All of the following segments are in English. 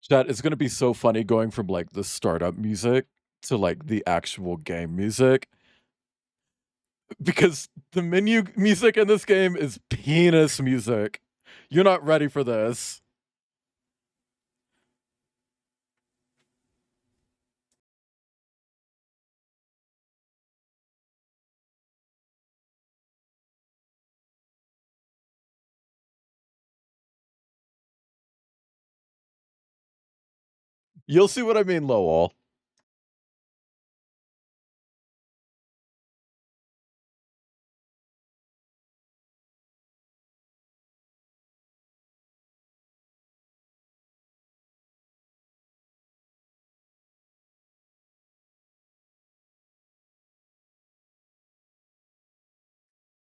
Chat, it's gonna be so funny going from like the startup music to like the actual game music because the menu music in this game is penis music. You're not ready for this. You'll see what I mean, Lowell.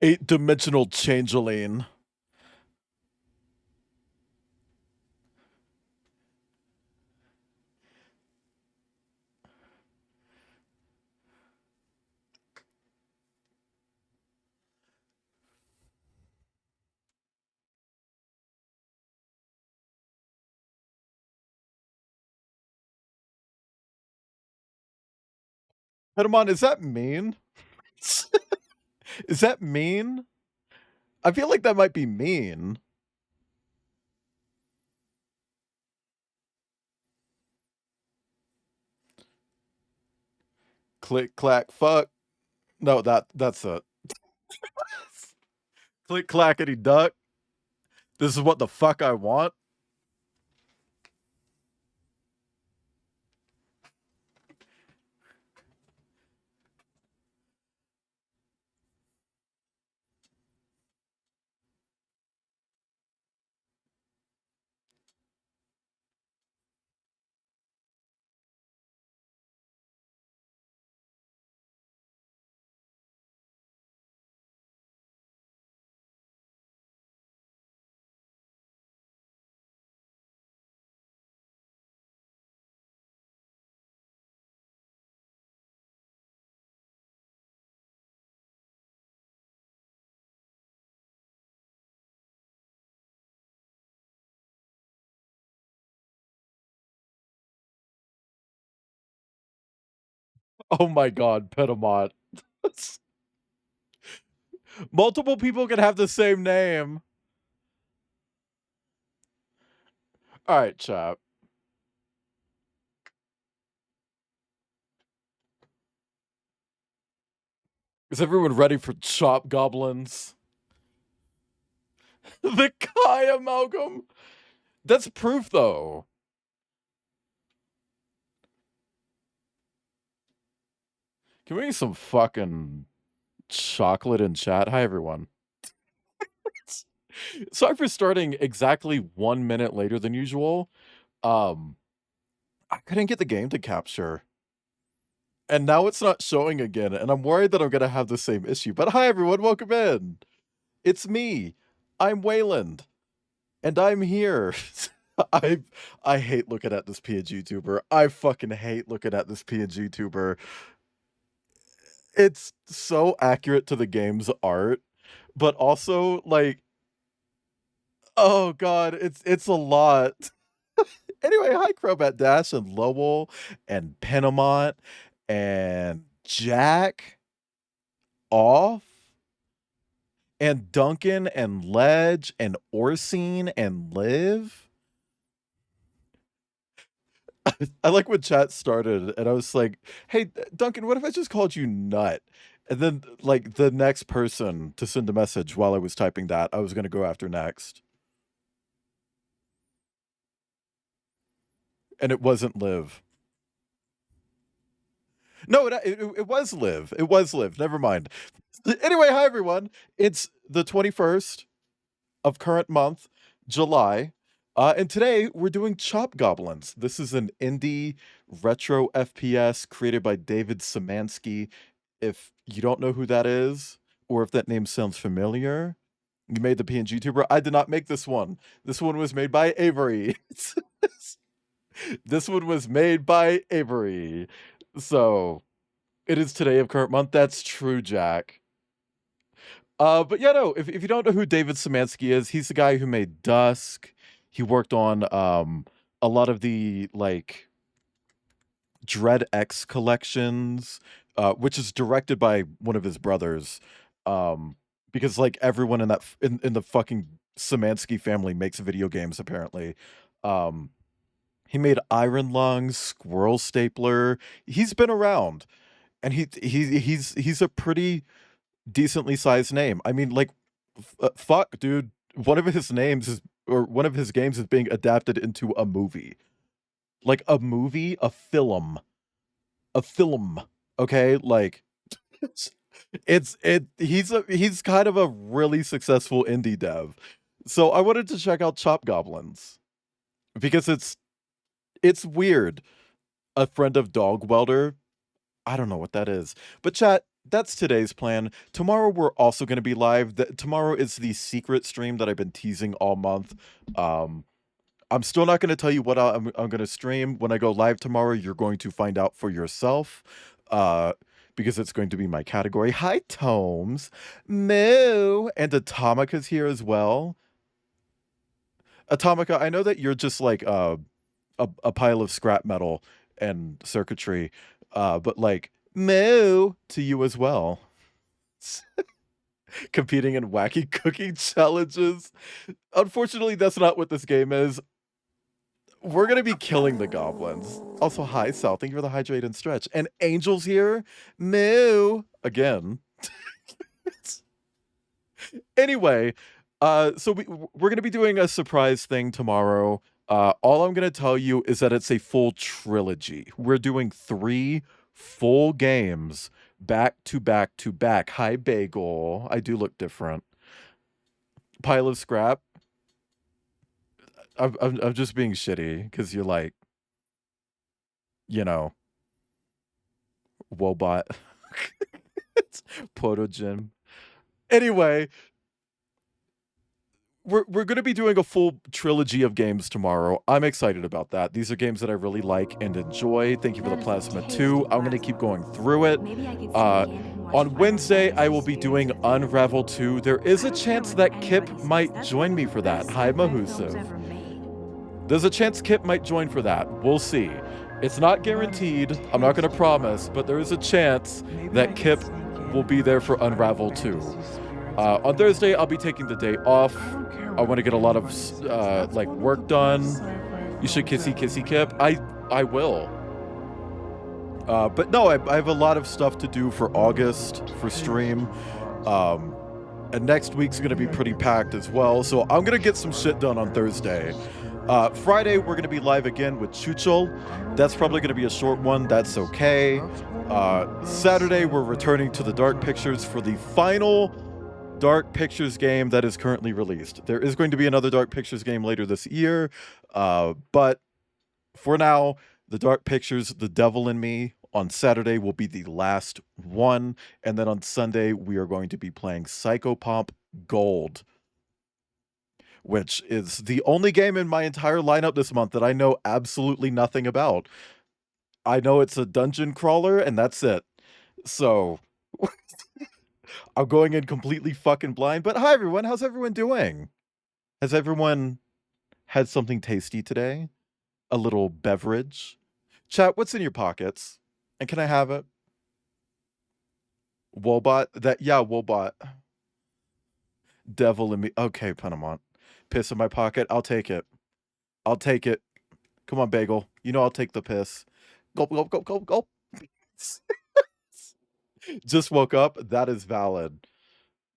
Eight-dimensional changeling. Pedamon, is that mean? Is that mean? I feel like that might be mean. Click, clack, fuck. No, that's it. Click, clackety duck. This is what the fuck I want. Oh my god, Pedamon. Multiple people can have the same name. All right, chap. Is everyone ready for Chop Goblins? The Kai amalgam? That's proof, though. Can we get some fucking chocolate in chat? Hi, everyone. Sorry for starting exactly 1 minute later than usual. Um, I couldn't get the game to capture. And now it's not showing again, and I'm worried that I'm gonna have the same issue. But hi, everyone. Welcome in. It's me. I'm Wayland. And I'm here. I I hate looking at this PNG tuber. I fucking hate looking at this PNG tuber. It's so accurate to the game's art, but also like, oh god, it's a lot. Anyway, hi Crobat Dash and Lowell and Penamont and Jack off and Duncan and Ledge and Orsine and Liv. I like when chat started and I was like, "Hey, Duncan, what if I just called you Nut?" And then, like, the next person to send a message while I was typing that, I was going to go after next. And it wasn't Liv. No, it was Liv. It was Liv. Never mind. Anyway, hi, everyone. It's the 21st of current month, July. And today we're doing Chop Goblins. This is an indie retro FPS created by David Szymanski. If you don't know who that is, or if that name sounds familiar, you made the PNG tuber. I did not make this one. This one was made by Avery. This one was made by Avery. So it is today of current month. That's true, Jack. But yeah, no, if you don't know who David Szymanski is, he's the guy who made Dusk. He worked on a lot of the like Dread X collections, which is directed by one of his brothers. Um, because like everyone in in the fucking Szymanski family makes video games apparently. Um, he made Iron Lungs, Squirrel Stapler. He's been around, and he's a pretty decently sized name. I mean, like, fuck, dude. One of his names is, or one of his games is being adapted into a movie. Like a movie, a film. Okay, like it's he's kind of a really successful indie dev. So I wanted to check out Chop Goblins because it's weird. A friend of Dog Welder. I don't know what that is. But chat, that's today's plan. Tomorrow we're also going to be live. Tomorrow is the secret stream that I've been teasing all month. Um, I'm still not going to tell you what I'm going to stream. When I go live tomorrow, you're going to find out for yourself. Because it's going to be my category. Hi, Tomes. Moo. And Atomica's here as well. Atomica, I know that you're just like a pile of scrap metal and circuitry, but like moo to you as well. Competing in wacky cooking challenges. Unfortunately, that's not what this game is. We're gonna be killing the goblins. Also, hi Sal, thank you for the hydrate and stretch. And Angel's here. Moo again. Anyway, so we're gonna be doing a surprise thing tomorrow. All I'm gonna tell you is that it's a full trilogy. We're doing 3 full games back to back to back. Hi Bagel. I do look different. Pile of scrap. I'm just being shitty because you're like, you know, Wobot. Proto Gym. Anyway, we're going to be doing a full trilogy of games tomorrow. I'm excited about that. These are games that I really like and enjoy. Thank you for the Plasma 2. I'm going to keep going through it. On Wednesday, I will be doing Unravel 2. There is a chance that Kip might join me for that. Hi, Mahusiv. There's a chance Kip might join for that. We'll see. It's not guaranteed. I'm not going to promise, but there is a chance that Kip will be there for Unravel 2. On Thursday, I'll be taking the day off. I want to get a lot of like work done. You should kissy Kip. I will. But no, I have a lot of stuff to do for August for stream. And next week's going to be pretty packed as well. So I'm going to get some shit done on Thursday. Friday, we're going to be live again with Chuchel. That's probably going to be a short one. That's okay. Saturday, we're returning to the Dark Pictures for the final Dark Pictures game that is currently released. There is going to be another Dark Pictures game later this year. But for now, the Dark Pictures, The Devil in Me, on Saturday will be the last one. And then on Sunday, we are going to be playing Psychopomp Gold, which is the only game in my entire lineup this month that I know absolutely nothing about. I know it's a dungeon crawler, and that's it. So, I'm going in completely fucking blind. But hi, everyone. How's everyone doing? Has everyone had something tasty today? A little beverage? Chat, what's in your pockets? And can I have it? Wobot? Yeah, Wobot. Devil in me. Okay, Panamont. Piss in my pocket. I'll take it. I'll take it. Come on, Bagel. You know I'll take the piss. Gulp, gulp, gulp, gulp, gulp. Just woke up. That is valid.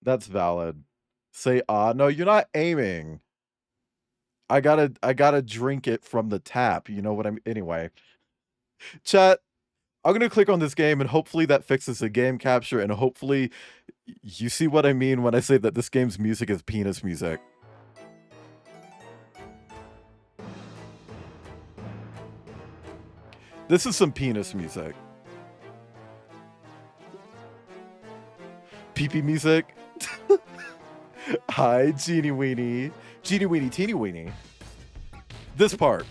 That's valid. Say no, you're not aiming. I gotta drink it from the tap. You know what I mean? Anyway. Chat, I'm gonna click on this game and hopefully that fixes the game capture, and hopefully you see what I mean when I say that this game's music is penis music. This is some penis music. Pee-pee music. Hi, Genie Weenie. Genie Weenie, Teeny Weenie. This part.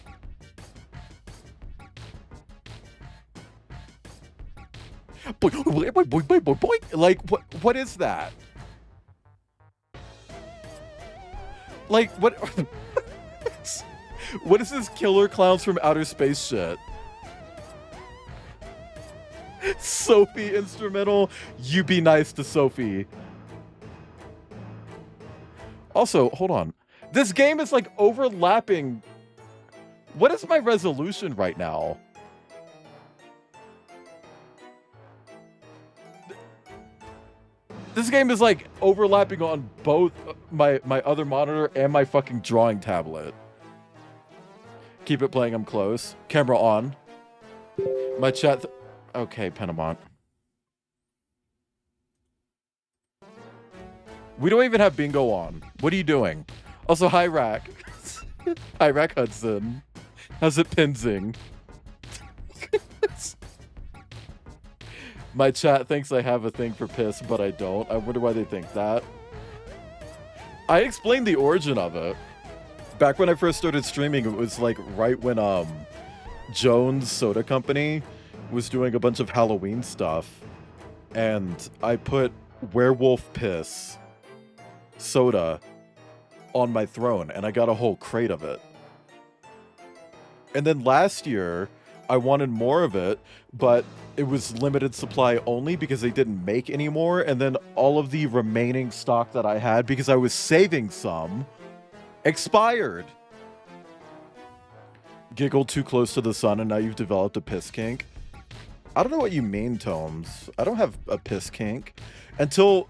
Like, what is that? Like, what? What is this killer clowns from outer space shit? Sophie instrumental. You be nice to Sophie. Also, hold on. This game is like overlapping. What is my resolution right now? This game is like overlapping on both my other monitor and my fucking drawing tablet. Keep it playing, I'm close. Camera on. My chat. Okay, Penamont. We don't even have bingo on. What are you doing? Also, hi, Rack. Hi, Rack Hudson. How's it pinsing? My chat thinks I have a thing for piss, but I don't. I wonder why they think that. I explained the origin of it. Back when I first started streaming, it was like right when Jones Soda Company was doing a bunch of Halloween stuff. And I put werewolf piss soda on my throne, and I got a whole crate of it. And then last year, I wanted more of it, but it was limited supply only because they didn't make any more. And then all of the remaining stock that I had, because I was saving some, expired. Giggle too close to the sun, and now you've developed a piss kink. I don't know what you mean, Tomes. I don't have a piss kink. Until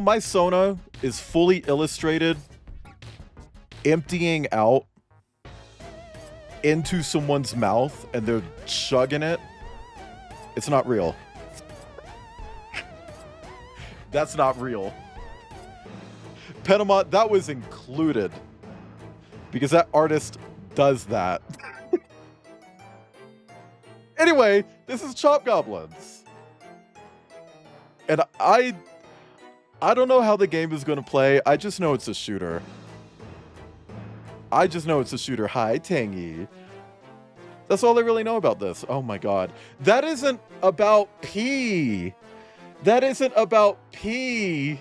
my Sona is fully illustrated, emptying out into someone's mouth and they're chugging it, it's not real. That's not real. Penamont, that was included. Because that artist does that. Anyway, this is Chop Goblins. And I don't know how the game is going to play. I just know it's a shooter. Hi, Tangy. That's all I really know about this. Oh my god. That isn't about pee. That isn't about pee.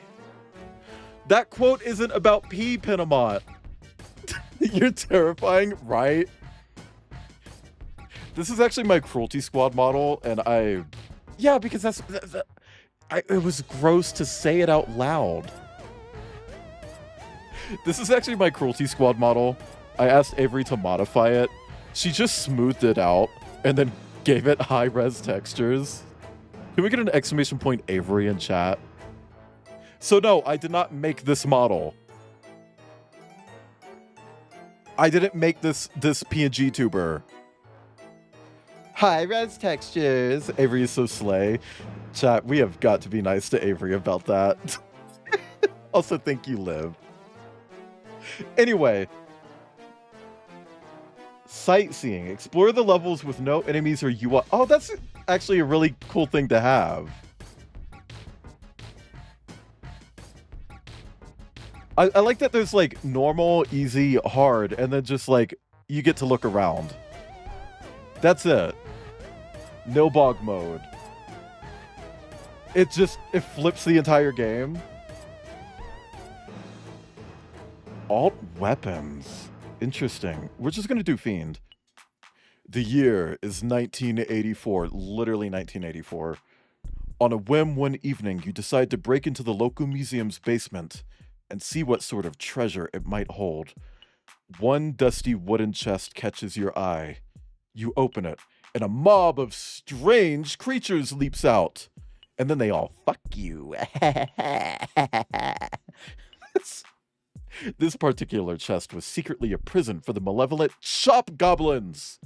That quote isn't about pee, Penamont. You're terrifying, right? This is actually my Cruelty Squad model, and yeah, because it was gross to say it out loud. This is actually my Cruelty Squad model. I asked Avery to modify it. She just smoothed it out and then gave it high-res textures. Can we get an exclamation point Avery in chat? So no, I did not make this model. I didn't make this PNG tuber. High-res textures. Avery is so slay. Chat, we have got to be nice to Avery about that. Also, thank you, Liv. Anyway. Sightseeing. Explore the levels with no enemies or UI. Oh, that's actually a really cool thing to have. I like that there's like normal, easy, hard, and then just like you get to look around. That's it. No bog mode. It flips the entire game. Alt weapons. Interesting. We're just gonna do Fiend. The year is 1984, literally 1984. On a whim one evening, you decide to break into the local museum's basement and see what sort of treasure it might hold. One dusty wooden chest catches your eye. You open it, and a mob of strange creatures leaps out. And then they all fuck you. This particular chest was secretly a prison for the malevolent Chop Goblins.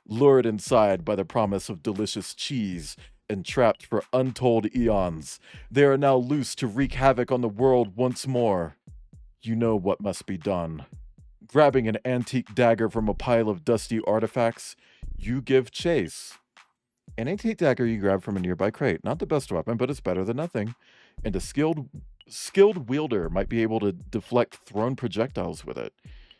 Lured inside by the promise of delicious cheese and trapped for untold eons, they are now loose to wreak havoc on the world once more. You know what must be done. Grabbing an antique dagger from a pile of dusty artifacts, you give chase. An antique dagger you grab from a nearby crate. Not the best weapon, but it's better than nothing. And a skilled wielder might be able to deflect thrown projectiles with it.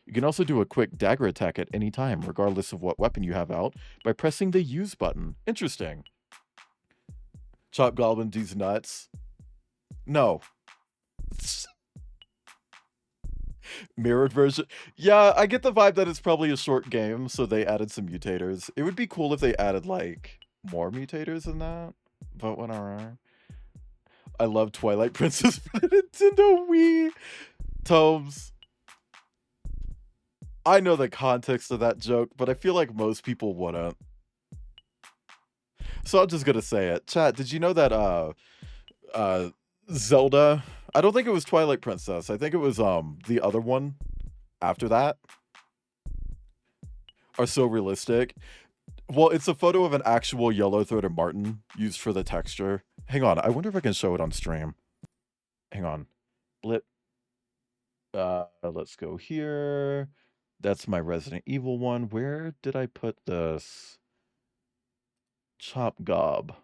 You can also do a quick dagger attack at any time, regardless of what weapon you have out, by pressing the use button. Interesting. Chop Goblin these nuts. No. Mirrored version. Yeah, I get the vibe that it's probably a short game, so they added some mutators. It would be cool if they added like more mutators than that, but whatever. I love Twilight Princess for the Nintendo Wii. Tomes, I know the context of that joke, but I feel like most people wouldn't. So I'm just gonna say it. Chat, did you know that Zelda, I don't think it was Twilight Princess. I think it was the other one after that, are so realistic. Well, it's a photo of an actual yellow-throated martin used for the texture. Hang on, I wonder if I can show it on stream. Hang on. Blip. Let's go here. That's my Resident Evil one. Where did I put this? Chop Gob.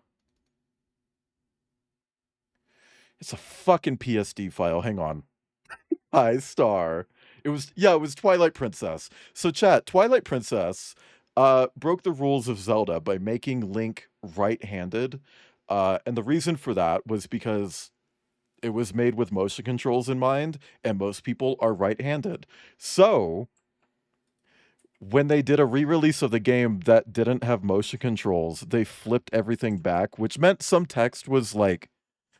It's a fucking PSD file. Hang on. Hi, Star. It was Twilight Princess. So chat, Twilight Princess broke the rules of Zelda by making Link right-handed. And the reason for that was because it was made with motion controls in mind, and most people are right-handed. So when they did a re-release of the game that didn't have motion controls, they flipped everything back, which meant some text was like,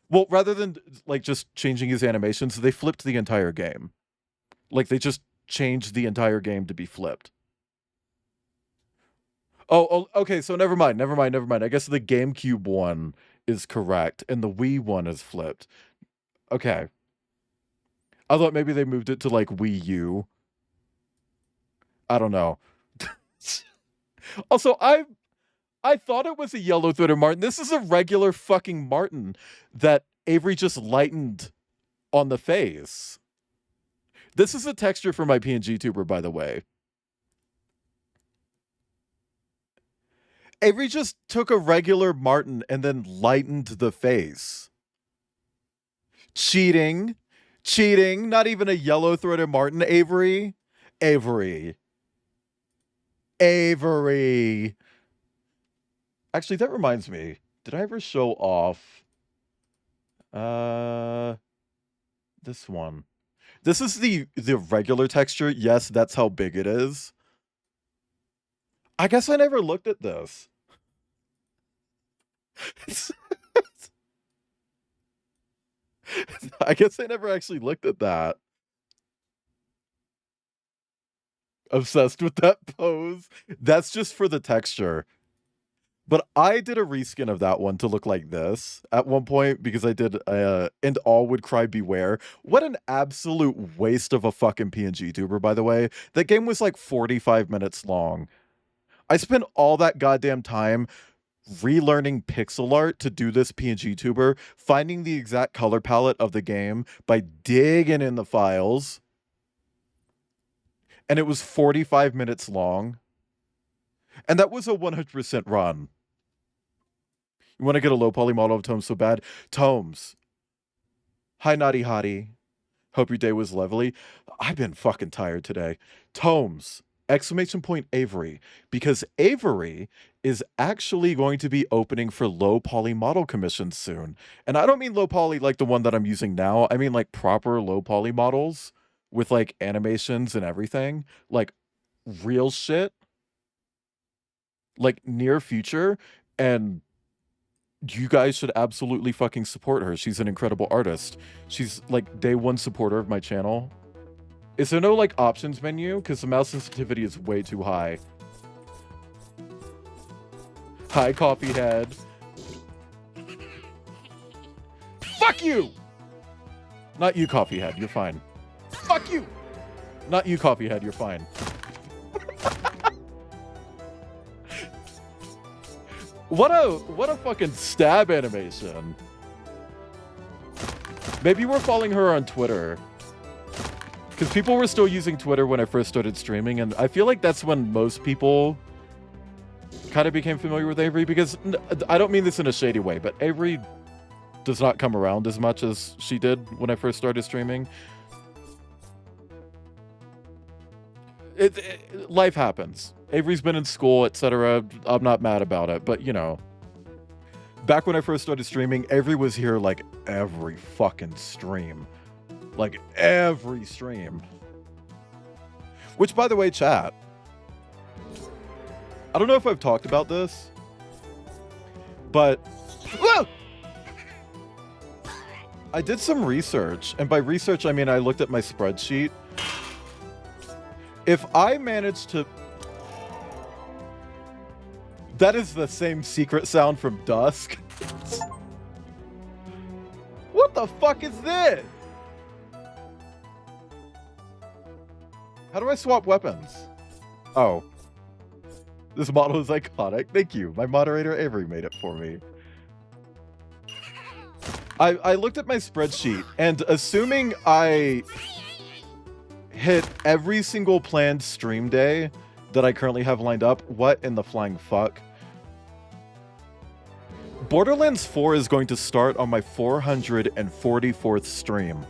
well, rather than like just changing his animations, they flipped the entire game. Like they just changed the entire game to be flipped. Oh, okay, so never mind. I guess the GameCube one is correct, and the Wii one is flipped. Okay. I thought maybe they moved it to like Wii U. I don't know. Also, I thought it was a yellow-throated martin. This is a regular fucking martin that Avery just lightened on the face. This is a texture for my PNG tuber, by the way. Avery just took a regular martin and then lightened the face. Cheating. Not even a yellow-throated martin, Avery. Actually, that reminds me. Did I ever show off this one? This is the regular texture. Yes, that's how big it is. I guess I never looked at this. I guess I never actually looked at that. Obsessed with that pose. That's just for the texture. But I did a reskin of that one to look like this at one point because I did And All Would Cry Beware. What an absolute waste of a fucking PNG tuber, by the way. That game was like 45 minutes long. I spent all that goddamn time relearning pixel art to do this PNG tuber, finding the exact color palette of the game by digging in the files. And it was 45 minutes long. And that was a 100% run. You want to get a low poly model of Tomes so bad? Tomes. Hi, Naughty Hottie. Hope your day was lovely. I've been fucking tired today. Tomes. Exclamation point Avery. Because Avery is actually going to be opening for low poly model commissions soon. And I don't mean low poly like the one that I'm using now. I mean like proper low poly models with like animations and everything. Like real shit. Like near future. And you guys should absolutely fucking support her. She's an incredible artist. She's like day one supporter of my channel. Is there no like options menu? Because the mouse sensitivity is way too high. Hi, coffee head. Fuck you! Not you, coffee head. You're fine. Fuck you! Not you, coffee head. You're fine. What a fucking stab animation. Maybe we're following her on Twitter. Because people were still using Twitter when I first started streaming, and I feel like that's when most people kind of became familiar with Avery, because I don't mean this in a shady way, but Avery does not come around as much as she did when I first started streaming. Life happens. Avery's been in school, etc. I'm not mad about it, but you know, back when I first started streaming, Avery was here like every fucking stream. Like every stream. Which, by the way, chat, I don't know if I've talked about this, but whoa! I did some research, and by research I mean I looked at my spreadsheet. If I manage to... That is the same secret sound from Dusk. What the fuck is this? How do I swap weapons? Oh. This model is iconic. Thank you. My moderator Avery made it for me. I looked at my spreadsheet, and assuming I hit every single planned stream day that I currently have lined up, what in the flying fuck? Borderlands 4 is going to start on my 444th stream.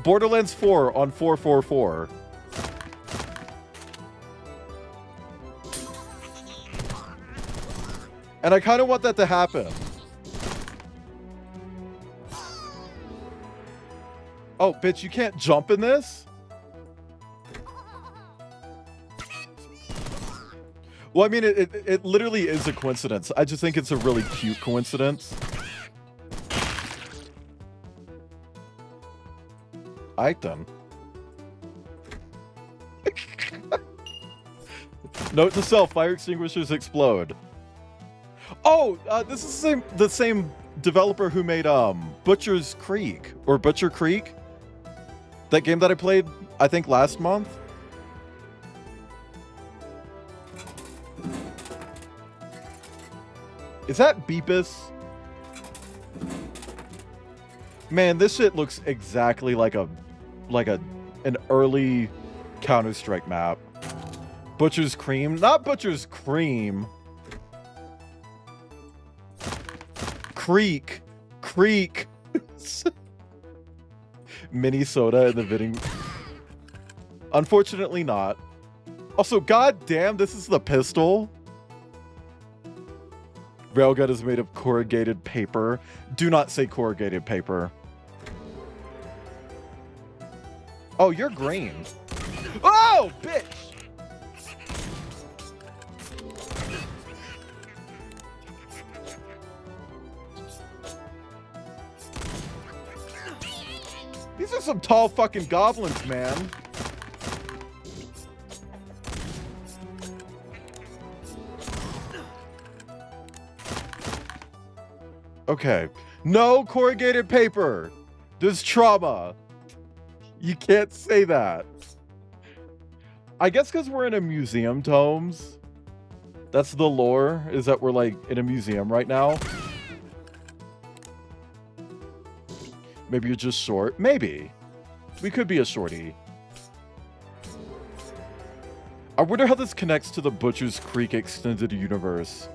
Borderlands 4 on 444. And I kind of want that to happen. Oh, bitch, you can't jump in this? Well, I mean, it literally is a coincidence. I just think it's a really cute coincidence. Aight then. Note to self, fire extinguishers explode. Oh, this is the same developer who made Butcher's Creek, or Butcher Creek. That game that I played, I think, last month. Is that Beepus? Man, this shit looks exactly like an early Counter-Strike map. Butcher's Cream, not Butcher's Cream. Creek. Minnesota in the bidding. Unfortunately not. Also, goddamn, this is the pistol. Railgun is made of corrugated paper. Do not say corrugated paper. Oh, you're green. Oh, bitch! These are some tall fucking goblins, man. Okay. No corrugated paper. There's trauma. You can't say that. I guess because we're in a museum, Tomes. That's the lore, is that we're like in a museum right now. Maybe you're just short. Maybe. We could be a shorty. I wonder how this connects to the Butcher's Creek extended universe.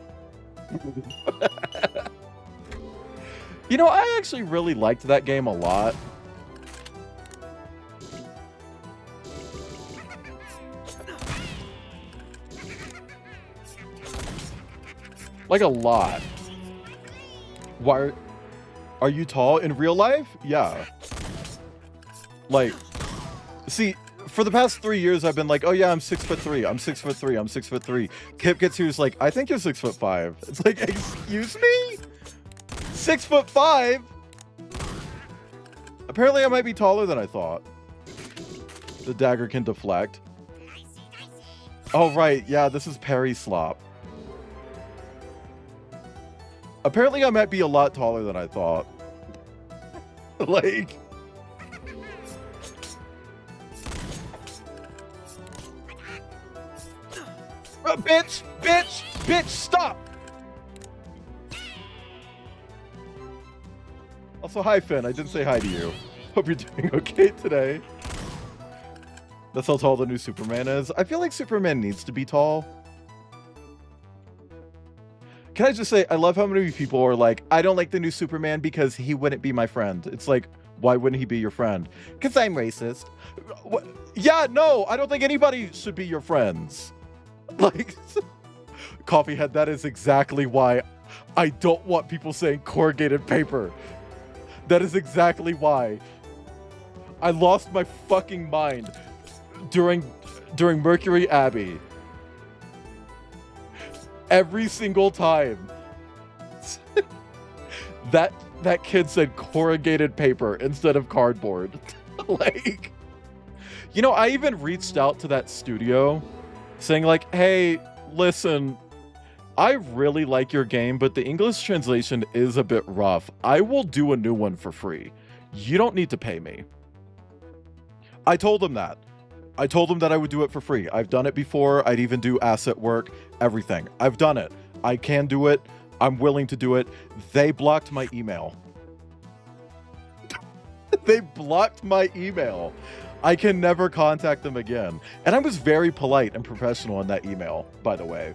You know, I actually really liked that game a lot. Like a lot. Why are you tall in real life? Yeah. Like, see, for the past 3 years, I've been like, oh yeah, I'm 6'3". I'm 6'3". I'm 6'3". Kip gets here, is like, I think you're 6'5". It's like, excuse me? 6'5"? Apparently, I might be taller than I thought. The dagger can deflect. Oh right, yeah, this is parry slop. Apparently, I might be a lot taller than I thought. Like... Bitch, stop! Also, hi, Finn. I didn't say hi to you. Hope you're doing okay today. That's how tall the new Superman is. I feel like Superman needs to be tall. Can I just say, I love how many people are like, I don't like the new Superman because he wouldn't be my friend. It's like, why wouldn't he be your friend? Because I'm racist. What? Yeah, no, I don't think anybody should be your friends. Like, Coffeehead, that is exactly why I don't want people saying corrugated paper. That is exactly why. I lost my fucking mind during Mercury Abbey. Every single time that kid said corrugated paper instead of cardboard. Like, you know, I even reached out to that studio saying like, hey, listen, I really like your game, but the English translation is a bit rough. I will do a new one for free. You don't need to pay me. I told them that. I told them that I would do it for free. I've done it before. I'd even do asset work, everything. I've done it. I can do it. I'm willing to do it. They blocked my email. They blocked my email. I can never contact them again. And I was very polite and professional in that email, by the way.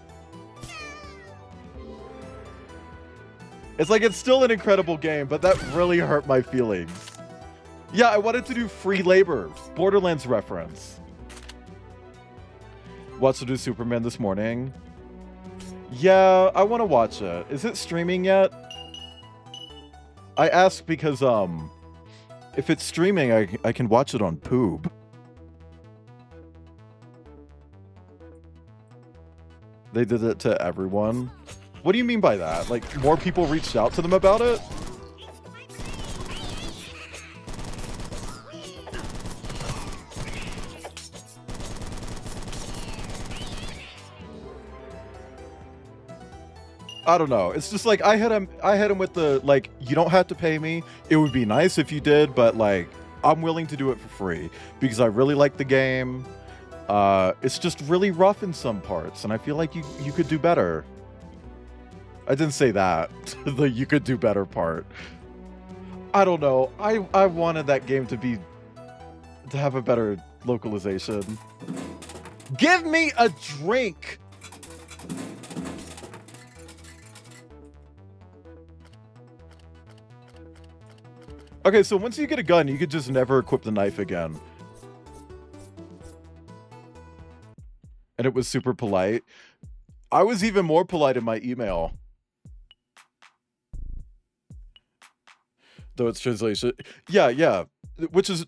It's like, it's still an incredible game, but that really hurt my feelings. Yeah, I wanted to do free labor. Borderlands reference. Watched the new Superman this morning. Yeah, I want to watch it. Is it streaming yet? I asked because, if it's streaming, I can watch it on Poob. They did it to everyone. What do you mean by that? Like, more people reached out to them about it? I don't know. It's just like I hit him with the like, you don't have to pay me. It would be nice if you did, but like I'm willing to do it for free because I really like the game. It's just really rough in some parts, and I feel like you could do better. I didn't say that. The you could do better part. I don't know. I wanted that game to have a better localization. Give me a drink. Okay, so once you get a gun, you could just never equip the knife again. And it was super polite. I was even more polite in my email. Though it's translation. Yeah. Which is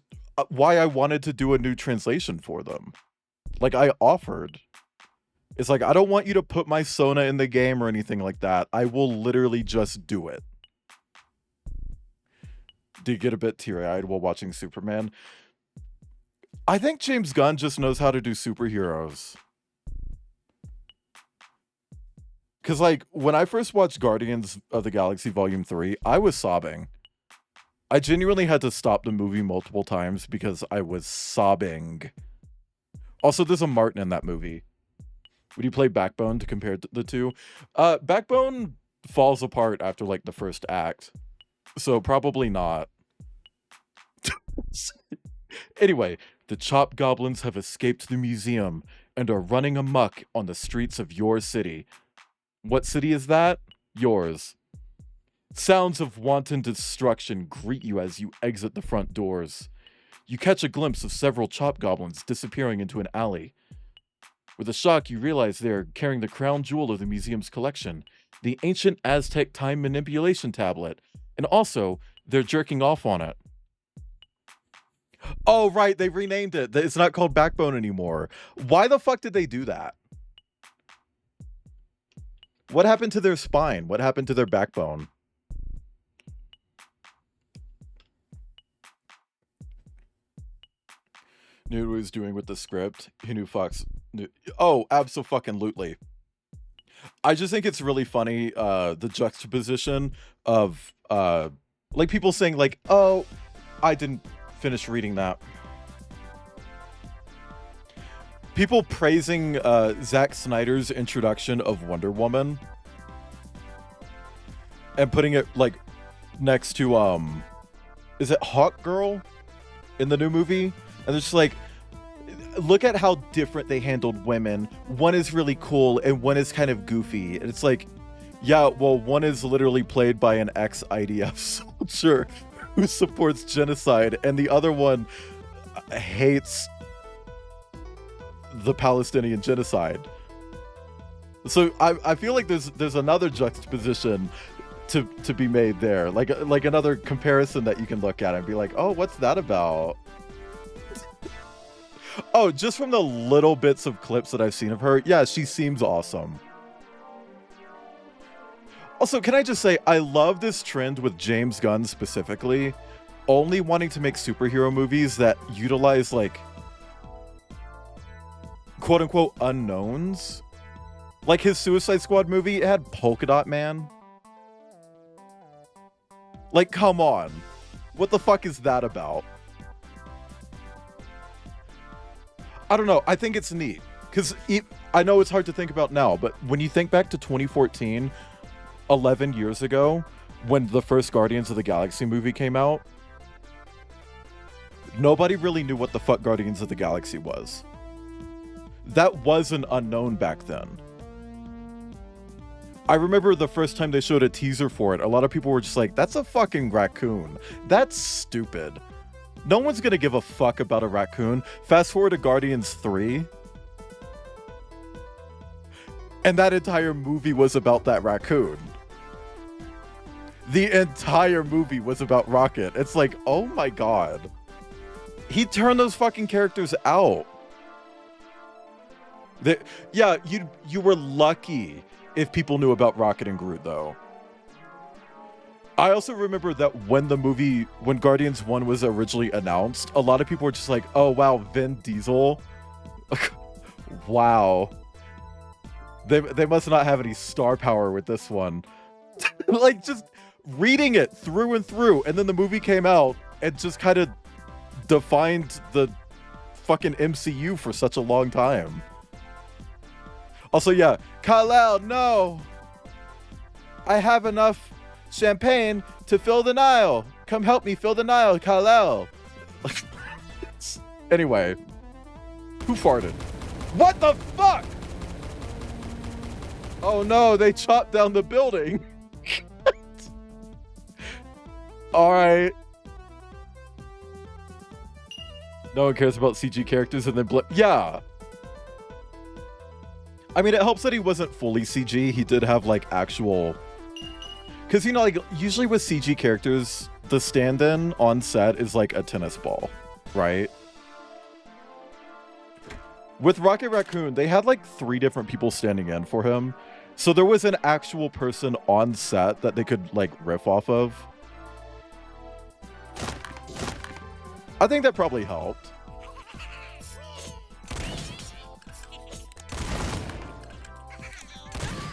why I wanted to do a new translation for them. Like, I offered. It's like, I don't want you to put my Sona in the game or anything like that. I will literally just do it. Do you get a bit teary-eyed while watching Superman? I think James Gunn just knows how to do superheroes. Because, like, when I first watched Guardians of the Galaxy Volume 3, I was sobbing. I genuinely had to stop the movie multiple times because I was sobbing. Also, there's a Martin in that movie. Would you play Backbone to compare the two? Backbone falls apart after, like, the first act. So probably not. Anyway, the Chop Goblins have escaped the museum and are running amok on the streets of your city. What city is that? Yours. Sounds of wanton destruction greet you as you exit the front doors. You catch a glimpse of several Chop Goblins disappearing into an alley. With a shock, you realize they are carrying the crown jewel of the museum's collection, the ancient Aztec time manipulation tablet. And also, they're jerking off on it. Oh, right. They renamed it. It's not called Backbone anymore. Why the fuck did they do that? What happened to their spine? What happened to their backbone? Knew what he was doing with the script. He knew Fox knew. Oh, abso-fucking-lutely. I just think it's really funny, the juxtaposition of like people saying like, oh, I didn't finish reading that. People praising Zack Snyder's introduction of Wonder Woman and putting it like next to is it Hawk Girl in the new movie? And it's just like, look at how different they handled women. One is really cool and one is kind of goofy. And it's like, yeah, well, one is literally played by an ex-IDF soldier who supports genocide, and the other one hates the Palestinian genocide. So I feel like there's another juxtaposition to be made there, like another comparison that you can look at and be like, oh, what's that about? Oh, just from the little bits of clips that I've seen of her, yeah, she seems awesome. Also, can I just say, I love this trend with James Gunn specifically, only wanting to make superhero movies that utilize, like, quote-unquote unknowns. Like his Suicide Squad movie, it had Polka Dot Man. Like, come on. What the fuck is that about? I don't know. I think it's neat. Because I know it's hard to think about now, but when you think back to 2014, 11 years ago, when the first Guardians of the Galaxy movie came out, nobody really knew what the fuck Guardians of the Galaxy was. That was an unknown back then. I remember the first time they showed a teaser for it, a lot of people were just like, that's a fucking raccoon. That's stupid. No one's gonna give a fuck about a raccoon. Fast forward to Guardians 3. And that entire movie was about that raccoon. The entire movie was about Rocket. It's like, oh my god. He turned those fucking characters out. Yeah, you were lucky if people knew about Rocket and Groot, though. I also remember that when Guardians 1 was originally announced, a lot of people were just like, oh wow, Vin Diesel. Wow. They must not have any star power with this one. Like, just reading it through and through, and then the movie came out and just kind of defined the fucking MCU for such a long time. Also, yeah, Kal-El, no! I have enough champagne to fill the Nile. Come help me fill the Nile, Kal-El. Anyway, who farted? What the fuck? Oh no, they chopped down the building. Alright. No one cares about CG characters and then yeah. I mean, it helps that he wasn't fully CG. He did have, like, actual... Because, you know, like, usually with CG characters, the stand-in on set is, like, a tennis ball, right? With Rocket Raccoon, they had, like, 3 different people standing in for him. So there was an actual person on set that they could, like, riff off of. I think that probably helped.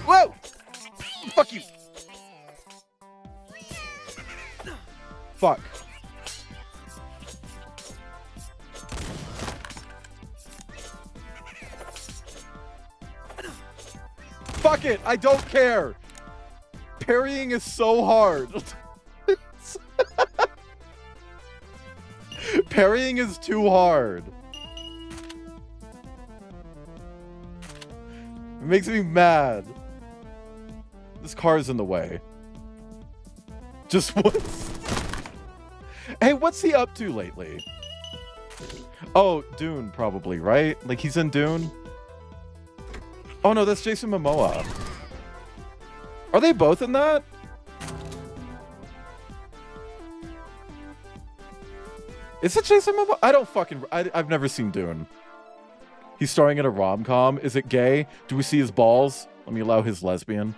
Whoa! Fuck you! Fuck. Fuck it! I don't care! Parrying is so hard. Parrying is too hard. It makes me mad. This car is in the way. Just once. Hey, what's he up to lately? Oh, Dune, probably, right? Like, he's in Dune? Oh, no, that's Jason Momoa. Are they both in that? Is it Jason Momoa? I don't fucking... I've never seen Dune. He's starring in a rom-com. Is it gay? Do we see his balls? Let me allow his lesbian.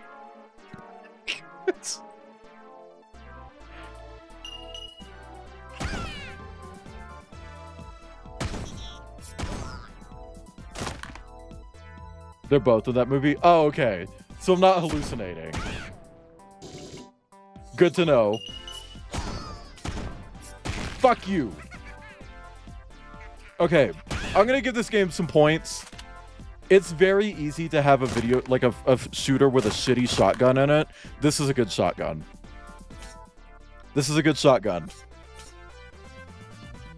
They're both in that movie? Oh, okay. So I'm not hallucinating. Good to know. Fuck you. Okay, I'm gonna give this game some points. It's very easy to have a video, like a shooter with a shitty shotgun in it. This is a good shotgun. This is a good shotgun.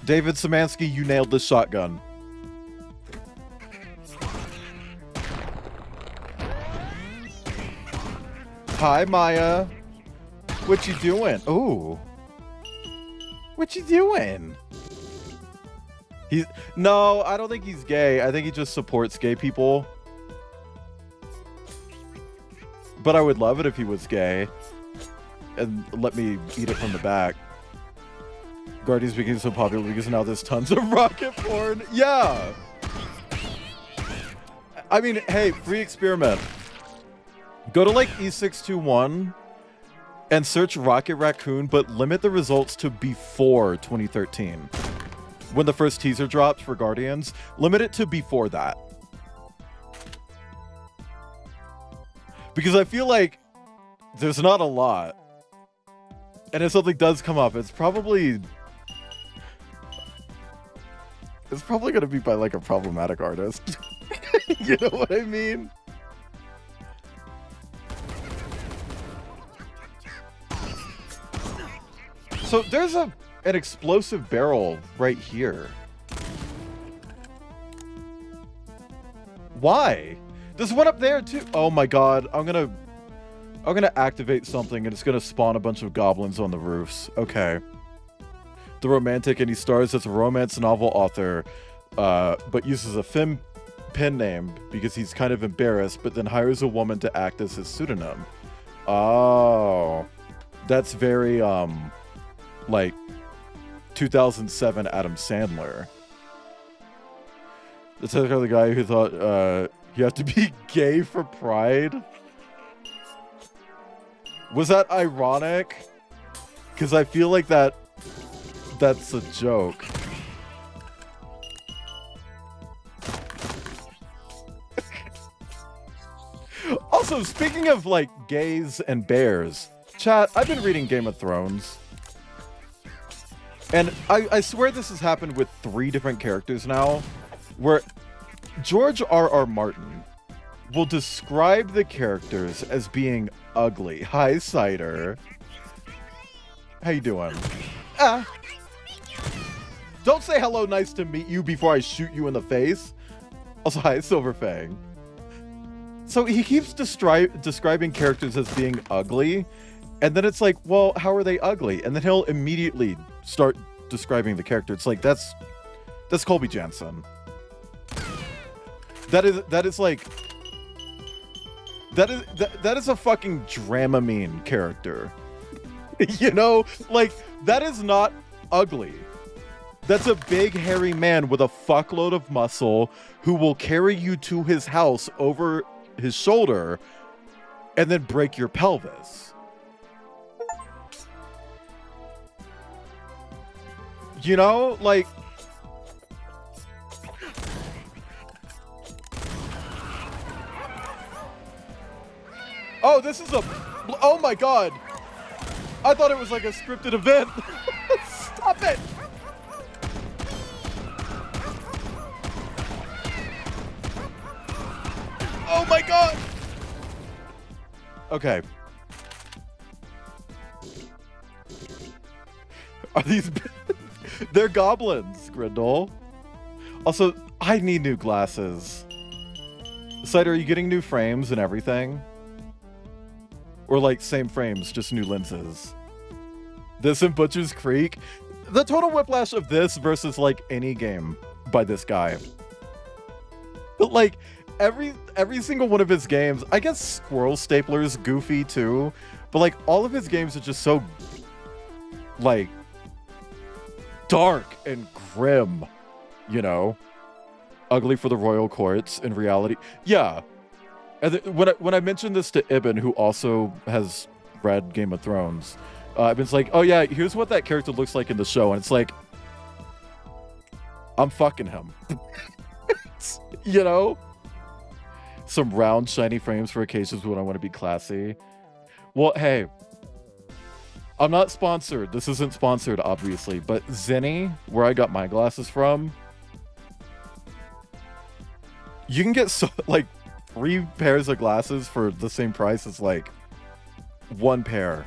David Szymanski, you nailed this shotgun. Hi, Maya. What you doing? Ooh. What you doing? No, I don't think he's gay. I think he just supports gay people. But I would love it if he was gay. And let me eat it from the back. Guardians became so popular because now there's tons of rocket porn. Yeah. I mean, hey, free experiment. Go to like E621 and search Rocket Raccoon, but limit the results to before 2013. When the first teaser dropped for Guardians, limit it to before that. Because I feel like there's not a lot. And if something does come up, it's probably going to be by like a problematic artist. You know what I mean? So there's an explosive barrel right here. Why? There's one up there too. Oh my god, I'm gonna activate something and it's gonna spawn a bunch of goblins on the roofs. Okay. The romantic, and he stars as a romance novel author, but uses a pen name because he's kind of embarrassed, but then hires a woman to act as his pseudonym. Oh, that's very like 2007 Adam Sandler. That's the guy who thought you have to be gay for Pride. Was that ironic? Because I feel like that's a joke. Also, speaking of like gays and bears, chat, I've been reading Game of Thrones. And I swear this has happened with 3 different characters now, where George R.R. Martin will describe the characters as being ugly. Hi, Cider. How you doing? Don't say hello, nice to meet you before I shoot you in the face. Also, hi, Silverfang. So he keeps describing characters as being ugly, and then it's like, well, how are they ugly? And then he'll immediately start describing the character. It's like, that's Colby Jansen. That is a fucking Dramamine character. You know, like, that is not ugly. That's a big hairy man with a fuckload of muscle who will carry you to his house over his shoulder and then break your pelvis. You know, like, oh, this is oh my god. I thought it was like a scripted event. Stop it. Oh my god. Okay. Are these they're goblins, Grindel. Also, I need new glasses. Cider, are you getting new frames and everything? Or like same frames, just new lenses? This and Butcher's Creek? The total whiplash of this versus like any game by this guy. But like every single one of his games, I guess Squirrel Stapler's goofy too, but like all of his games are just so like dark and grim, you know? Ugly for the royal courts in reality. Yeah. And when I mentioned this to Ibn, who also has read Game of Thrones, Ibn's like, oh yeah, here's what that character looks like in the show. And it's like, I'm fucking him. You know? Some round, shiny frames for occasions when I want to be classy. Well, hey, I'm not sponsored. This isn't sponsored, obviously, but Zenny, where I got my glasses from, you can get like 3 pairs of glasses for the same price as like 1 pair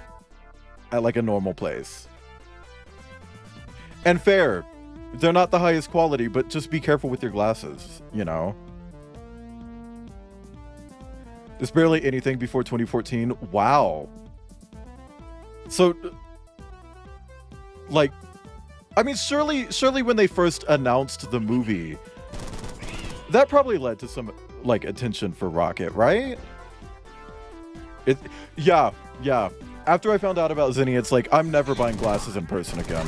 at like a normal place. And fair, they're not the highest quality, but just be careful with your glasses, you know? There's barely anything before 2014. Wow. So, like, I mean, surely when they first announced the movie, that probably led to some, like, attention for Rocket, right? Yeah. After I found out about Zinni, it's like, I'm never buying glasses in person again.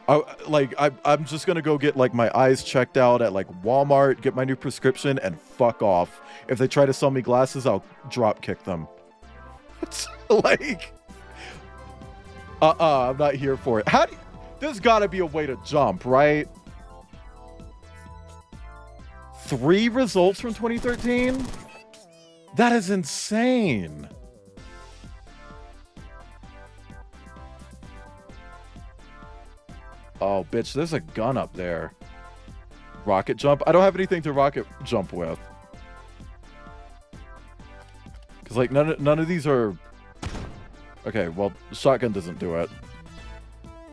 I'm just gonna go get like my eyes checked out at like Walmart, get my new prescription, and fuck off. If they try to sell me glasses, I'll drop kick them. Like, I'm not here for it. There's gotta be a way to jump, right? 3 results from 2013? That is insane. Oh, bitch, there's a gun up there. Rocket jump? I don't have anything to rocket jump with. Because, like, none of these are... Okay, well, shotgun doesn't do it.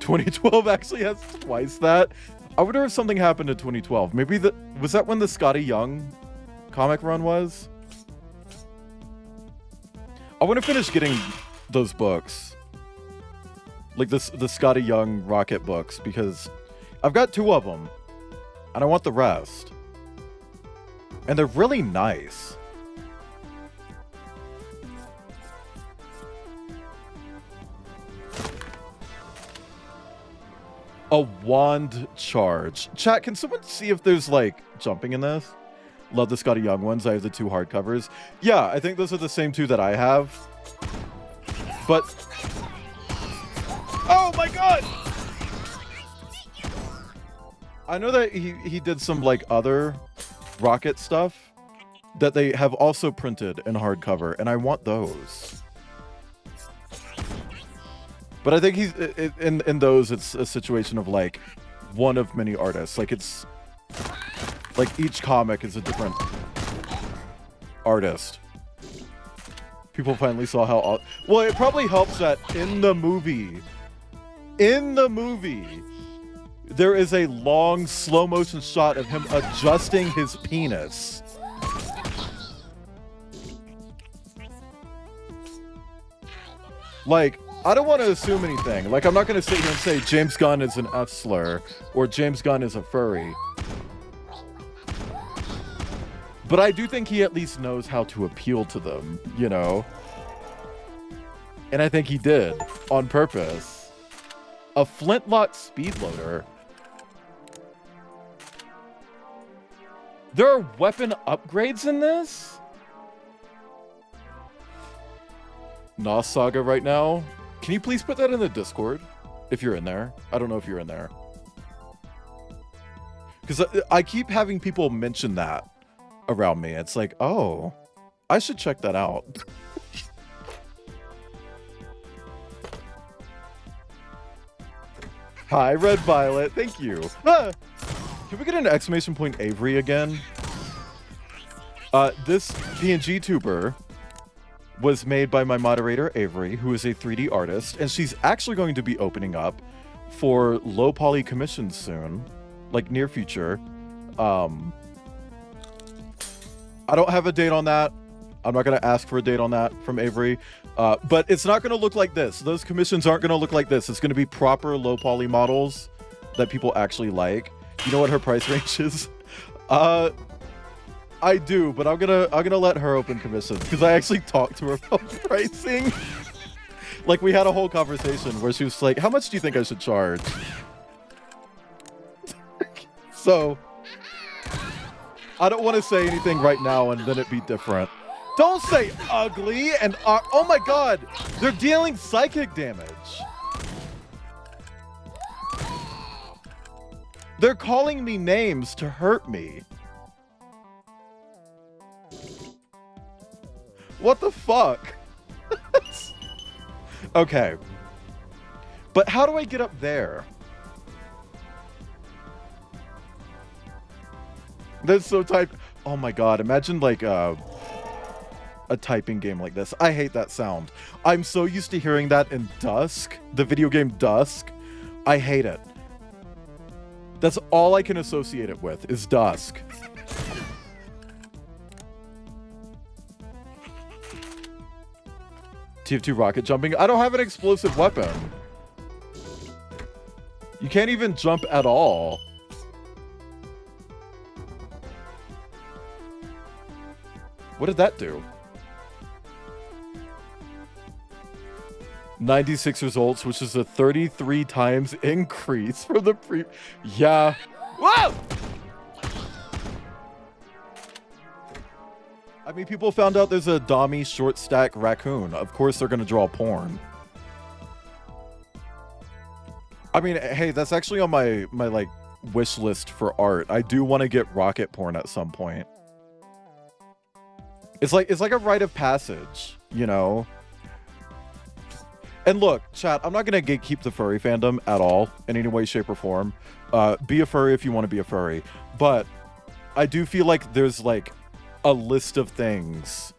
2012 actually has twice that. I wonder if something happened in 2012. Maybe was that when the Scotty Young comic run was? I want to finish getting those books. Like the Scotty Young Rocket books, because I've got 2 of them and I want the rest. And they're really nice. A wand charge. Chat, can someone see if there's like jumping in this? Love the Scotty Young ones. I have the 2 hardcovers. Yeah, I think those are the same 2 that I have. But... Oh my god! I know that he did some like other rocket stuff that they have also printed in hardcover, and I want those. But I think he's in those. It's a situation of like one of many artists. Like it's like each comic is a different artist. People finally saw how. Well, it probably helps that in the movie, there is a long slow motion shot of him adjusting his penis. Like, I don't want to assume anything. Like, I'm not going to sit here and say James Gunn is an F-slur or James Gunn is a furry. But I do think he at least knows how to appeal to them, you know? And I think he did, on purpose. A flintlock speed loader. There are weapon upgrades in this? Nos Saga right now? Can you please put that in the Discord? If you're in there. I don't know if you're in there. Because I keep having people mention that around me. It's like, oh, I should check that out. Hi, Red Violet. Thank you. Ah! Can we get an exclamation point Avery again? This PNG tuber was made by my moderator, Avery, who is a 3D artist, and she's actually going to be opening up for low poly commissions soon, like near future. I don't have a date on that. I'm not going to ask for a date on that from Avery, but it's not going to look like this. Those commissions aren't going to look like this. It's going to be proper low poly models that people actually like. You know what her price range is? I do, but I'm gonna let her open commissions because I actually talked to her about pricing. Like, we had a whole conversation where she was like, "How much do you think I should charge?" So I don't want to say anything right now and then it be different. Don't say ugly and oh my god, they're dealing psychic damage. They're calling me names to hurt me. What the fuck? Okay. But how do I get up there? That's so type. Oh my god, imagine like a typing game like this. I hate that sound. I'm so used to hearing that in Dusk, the video game Dusk. I hate it. That's all I can associate it with is Dusk. TF2 rocket jumping. I don't have an explosive weapon. You can't even jump at all. What did that do? 96 results, which is a 33 times increase from the yeah. Whoa! I mean, people found out there's a Dami short stack raccoon. Of course they're gonna draw porn. I mean, hey, that's actually on my like wish list for art. I do want to get rocket porn at some point. It's like a rite of passage, you know? And look, chat, I'm not gonna gatekeep the furry fandom at all in any way, shape, or form. Be a furry if you want to be a furry. But I do feel like there's like a list of things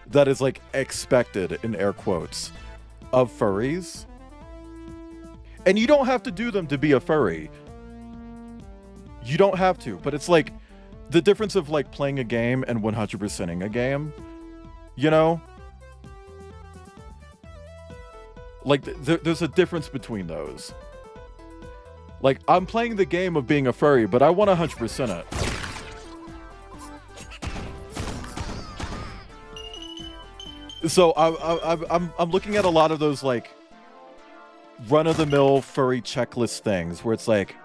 that is like expected, in air quotes, of furries. And you don't have to do them to be a furry. You don't have to, but it's like the difference of like playing a game and 100%ing a game, you know? Like there's a difference between those. Like I'm playing the game of being a furry, but I want 100% it. So I'm looking at a lot of those like run-of-the-mill furry checklist things where it's like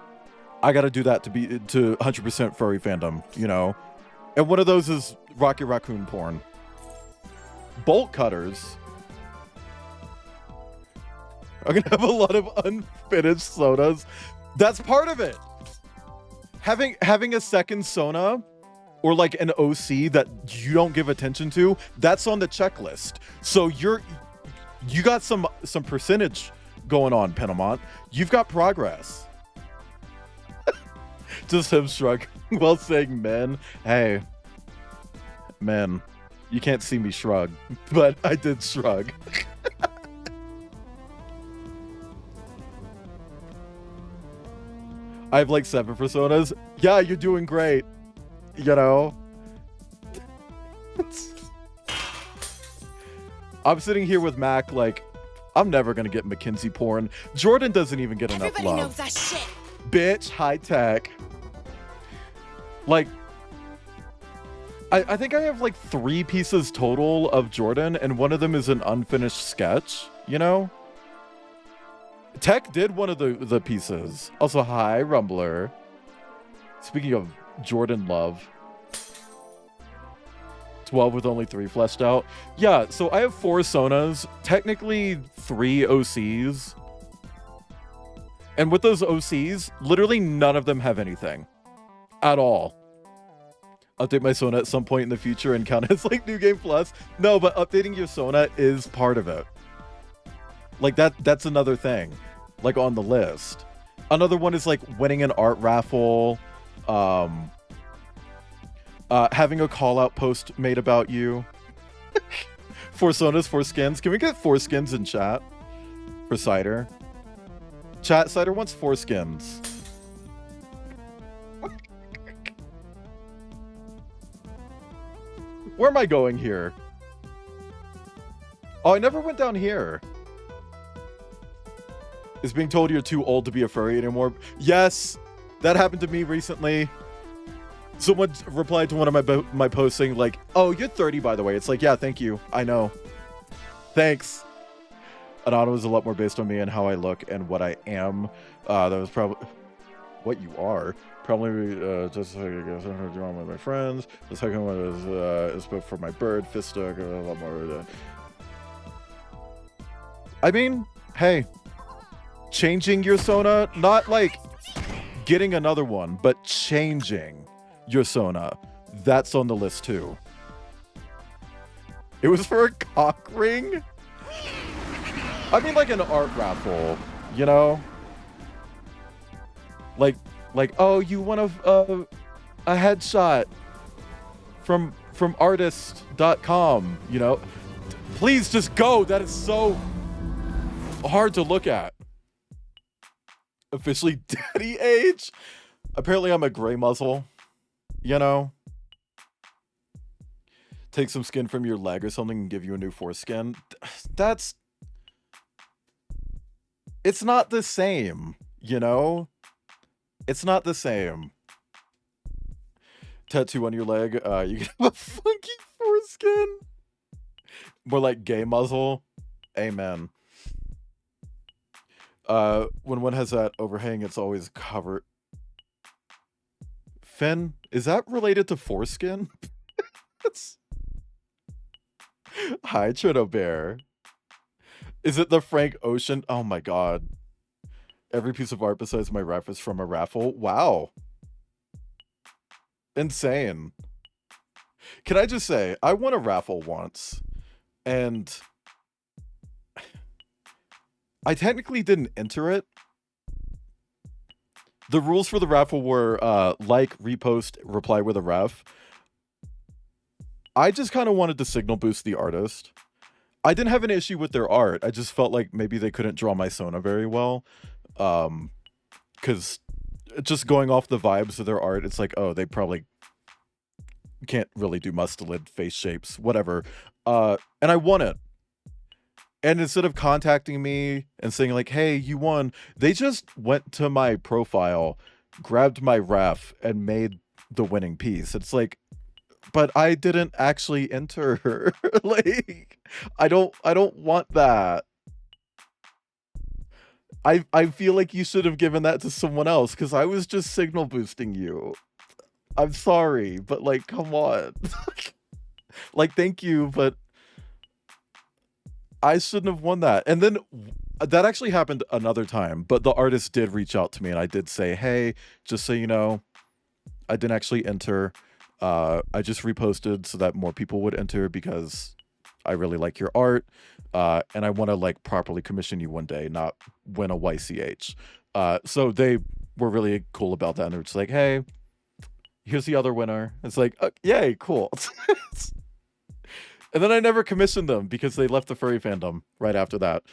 I gotta do that to 100% furry fandom, you know? And one of those is Rocket Raccoon porn. Bolt cutters. I'm gonna have a lot of unfinished sonas. That's part of it. Having a second sona or like an OC that you don't give attention to, that's on the checklist. So you got some percentage going on, Penamont. You've got progress. Just him shrug while saying men. Hey, men, you can't see me shrug, but I did shrug. I have like 7 personas. Yeah, you're doing great. You know? I'm sitting here with Mac like, I'm never gonna get Mackenzie porn. Jordan doesn't even get enough love. Knows that shit. Bitch, high tech. Like, I think I have like 3 pieces total of Jordan, and one of them is an unfinished sketch, you know? Tech did one of the pieces. Also, hi, Rumbler. Speaking of Jordan love. 12 with only 3 fleshed out. Yeah, so I have 4 sonas, technically 3 OCs. And with those OCs, literally none of them have anything. At all. Update my Sona at some point in the future and count as like New Game Plus. No, but updating your Sona is part of it. Like that's another thing. Like on the list. Another one is like winning an art raffle. Having a call out post made about you. 4 Sonas, 4 skins. Can we get 4 skins in chat? For Cider. Chat, Cider wants 4 skins. Where am I going here? Oh, I never went down here. Is being told you're too old to be a furry anymore. Yes, that happened to me recently. Someone replied to one of my posts saying like, oh, you're 30 by the way. It's like, yeah, thank you. I know. Thanks. Anonymous is a lot more based on me and how I look and what I am. That was probably what you are. Probably just like drawn with my friends. The second one is both for my bird, Fistook, a lot more. I mean, hey, changing your Sona, not like getting another one, but changing your Sona. That's on the list too. It was for a cock ring? I mean like an art raffle, you know? Like, oh, you want a headshot from artist.com, you know? Please just go. That is so hard to look at. Officially daddy age. Apparently I'm a gray muzzle, you know? Take some skin from your leg or something and give you a new foreskin. It's not the same, you know? It's not the same. Tattoo on your leg. You can have a funky foreskin. More like gay muzzle. Amen. When one has that overhang, it's always covered. Finn, is that related to foreskin? Hi, Trito Bear. Is it the Frank Ocean? Oh my god. Every piece of art besides my ref is from a raffle. Wow. Insane. Can I just say, I won a raffle once, and I technically didn't enter it. The rules for the raffle were like, repost, reply with a ref. I just kind of wanted to signal boost the artist. I didn't have an issue with their art. I just felt like maybe they couldn't draw my Sona very well. Because just going off the vibes of their art, it's like, oh, they probably can't really do mustelid face shapes, whatever. And I won it. And instead of contacting me and saying like, hey, you won, they just went to my profile, grabbed my ref, and made the winning piece. It's like, but I didn't actually enter. Like, I don't want that. I feel like you should have given that to someone else, because I was just signal boosting you. I'm sorry, but like, come on. Like, thank you, but I shouldn't have won that. And then that actually happened another time, but the artist did reach out to me, and I did say, hey, just so you know, I didn't actually enter. I just reposted so that more people would enter because I really like your art. And I want to like properly commission you one day, not win a YCH. So they were really cool about that. And they're just like, hey, here's the other winner. It's like, yay, cool. And then I never commissioned them because they left the furry fandom right after that.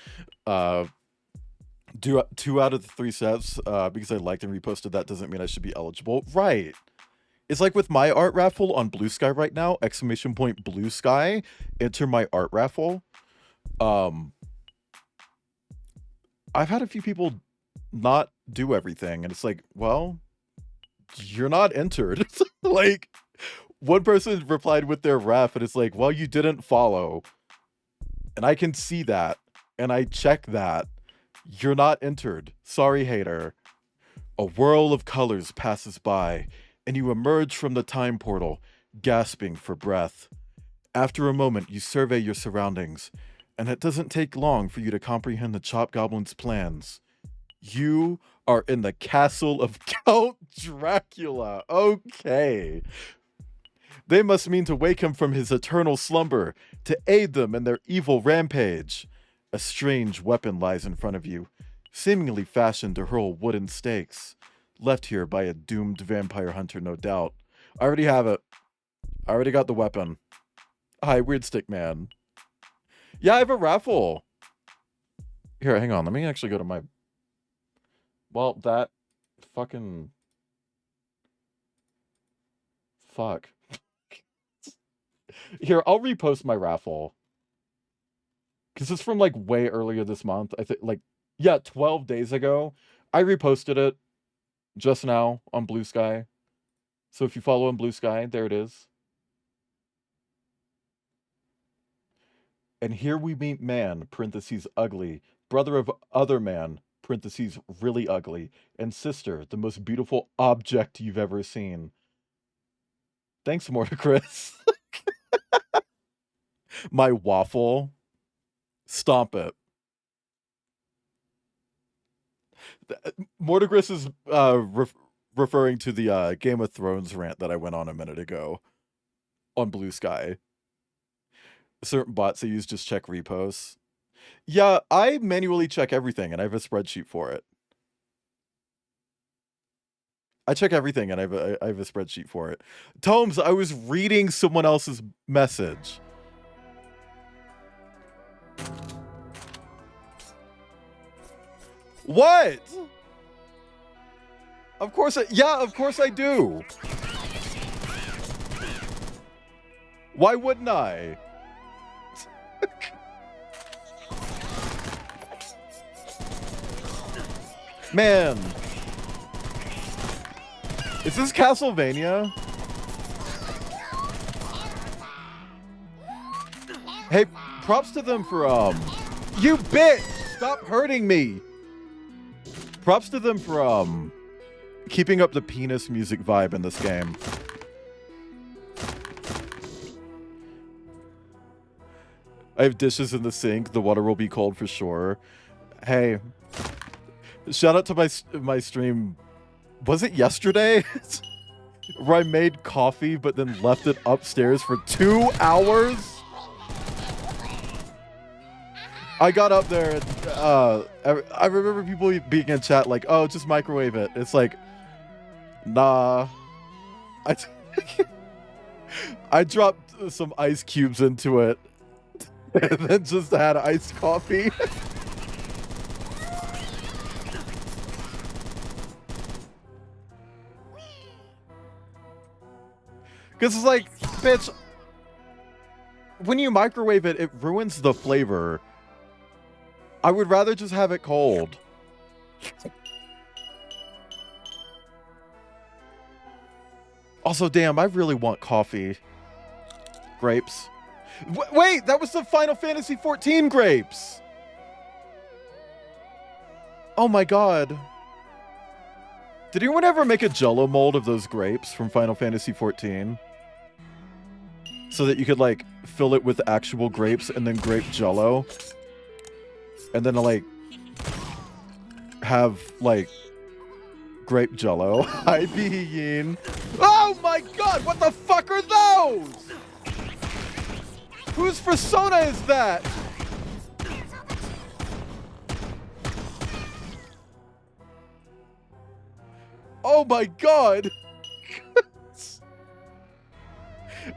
2 out of the 3 sets, because I liked and reposted that doesn't mean I should be eligible. Right. It's like with my art raffle on Blue Sky right now, ! Blue Sky, enter my art raffle. I've had a few people not do everything, and it's like, well, you're not entered. Like, one person replied with their ref, and it's like, well, you didn't follow. And I can see that, and I check that. You're not entered. Sorry, hater. A whirl of colors passes by, and you emerge from the time portal, gasping for breath. After a moment, you survey your surroundings, and it doesn't take long for you to comprehend the Chop Goblin's plans. You are in the castle of Count Dracula. Okay. They must mean to wake him from his eternal slumber, to aid them in their evil rampage. A strange weapon lies in front of you, seemingly fashioned to hurl wooden stakes. Left here by a doomed vampire hunter, no doubt. I already have it. I already got the weapon. Hi, Weird Stick Man. Yeah, I have a raffle. Here, hang on. Let me actually go to my... Well, that fucking... Fuck. Here, I'll repost my raffle. Because it's from, like, way earlier this month. I think, like, yeah, 12 days ago. I reposted it just now on Blue Sky. So if you follow on Blue Sky, there it is. And here we meet man, parentheses, ugly, brother of other man, parentheses, really ugly, and sister, the most beautiful object you've ever seen. Thanks, Mordecris. My waffle. Stomp it. Mordecris is referring to the Game of Thrones rant that I went on a minute ago on Blue Sky. Certain bots I use just check reposts. Yeah, I manually check everything, and I have a spreadsheet for it. I check everything, and I have a spreadsheet for it. Tomes, I was reading someone else's message. What? Of course I do. Why wouldn't I? Man. Is this Castlevania? Hey, props to them for You bitch! Stop hurting me! Props to them for, keeping up the penis music vibe in this game. I have dishes in the sink. The water will be cold for sure. Hey, shout out to my stream. Was it yesterday? Where I made coffee but then left it upstairs for 2 hours? I got up there and I remember people being in chat like, oh, just microwave it. It's like, nah. I dropped some ice cubes into it and then just had iced coffee. Because it's like, bitch, when you microwave it, it ruins the flavor. I would rather just have it cold. Also, damn, I really want coffee. Grapes. Wait, that was the Final Fantasy XIV grapes! Oh my god. Did anyone ever make a Jell-O mold of those grapes from Final Fantasy XIV? So that you could, like, fill it with actual grapes and then grape Jell-O? And then, like, have, like, grape Jell-O. Hi, Bean. Oh my god, what the fuck are those? Whose persona is that? Oh my god.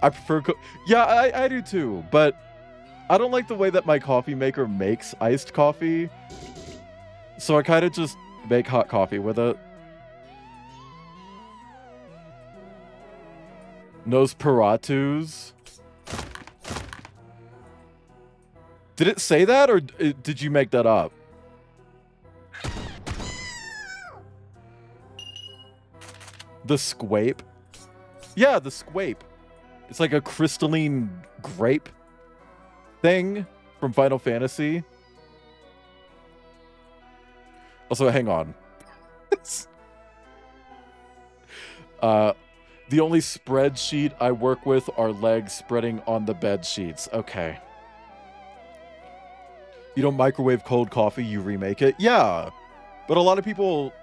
I prefer yeah, I do too, but I don't like the way that my coffee maker makes iced coffee. So I kind of just make hot coffee with it. Nosferatus. Did it say that, or did you make that up? The squape? Yeah, the squape. It's like a crystalline grape thing from Final Fantasy. Also, hang on. The only spreadsheet I work with are legs spreading on the bed sheets. Okay. You don't microwave cold coffee, you remake it? Yeah. But a lot of people,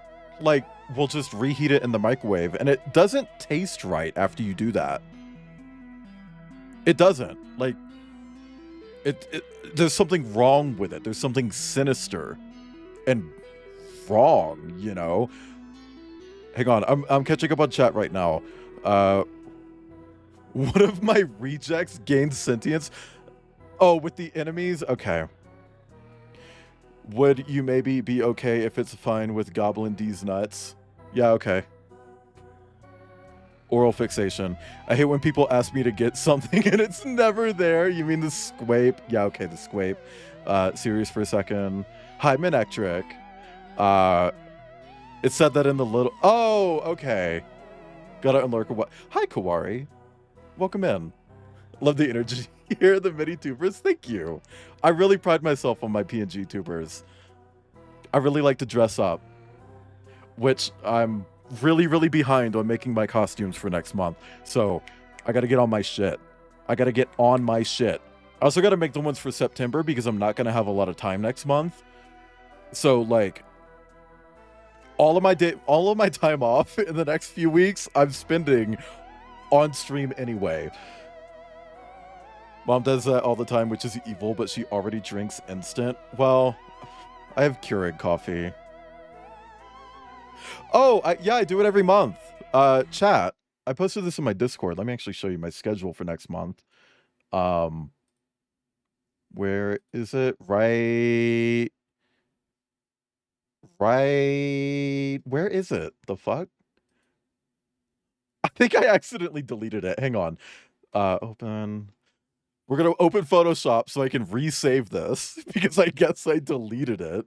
like, will just reheat it in the microwave, and it doesn't taste right after you do that. It doesn't. Like, there's something wrong with it. There's something sinister and wrong, you know? Hang on, I'm catching up on chat right now. One of my rejects gained sentience. Oh, with the enemies? Okay. Would you maybe be okay if it's fine with Goblin D's nuts? Yeah, okay. Oral fixation. I hate when people ask me to get something and it's never there. You mean the squape? Yeah, okay, the squape. Serious for a second. Hi, Minectric. It said that in the little... Oh, okay. Gotta unlurk a what? Hi, Kawari. Welcome in. Love the energy here, the mini tubers. Thank you. I really pride myself on my PNG tubers. I really like to dress up, which I'm really, really behind on making my costumes for next month. So I got to get on my shit. I got to get on my shit. I also got to make the ones for September because I'm not going to have a lot of time next month. So like all of my time off in the next few weeks, I'm spending on stream anyway. Mom does that all the time, which is evil, but she already drinks instant. Well, I have Keurig coffee. Oh, yeah, I do it every month. Chat, I posted this in my Discord. Let me actually show you my schedule for next month. Where is it? Right. Where is it? The fuck? I think I accidentally deleted it. Hang on. Open. We're going to open Photoshop so I can resave this because I guess I deleted it.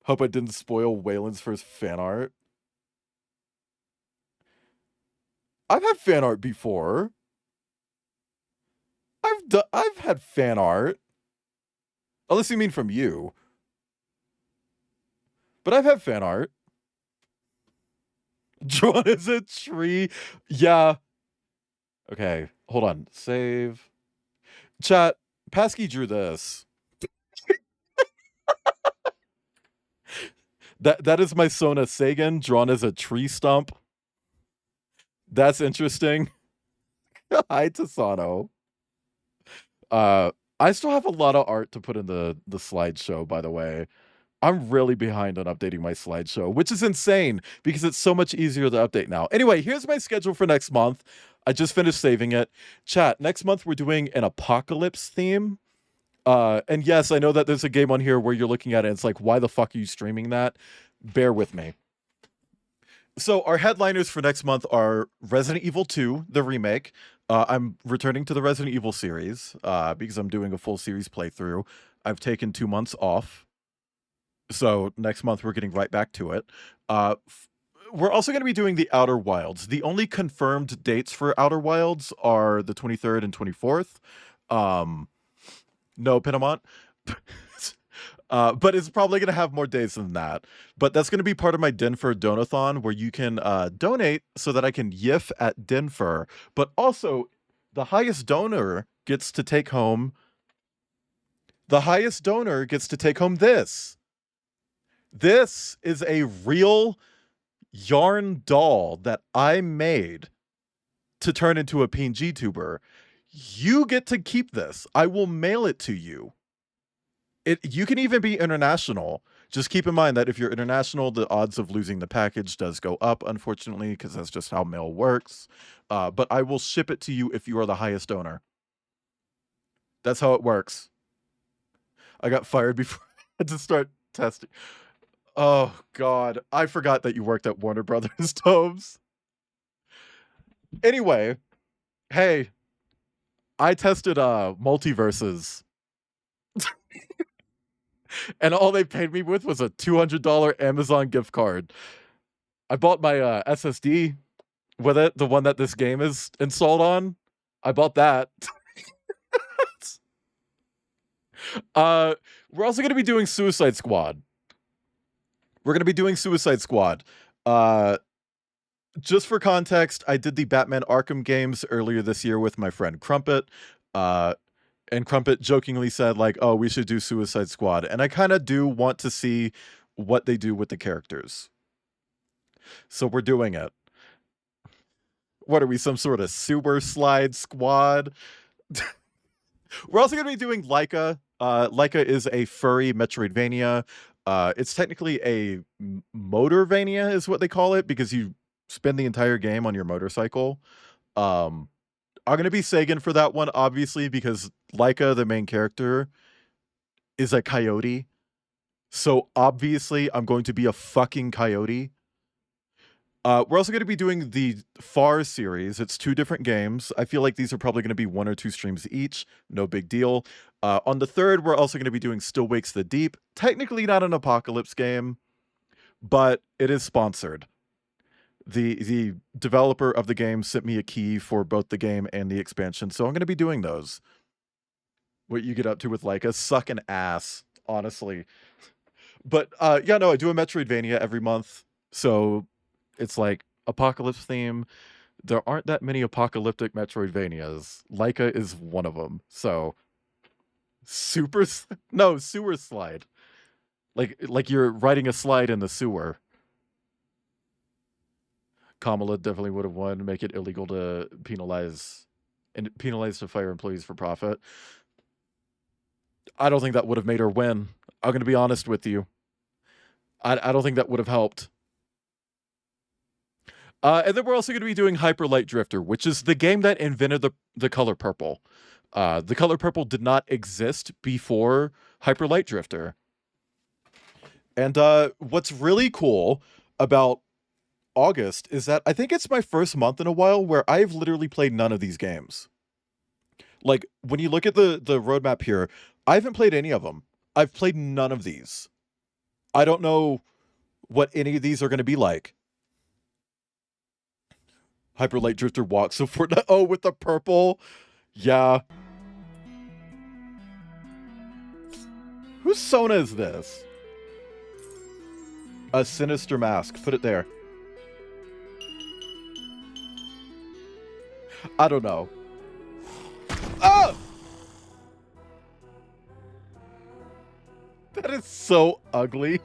Hope I didn't spoil Waylon's first fan art. I've had fan art before. I've had fan art. Unless you mean from you. But I've had fan art. Drawn as a tree. Yeah. Okay, hold on. Save. Chat, Pasky drew this. That is my Sona Sagan drawn as a tree stump. That's interesting. Hi, Tasano. I still have a lot of art to put in the slideshow, by the way. I'm really behind on updating my slideshow, which is insane because it's so much easier to update now. Anyway, here's my schedule for next month. I just finished saving it. Chat, next month we're doing an apocalypse theme. And yes, I know that there's a game on here where you're looking at it and it's like, why the fuck are you streaming that? Bear with me. So our headliners for next month are Resident Evil 2, the remake. I'm returning to the Resident Evil series because I'm doing a full series playthrough. I've taken 2 months off. So next month we're getting right back to it. We're also going to be doing the Outer Wilds. The only confirmed dates for Outer Wilds are the 23rd and 24th. No, Pinamont. But it's probably going to have more days than that. But that's going to be part of my Denver Donathon, where you can donate so that I can yiff at Denver. But also, the highest donor gets to take home... The highest donor gets to take home this. This is a real yarn doll that I made to turn into a PNG tuber. You get to keep this. I will mail it to you. You can even be international. Just keep in mind that if you're international, the odds of losing the package does go up, unfortunately, because that's just how mail works. But I will ship it to you if you are the highest donor. That's how it works. I got fired before I had to start testing. Oh, God. I forgot that you worked at Warner Brothers, Tobes. Anyway, hey, I tested multiverses. And all they paid me with was a $200 Amazon gift card. I bought my SSD with it, the one that this game is installed on. I bought that. We're also going to be doing Suicide Squad. Just for context, I did the Batman Arkham games earlier this year with my friend Crumpet. And Crumpet jokingly said, like, oh, we should do Suicide Squad. And I kind of do want to see what they do with the characters. So we're doing it. What are we, some sort of sewer slide squad? We're also going to be doing Laika. Laika is a furry Metroidvania. It's technically a motorvania is what they call it because you spend the entire game on your motorcycle. I'm going to be Sagan for that one, obviously, because Laika, the main character, is a coyote. So obviously, I'm going to be a fucking coyote. We're also going to be doing the Far series. It's 2 different games. I feel like these are probably going to be 1 or 2 streams each. No big deal. On the 3rd, we're also going to be doing Still Wakes the Deep. Technically not an apocalypse game, but it is sponsored. The developer of the game sent me a key for both the game and the expansion, so I'm going to be doing those. What you get up to with Laika, suck an ass, honestly. But yeah, no, I do a Metroidvania every month, so it's like apocalypse theme. There aren't that many apocalyptic Metroidvanias. Laika is one of them. So sewer slide. Like you're riding a slide in the sewer. Kamala definitely would have won. Make it illegal to penalize to fire employees for profit. I don't think that would have made her win. I'm going to be honest with you. I don't think that would have helped. And then we're also going to be doing Hyper Light Drifter, which is the game that invented the color purple. The color purple did not exist before Hyper Light Drifter. And what's really cool about August is that I think it's my first month in a while where I've literally played none of these games. Like, when you look at the roadmap here, I haven't played any of them. I've played none of these. I don't know what any of these are going to be like. Hyper Light Drifter walks so Fortnite. Oh, with the purple. Yeah. Whose Sona is this? A sinister mask. Put it there. I don't know. Oh! That is so ugly.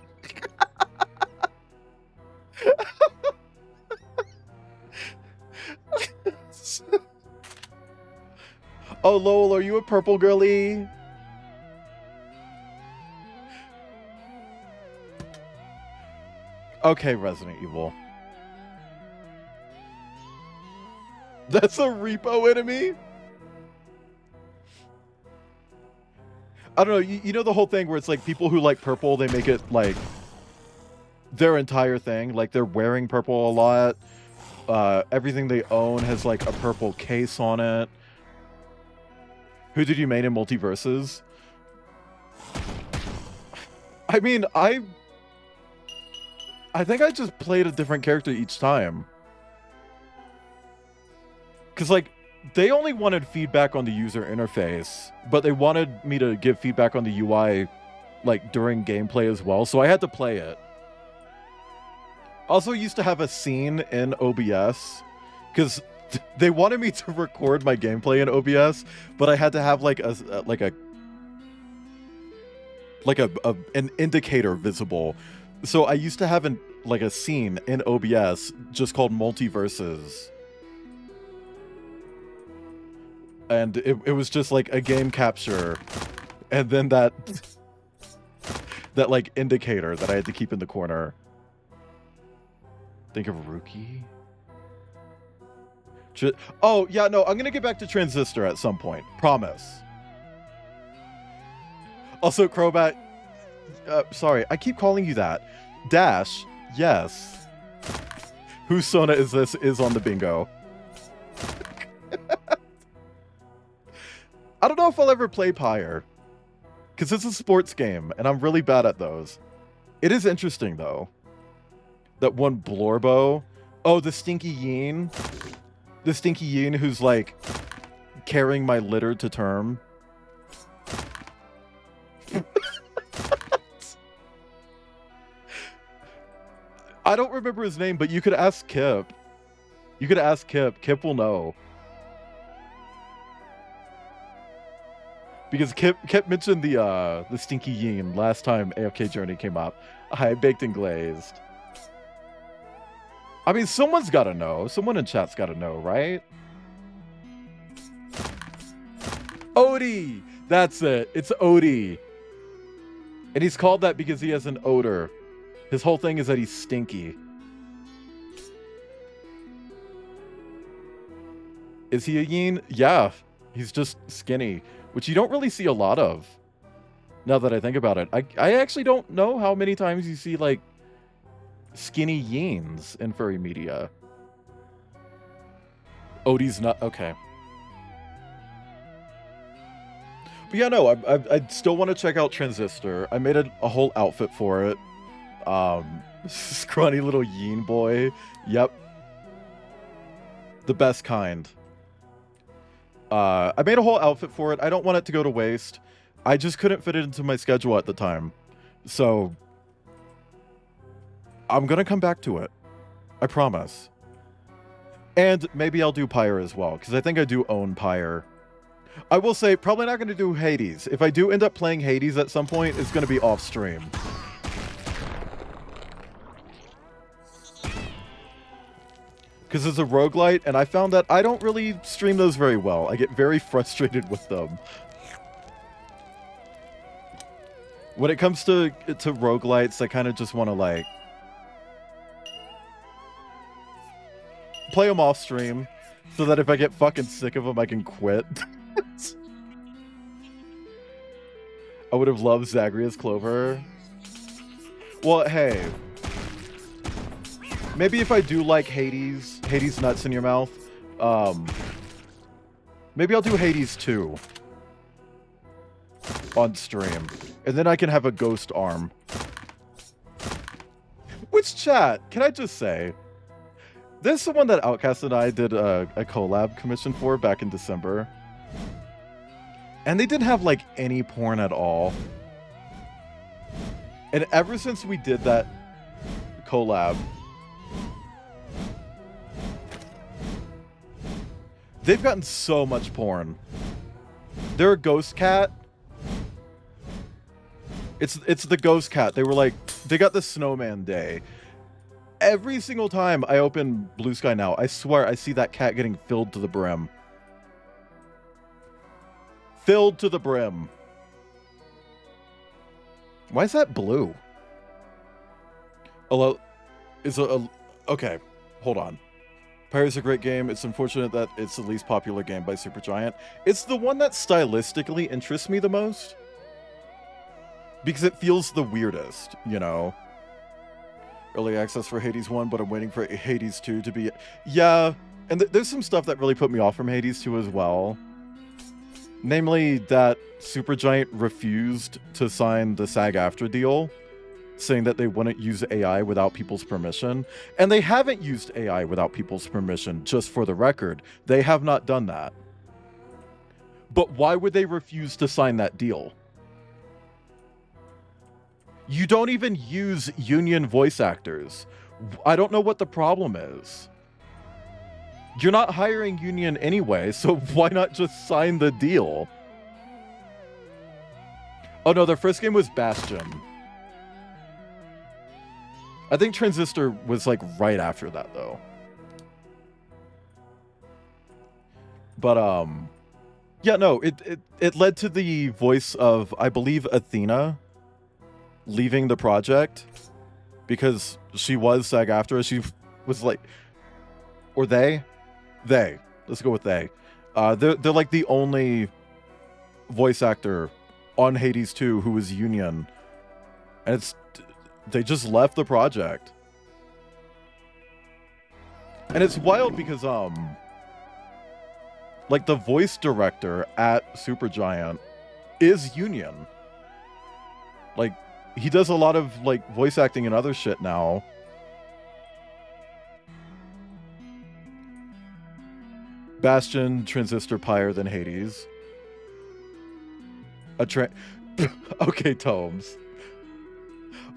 Oh, lol, are you a purple girly? Okay, Resident Evil. That's a repo enemy? I don't know, you know the whole thing where it's like people who like purple, they make it like their entire thing. Like they're wearing purple a lot. Everything they own has like a purple case on it. Who did you main in Multiverses? I mean, I think I just played a different character each time. Because, like, they only wanted feedback on the user interface, but they wanted me to give feedback on the UI, like, during gameplay as well, so I had to play it. Also used to have a scene in OBS, because they wanted me to record my gameplay in OBS, but I had to have, like, an indicator visible. So I used to have a scene in OBS just called Multiverses. And it was just like a game capture, and then that like indicator that I had to keep in the corner. Think of Rookie. Oh yeah, no, I'm gonna get back to Transistor at some point. Promise. Also, Crobat. Sorry, I keep calling you that. Dash. Yes. Whose Sona is this? Is on the bingo. I don't know if I'll ever play Pyre, because it's a sports game, and I'm really bad at those. It is interesting, though, that one Blorbo... Oh, the Stinky Yeen. The Stinky Yeen who's, like, carrying my litter to term. I don't remember his name, but you could ask Kip. You could ask Kip. Kip will know. Because Kip mentioned the Stinky Yeen last time AFK Journey came up. Hi, Baked and Glazed. I mean, someone's got to know. Someone in chat's got to know, right? Odie! That's it. It's Odie. And he's called that because he has an odor. His whole thing is that he's stinky. Is he a Yeen? Yeah. He's just skinny. Which you don't really see a lot of, now that I think about it. I actually don't know how many times you see, like, skinny Yeens in furry media. Odie's not... Okay. But yeah, no, I still want to check out Transistor. I made a whole outfit for it. Scrawny little Yeen boy. Yep. The best kind. I made a whole outfit for it. I don't want it to go to waste. I just couldn't fit it into my schedule at the time. So, I'm gonna come back to it. I promise. And maybe I'll do Pyre as well, because I think I do own Pyre. I will say, probably not gonna do Hades. If I do end up playing Hades at some point, it's gonna be off stream. Because it's a roguelite, and I found that I don't really stream those very well. I get very frustrated with them. When it comes to roguelites, I kind of just want to, like, play them off stream, so that if I get fucking sick of them, I can quit. I would have loved Zagreus Clover. Well, hey... Maybe if I do like Hades Nuts in Your Mouth, maybe I'll do Hades 2 on stream. And then I can have a ghost arm. Which chat, can I just say, this is someone that Outcast and I did a collab commission for back in December. And they didn't have, like, any porn at all. And ever since we did that collab, they've gotten so much porn. They're a ghost cat. It's the ghost cat. They were like, they got the snowman day. Every single time I open Blue Sky now, I swear I see that cat getting filled to the brim. Filled to the brim. Why is that blue? Hello? Is okay, hold on. Pyre's a great game. It's unfortunate that it's the least popular game by Supergiant. It's the one that stylistically interests me the most. Because it feels the weirdest, you know? Early access for Hades 1, but I'm waiting for Hades 2 to be... Yeah, and there's some stuff that really put me off from Hades 2 as well. Namely, that Supergiant refused to sign the SAG-AFTRA deal, saying that they wouldn't use AI without people's permission. And they haven't used AI without people's permission, just for the record. They have not done that. But why would they refuse to sign that deal? You don't even use union voice actors. I don't know what the problem is. You're not hiring union anyway, so why not just sign the deal? Oh no, their first game was Bastion. I think Transistor was like right after that though. But yeah, no, it led to the voice of, I believe, Athena leaving the project because she was SAG-AFTRA. She was like, or they, let's go with they. They're like the only voice actor on Hades 2 who was union, and they just left the project. And it's wild because like the voice director at Supergiant is union. Like, he does a lot of like voice acting and other shit now. Bastion, Transistor, Pyre, then Hades. Okay, Tomes.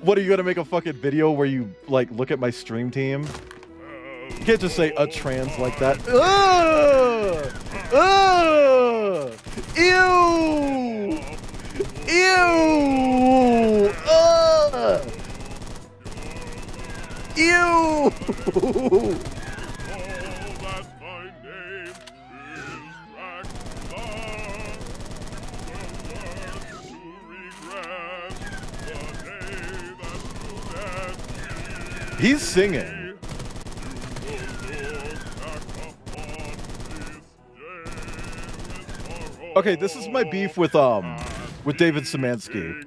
What, are you gonna make a fucking video where you like look at my stream team? You can't just say a trans like that. Ugh! Ugh! Ew! Ew! Ugh! Ew! He's singing. Okay, this is my beef with David Szymanski.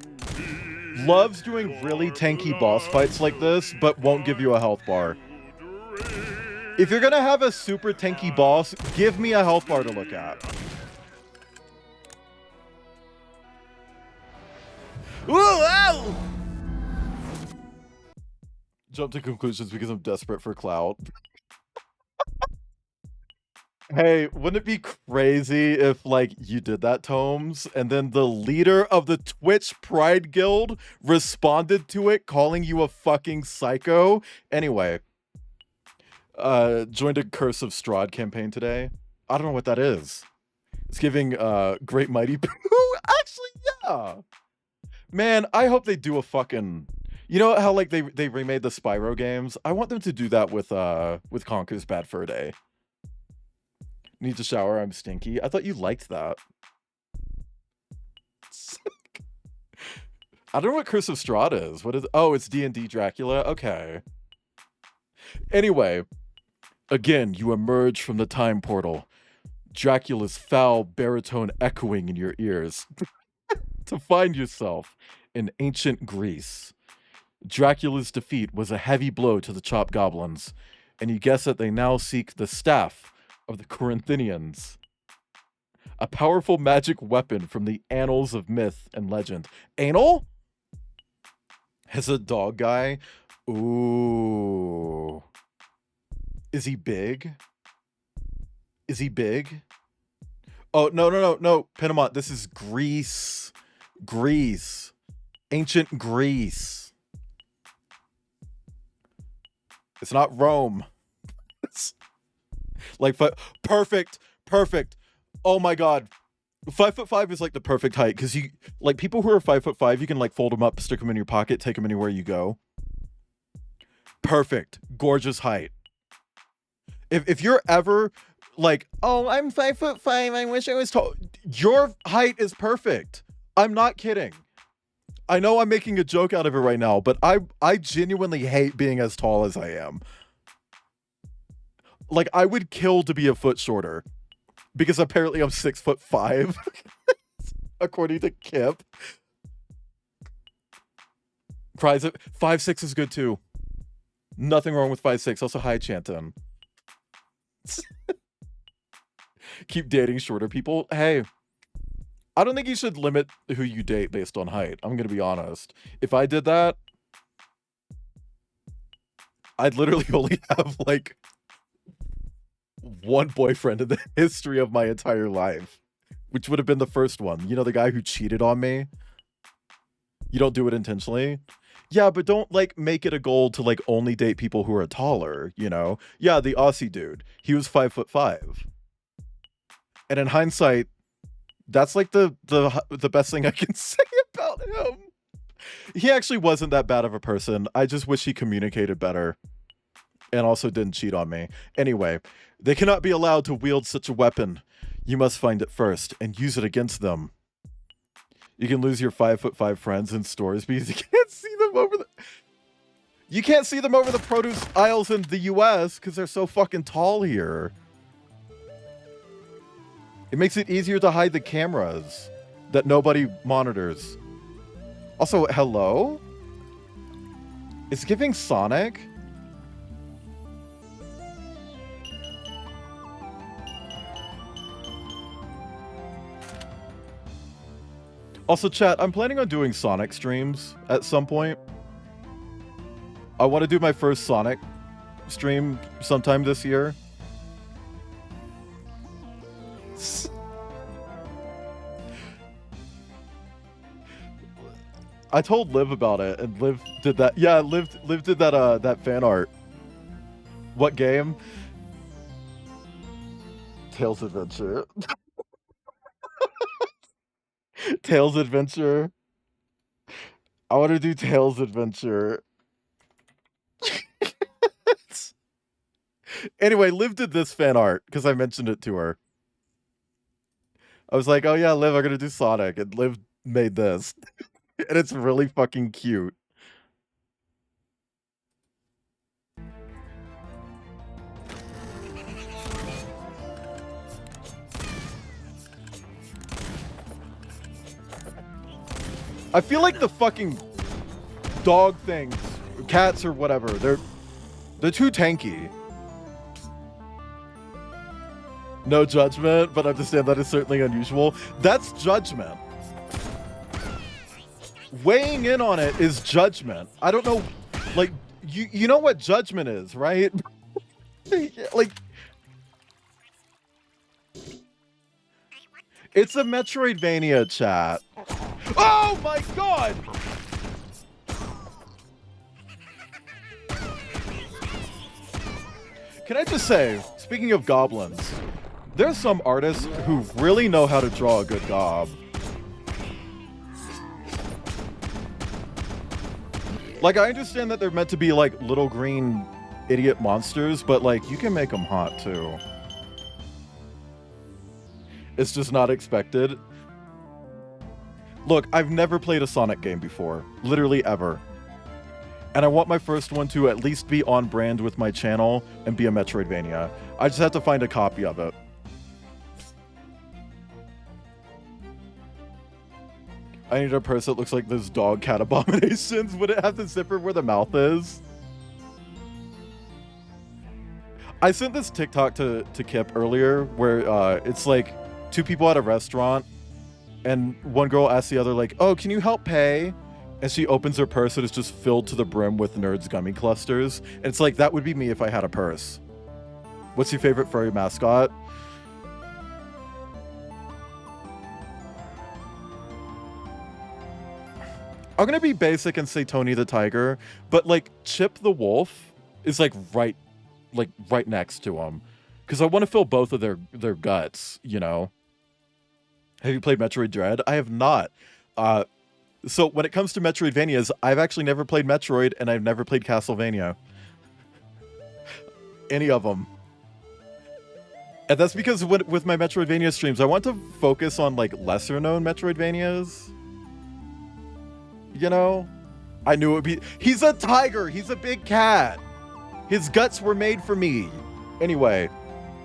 Loves doing really tanky boss fights like this, but won't give you a health bar. If you're gonna have a super tanky boss, give me a health bar to look at. Ooh, ow! Jump to conclusions because I'm desperate for clout. Hey, wouldn't it be crazy if, like, you did that, Tomes, and then the leader of the Twitch Pride Guild responded to it, calling you a fucking psycho? Anyway, joined a Curse of Strahd campaign today. I don't know what that is. It's giving, Great Mighty Pooh? Actually, yeah! Man, I hope they do a fucking... You know how, like, they remade the Spyro games? I want them to do that with Conker's Bad Fur Day. Need to shower, I'm stinky. I thought you liked that. I don't know what Curse of Strahd is. What is... Oh, it's D&D Dracula? Okay. Anyway, again, you emerge from the time portal. Dracula's foul baritone echoing in your ears. To find yourself in ancient Greece. Dracula's defeat was a heavy blow to the Chopped Goblins, and you guess that they now seek the staff of the Corinthians. A powerful magic weapon from the annals of myth and legend. Anal? Has a dog guy? Ooh. Is he big? Is he big? Oh, no. Pinamont, this is Greece. Greece. Ancient Greece. It's not Rome. It's like perfect, perfect. Oh my god. 5'5" is like the perfect height because you like people who are 5'5", you can like fold them up, stick them in your pocket, take them anywhere you go. Perfect, gorgeous height. If you're ever like, oh, I'm 5'5", I wish I was tall. Your height is perfect. I'm not kidding. I know I'm making a joke out of it right now, but I genuinely hate being as tall as I am. Like, I would kill to be a foot shorter because apparently I'm 6'5", according to Kip. Cries it 5'6" is good too. Nothing wrong with 5'6". Also, hi, Chanton. Keep dating shorter people. Hey, I don't think you should limit who you date based on height. I'm gonna be honest. If I did that, I'd literally only have like one boyfriend in the history of my entire life, which would have been the first one. You know, the guy who cheated on me. You don't do it intentionally. Yeah, but don't like make it a goal to like only date people who are taller, you know? Yeah, the Aussie dude. He was 5'5". And in hindsight, that's like the best thing I can say about him. He actually wasn't that bad of a person. I just wish he communicated better and also didn't cheat on me. Anyway, they cannot be allowed to wield such a weapon. You must find it first and use it against them. You can lose your 5'5" friends in stores because you can't see them over the produce aisles in the US because they're so fucking tall here. It makes it easier to hide the cameras that nobody monitors. Also, hello? It's giving Sonic? Also, chat, I'm planning on doing Sonic streams at some point. I want to do my first Sonic stream sometime this year. I told Liv about it, and Liv did that. Yeah, Liv did that fan art. What game? Tails Adventure. Tails Adventure. I want to do Tails Adventure. Anyway, Liv did this fan art because I mentioned it to her. I was like, oh yeah, Liv, I'm gonna do Sonic, and Liv made this. And it's really fucking cute. I feel like the fucking dog things, cats or whatever, they're too tanky. No judgment, but understand that is certainly unusual. That's judgment. Weighing in on it is judgment. I don't know, like, you know what judgment is, right? Like, it's a Metroidvania, chat. Oh my god! Can I just say, speaking of goblins, there's some artists who really know how to draw a good gob. Like, I understand that they're meant to be like little green idiot monsters, but like, you can make them hot too. It's just not expected. Look, I've never played a Sonic game before. Literally ever. And I want my first one to at least be on brand with my channel and be a Metroidvania. I just have to find a copy of it. I need a purse that looks like those dog cat abominations. Would it have the zipper where the mouth is? I sent this TikTok to Kip earlier where it's like two people at a restaurant and one girl asks the other like, oh, can you help pay? And she opens her purse and it's just filled to the brim with Nerds gummy clusters. And it's like, that would be me if I had a purse. What's your favorite furry mascot? I'm gonna be basic and say Tony the Tiger, but like Chip the Wolf is like right next to him, because I want to fill both of their guts. You know. Have you played Metroid Dread? I have not. So when it comes to Metroidvanias, I've actually never played Metroid, and I've never played Castlevania. Any of them. And that's because with my Metroidvania streams, I want to focus on like lesser known Metroidvanias. You know? I knew it would be... He's a tiger! He's a big cat! His guts were made for me! Anyway,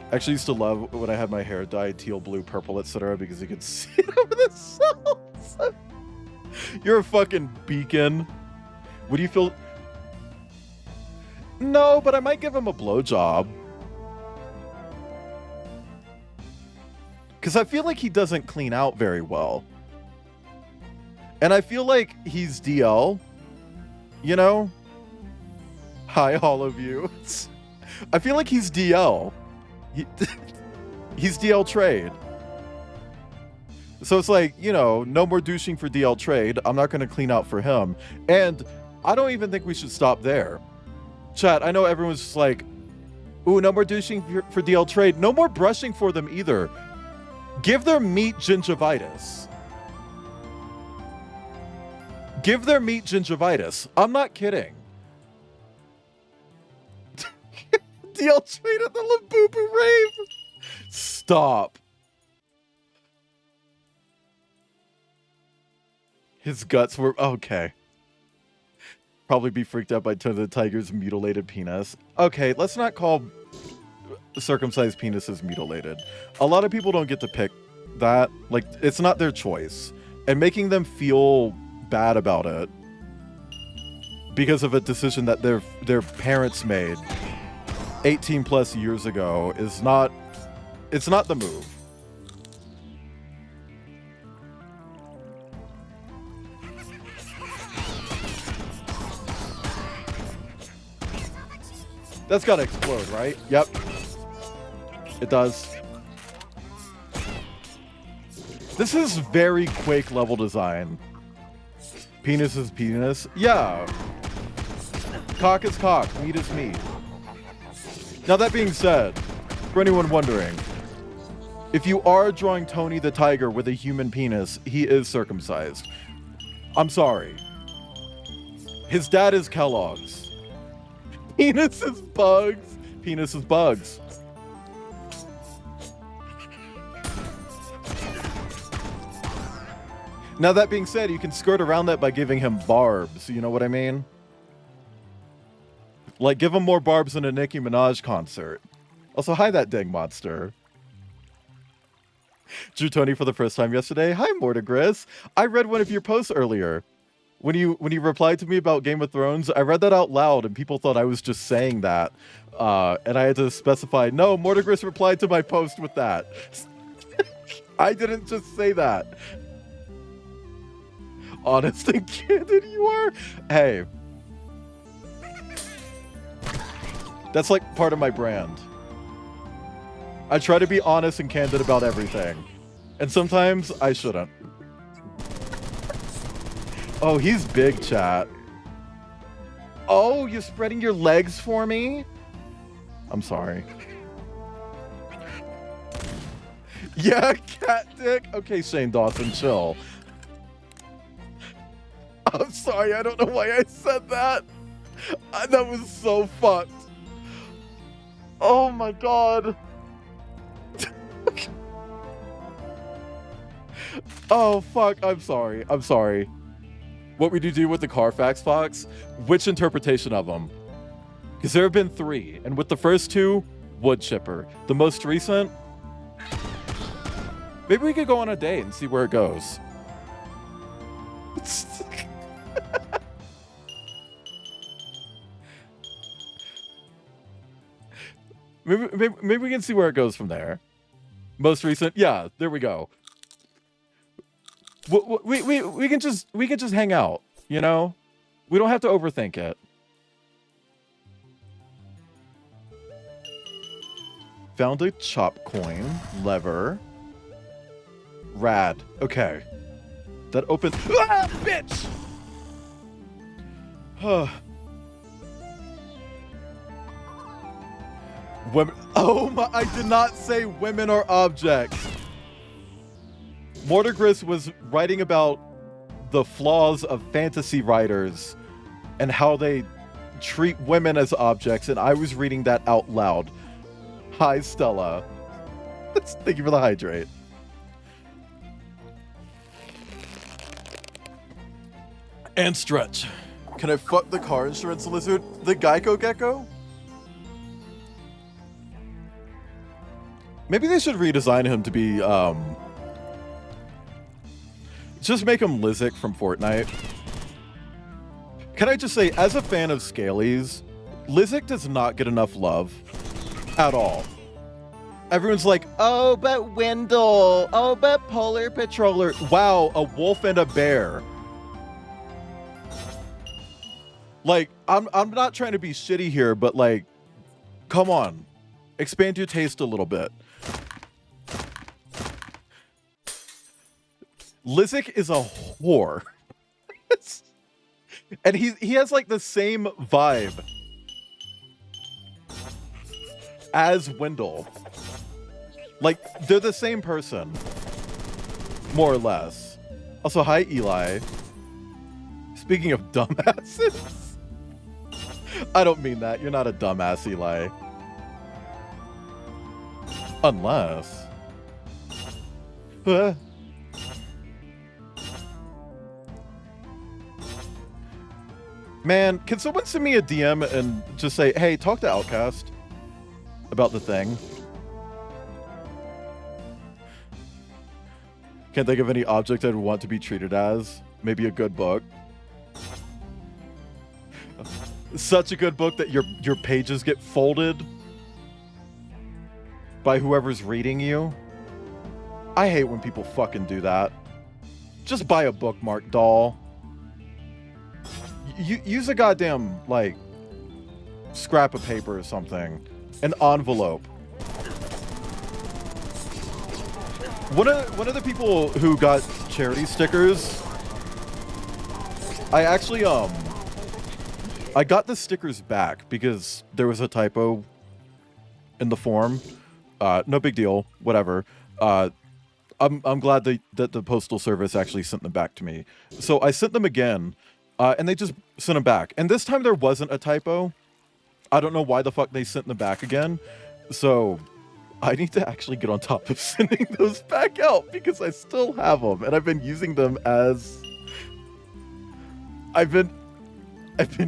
I actually used to love when I had my hair dyed teal, blue, purple, etc. because you could see it over the cells. You're a fucking beacon. Would you feel... No, but I might give him a blowjob. Because I feel like he doesn't clean out very well. And I feel like he's DL. You know? Hi, all of you. I feel like he's DL. He's DL trade. So it's like, you know, no more douching for DL trade. I'm not going to clean out for him. And I don't even think we should stop there. Chat, I know everyone's just like, ooh, no more douching for DL trade. No more brushing for them either. Give their meat gingivitis. Give their meat gingivitis. I'm not kidding. DL trade at the Labubu rave. Stop. His guts were okay. Probably be freaked out by Tony the Tiger's mutilated penis. Okay, let's not call circumcised penises mutilated. A lot of people don't get to pick that. Like, it's not their choice. And making them feel bad about it because of a decision that their parents made 18 plus years ago is not... It's not the move. That's gotta explode, right? Yep. It does. This is very Quake level design. Penis is penis. Yeah. Cock is cock. Meat is meat. Now that being said, for anyone wondering, if you are drawing Tony the Tiger with a human penis, he is circumcised. I'm sorry. His dad is Kellogg's. Penis is bugs. Penis is bugs. Now that being said, you can skirt around that by giving him barbs. You know what I mean? Like, give him more barbs than a Nicki Minaj concert. Also, hi, that dang monster. Drew Tony for the first time yesterday. Hi, Mortigris. I read one of your posts earlier. When you replied to me about Game of Thrones, I read that out loud and people thought I was just saying that. And I had to specify, no, Mortigris replied to my post with that. I didn't just say that. Honest and candid you are? Hey. That's like part of my brand. I try to be honest and candid about everything. And sometimes I shouldn't. Oh, he's big, chat. Oh, you're spreading your legs for me? I'm sorry. Yeah, cat dick. Okay, Shane Dawson, chill. I'm sorry, I don't know why I said that. That was so fucked. Oh my god. Oh, fuck. I'm sorry. I'm sorry. What would you do with the Carfax Fox? Which interpretation of them? Because there have been 3. And with the first 2, wood chipper. The most recent? Maybe we could go on a date and see where it goes. Maybe we can see where it goes from there. Most recent? Yeah, there we go. We can just hang out, you know? We don't have to overthink it. Found a chop coin, lever. Rad. Okay. That opened... Ah, bitch! Women. Oh my! I did not say women are objects. Mortigris was writing about the flaws of fantasy writers and how they treat women as objects, and I was reading that out loud. Hi, Stella. Thank you for the hydrate. And stretch. Can I fuck the car insurance lizard? The Geico gecko? Maybe they should redesign him to be, just make him Lizik from Fortnite. Can I just say, as a fan of Scalies, Lizik does not get enough love. At all. Everyone's like, oh, but Wendell. Oh, but Polar Patroller. Wow, a wolf and a bear. Like, I'm not trying to be shitty here, but like, come on. Expand your taste a little bit. Lizik is a whore. And he has like the same vibe as Wendell. Like, they're the same person. More or less. Also, hi, Eli. Speaking of dumbasses. I don't mean that. You're not a dumbass, Eli. Unless... Man, can someone send me a DM and just say, hey, talk to Outcast about the thing? Can't think of any object I'd want to be treated as. Maybe a good book. Such a good book that your pages get folded by whoever's reading you. I hate when people fucking do that. Just buy a bookmark, doll. Use a goddamn, like, scrap of paper or something. An envelope. One of the people who got charity stickers, I actually, I got the stickers back because there was a typo in the form. No big deal, whatever. I'm glad that the postal service actually sent them back to me. So I sent them again, and they just sent them back. And this time there wasn't a typo. I don't know why the fuck they sent them back again. So I need to actually get on top of sending those back out because I still have them, and I've been using them as... I've been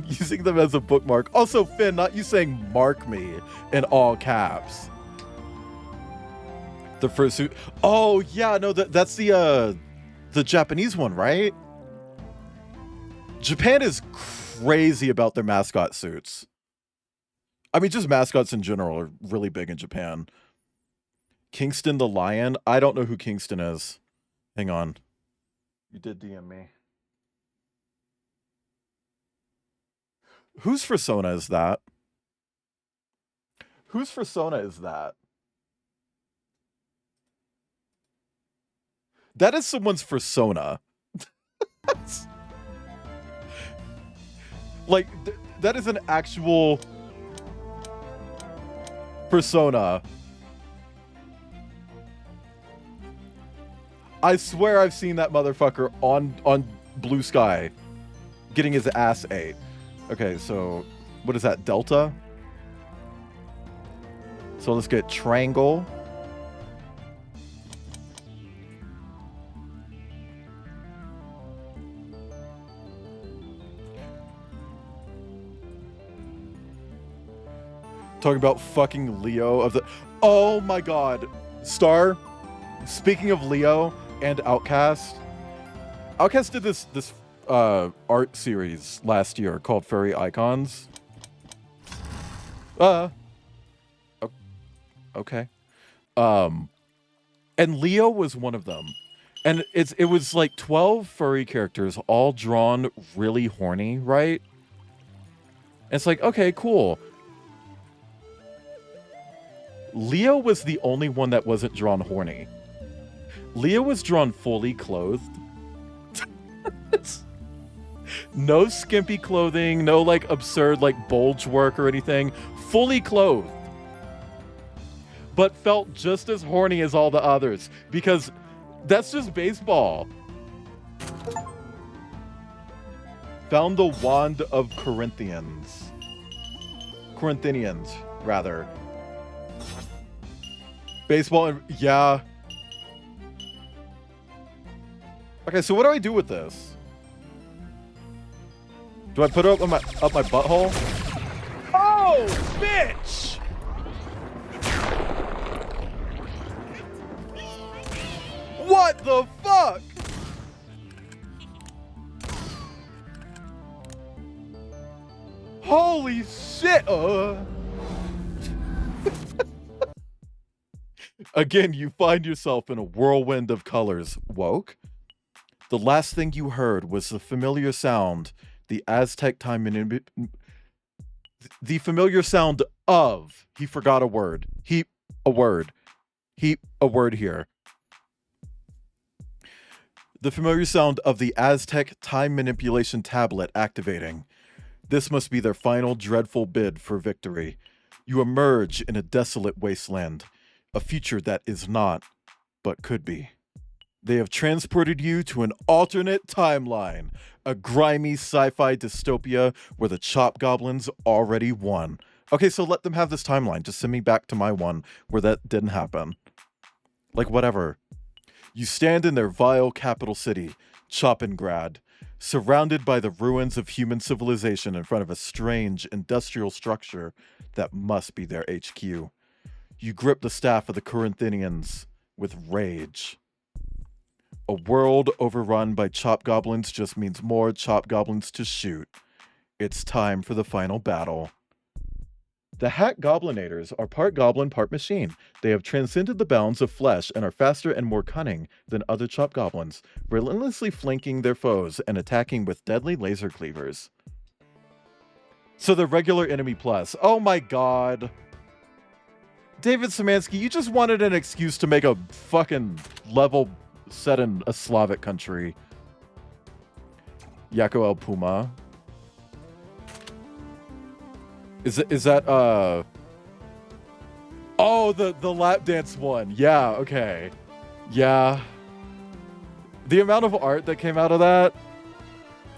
using them as a bookmark. Also, Finn, not you saying "mark me" in all caps. The fursuit. Oh yeah, no, that's the Japanese one, right? Japan is crazy about their mascot suits. I mean, just mascots in general are really big in Japan. Kingston the Lion. I don't know who Kingston is. Hang on. You did DM me. Whose persona is that? Whose persona is that? That is someone's persona. Like, that is an actual persona. I swear I've seen that motherfucker on Blue Sky getting his ass ate. Okay, so what is that? Delta? So let's get Triangle. Talking about fucking Leo of the... Oh my god. Star, speaking of Leo and Outcast, Outcast did this art series last year called Furry Icons. Okay. And Leo was one of them. And it was like 12 furry characters all drawn really horny, right? And it's like, okay, cool. Leo was the only one that wasn't drawn horny. Leo was drawn fully clothed. No skimpy clothing, no like absurd like bulge work or anything. Fully clothed. But felt just as horny as all the others because that's just baseball. Found the wand of Corinthians, rather. Baseball and yeah. Okay, so what do I do with this? Do I put it up my butthole? Oh, bitch! What the fuck? Holy shit! Again, you find yourself in a whirlwind of colors. Woke? The last thing you heard was the familiar sound, the Aztec time the familiar sound of, he forgot a word. A word here. The familiar sound of the Aztec time manipulation tablet activating. This must be their final dreadful bid for victory. You emerge in a desolate wasteland, a future that is not, but could be. They have transported you to an alternate timeline, a grimy sci-fi dystopia where the Chop Goblins already won. Okay, so let them have this timeline. Just send me back to my one where that didn't happen. Like, whatever. You stand in their vile capital city, Chopingrad, surrounded by the ruins of human civilization in front of a strange industrial structure that must be their HQ. You grip the staff of the Corinthians with rage. A world overrun by Chop Goblins just means more Chop Goblins to shoot. It's time for the final battle. The Hack Goblinators are part goblin, part machine. They have transcended the bounds of flesh and are faster and more cunning than other Chop Goblins, relentlessly flanking their foes and attacking with deadly laser cleavers. So the regular enemy plus. Oh my god. David Szymanski, you just wanted an excuse to make a fucking level set in a Slavic country. Yako El Puma. Is that oh, the lap dance one. Yeah, okay. Yeah. The amount of art that came out of that.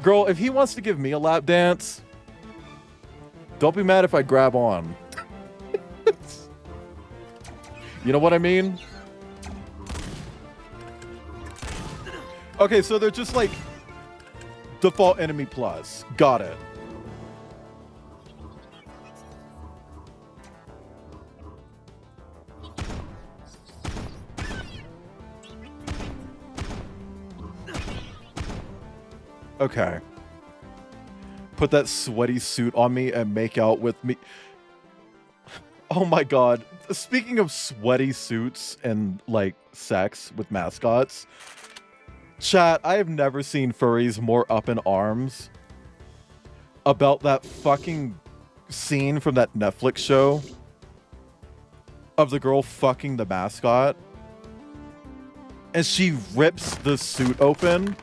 Girl, if he wants to give me a lap dance, don't be mad if I grab on. You know what I mean? Okay, so they're just like default enemy plus. Got it. Okay. Put that sweaty suit on me and make out with me. Oh my god. Speaking of sweaty suits and, like, sex with mascots, chat, I have never seen furries more up in arms about that fucking scene from that Netflix show of the girl fucking the mascot. And she rips the suit open.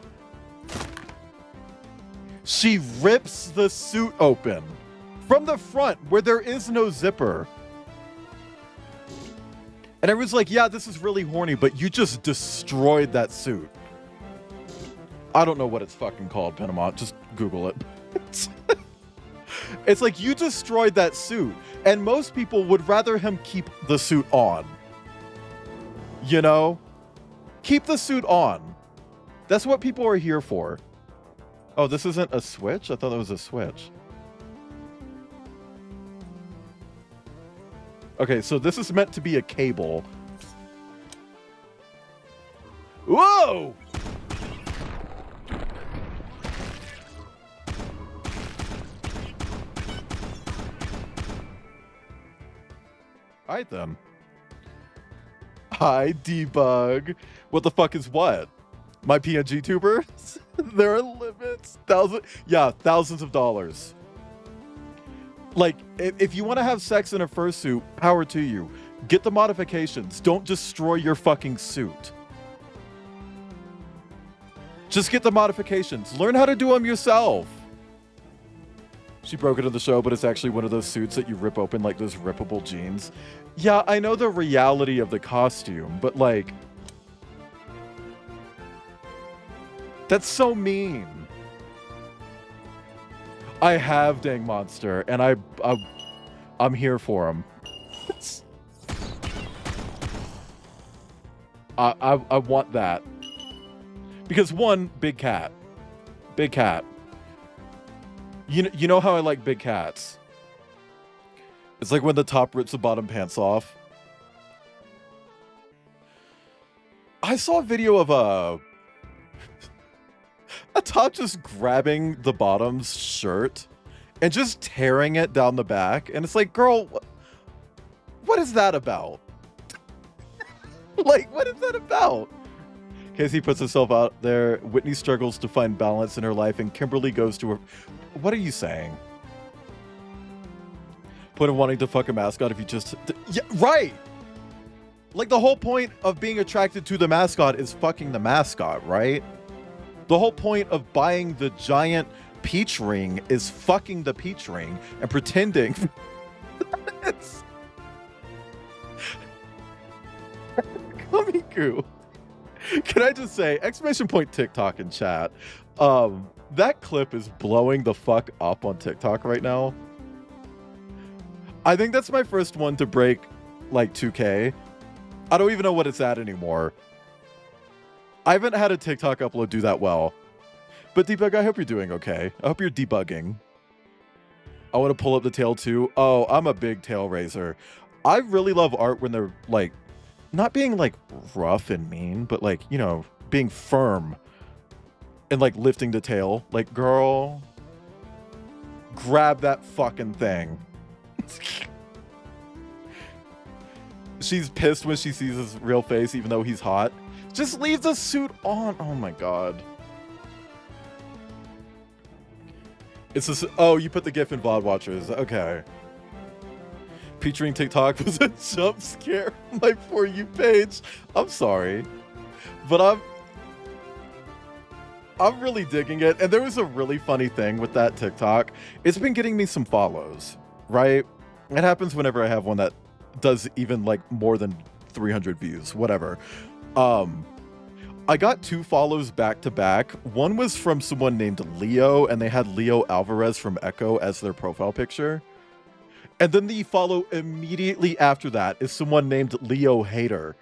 She rips the suit open from the front where there is no zipper. And everyone's like, yeah, this is really horny, but you just destroyed that suit. I don't know what it's fucking called, Panama. Just Google it. It's like you destroyed that suit, and most people would rather him keep the suit on. You know? Keep the suit on. That's what people are here for. Oh, this isn't a switch? I thought it was a switch. Okay, so this is meant to be a cable. Whoa! Alright then. Hi, debug. What the fuck is what? My PNG tubers? There are limits. Thousands of dollars. Like, if you want to have sex in a fursuit, power to you. Get the modifications. Don't destroy your fucking suit. Just get the modifications. Learn how to do them yourself. She broke it in the show, but it's actually one of those suits that you rip open, like those rippable jeans. Yeah, I know the reality of the costume, but like, that's so mean. I have Dang Monster, and I'm here for him. I want that. Because one, big cat. Big cat. You know how I like big cats? It's like when the top rips the bottom pants off. I saw a video of a top just grabbing the bottom's shirt and just tearing it down the back. And it's like, girl, what is that about? Like, what is that about? Casey puts herself out there. Whitney struggles to find balance in her life, and Kimberly goes to her. What are you saying? Point of wanting to fuck a mascot if you just... Yeah, right! Like, the whole point of being attracted to the mascot is fucking the mascot, right? The whole point of buying the giant peach ring is fucking the peach ring and pretending... It's... Komiku. Can I just say, exclamation point TikTok in chat. That clip is blowing the fuck up on TikTok right now. I think that's my first one to break like 2K. I don't even know what it's at anymore. I haven't had a TikTok upload do that well. But Debug, I hope you're doing okay. I hope you're debugging. I want to pull up the tail too. Oh, I'm a big tail raiser. I really love art when they're like, not being like rough and mean, but like, you know, being firm and like lifting the tail. Like, girl, grab that fucking thing. She's pissed when she sees his real face, even though he's hot. Just leave the suit on. Oh my god. It's just, oh, you put the GIF in VOD watchers. Okay. Featuring TikTok was a jump scare on my For You page. I'm sorry, but I'm really digging it. And there was a really funny thing with that TikTok. It's been getting me some follows, right? It happens whenever I have one that does even like more than 300 views, whatever. I got 2 follows back to back. One was from someone named Leo, and they had Leo Alvarez from Echo as their profile picture. And then the follow immediately after that is someone named Leo Hater,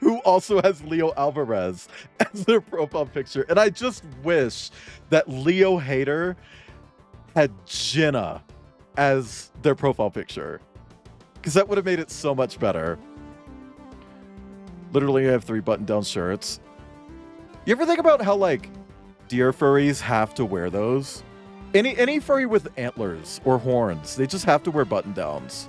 who also has Leo Alvarez as their profile picture. And I just wish that Leo Hater had Jenna as their profile picture, because that would have made it so much better. Literally, I have 3 button-down shirts. You ever think about how, like, deer furries have to wear those? Any furry with antlers or horns, they just have to wear button-downs.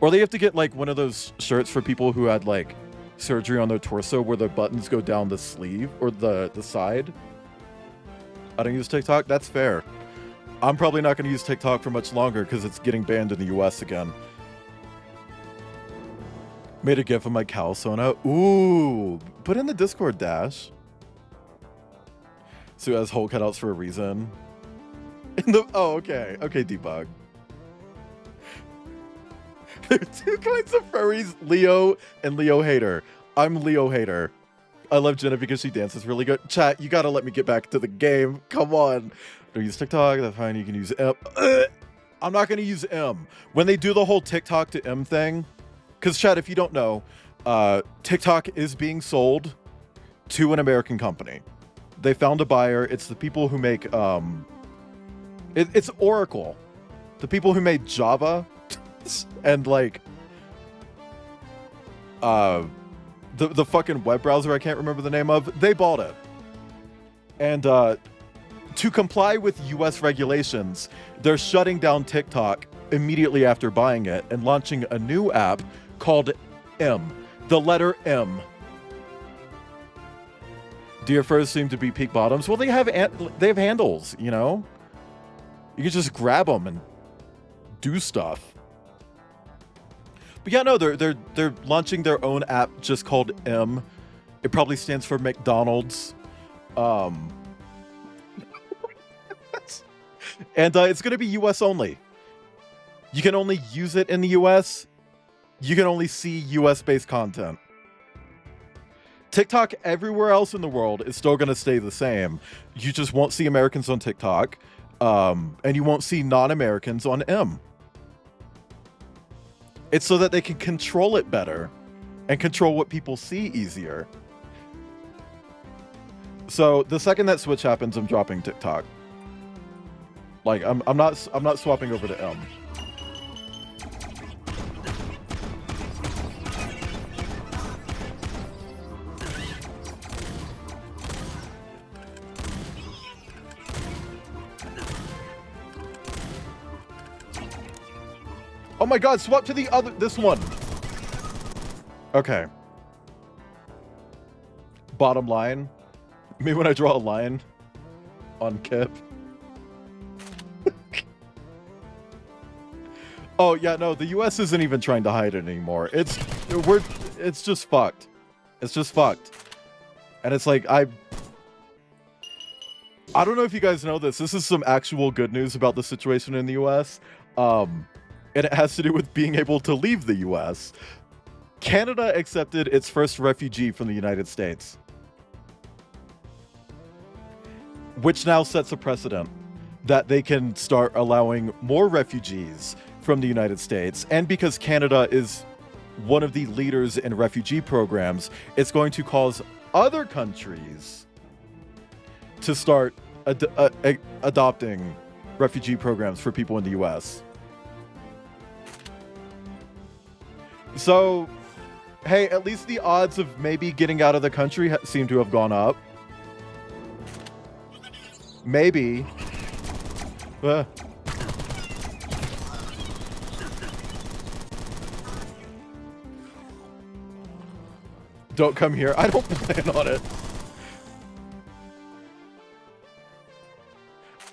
Or they have to get, like, one of those shirts for people who had, like, surgery on their torso where the buttons go down the sleeve or the side. I don't use TikTok. That's fair. I'm probably not going to use TikTok for much longer because it's getting banned in the US again. Made a gif of my cow Sona. Ooh, put in the Discord, Dash. So it has hole cutouts for a reason. Oh, okay. Okay, Debug. There are 2 kinds of furries, Leo and Leo Hater. I'm Leo Hater. I love Jenna because she dances really good. Chat, you gotta let me get back to the game. Come on. Don't use TikTok. That's fine. You can use M. I'm not gonna use M. When they do the whole TikTok to M thing, because chat, if you don't know, TikTok is being sold to an American company. They found a buyer. It's the people who make it's Oracle, the people who made Java and like the fucking web browser I can't remember the name of. They bought it, and to comply with US regulations, they're shutting down TikTok immediately after buying it and launching a new app called M, the letter M. Deer furs seem to be peak bottoms. Well, they have handles, you know? You can just grab them and do stuff. But yeah, no, they're launching their own app just called M. It probably stands for And it's going to be US only. You can only use it in the US. You can only see US based content. TikTok everywhere else in the world is still going to stay the same. You just won't see Americans on TikTok, and you won't see non-Americans on M. It's so that they can control it better and control what people see easier. So the second that switch happens, I'm dropping TikTok. Like I'm not swapping over to M. Oh my god, swap to this one. Okay. Bottom line. Me when I draw a line on Kip. Oh yeah, no, the US isn't even trying to hide it anymore. It's just fucked. It's just fucked. And it's like I don't know if you guys know this. This is some actual good news about the situation in the US. And it has to do with being able to leave the US. Canada accepted its first refugee from the United States, which now sets a precedent that they can start allowing more refugees from the United States. And because Canada is one of the leaders in refugee programs, it's going to cause other countries to start adopting refugee programs for people in the US. So, hey, at least the odds of maybe getting out of the country seem to have gone up. Maybe. Don't come here. I don't plan on it.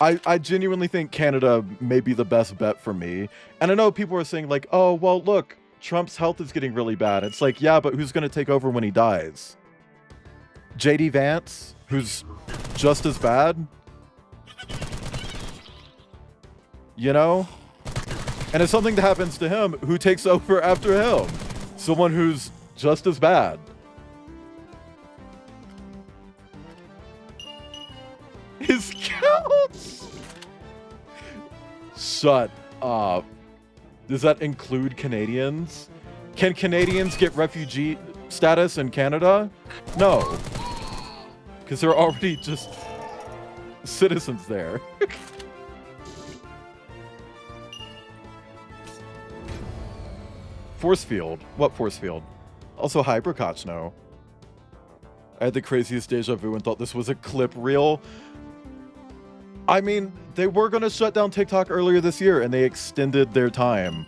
I genuinely think Canada may be the best bet for me. And I know people are saying like, oh, well, look, Trump's health is getting really bad. It's like, yeah, but who's going to take over when he dies? JD Vance, who's just as bad? You know? And if something happens to him, who takes over after him? Someone who's just as bad. His counts! Shut up. Does that include Canadians? Can Canadians get refugee status in Canada? No. Because they're already just citizens there. Force field? What force field? Also, hi, Bracachno. I had the craziest deja vu and thought this was a clip reel. I mean, they were going to shut down TikTok earlier this year, and they extended their time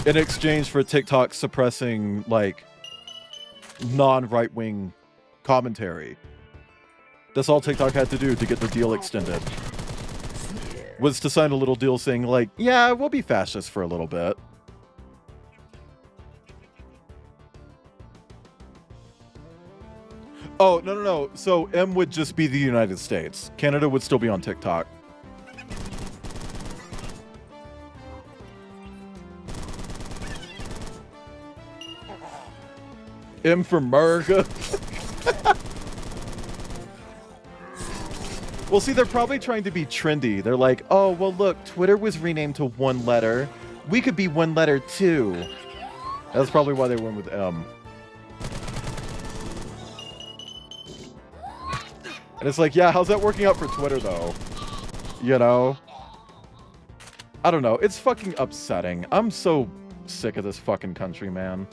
in exchange for TikTok suppressing, like, non-right-wing commentary. That's all TikTok had to do to get the deal extended. Was to sign a little deal saying, like, yeah, we'll be fascist for a little bit. Oh, no. So M would just be the United States. Canada would still be on TikTok. M for America. Well, see, they're probably trying to be trendy. They're like, oh, well, look, Twitter was renamed to one letter. We could be one letter too. That's probably why they went with M. And it's like, yeah, how's that working out for Twitter, though? You know? I don't know. It's fucking upsetting. I'm so sick of this fucking country, man.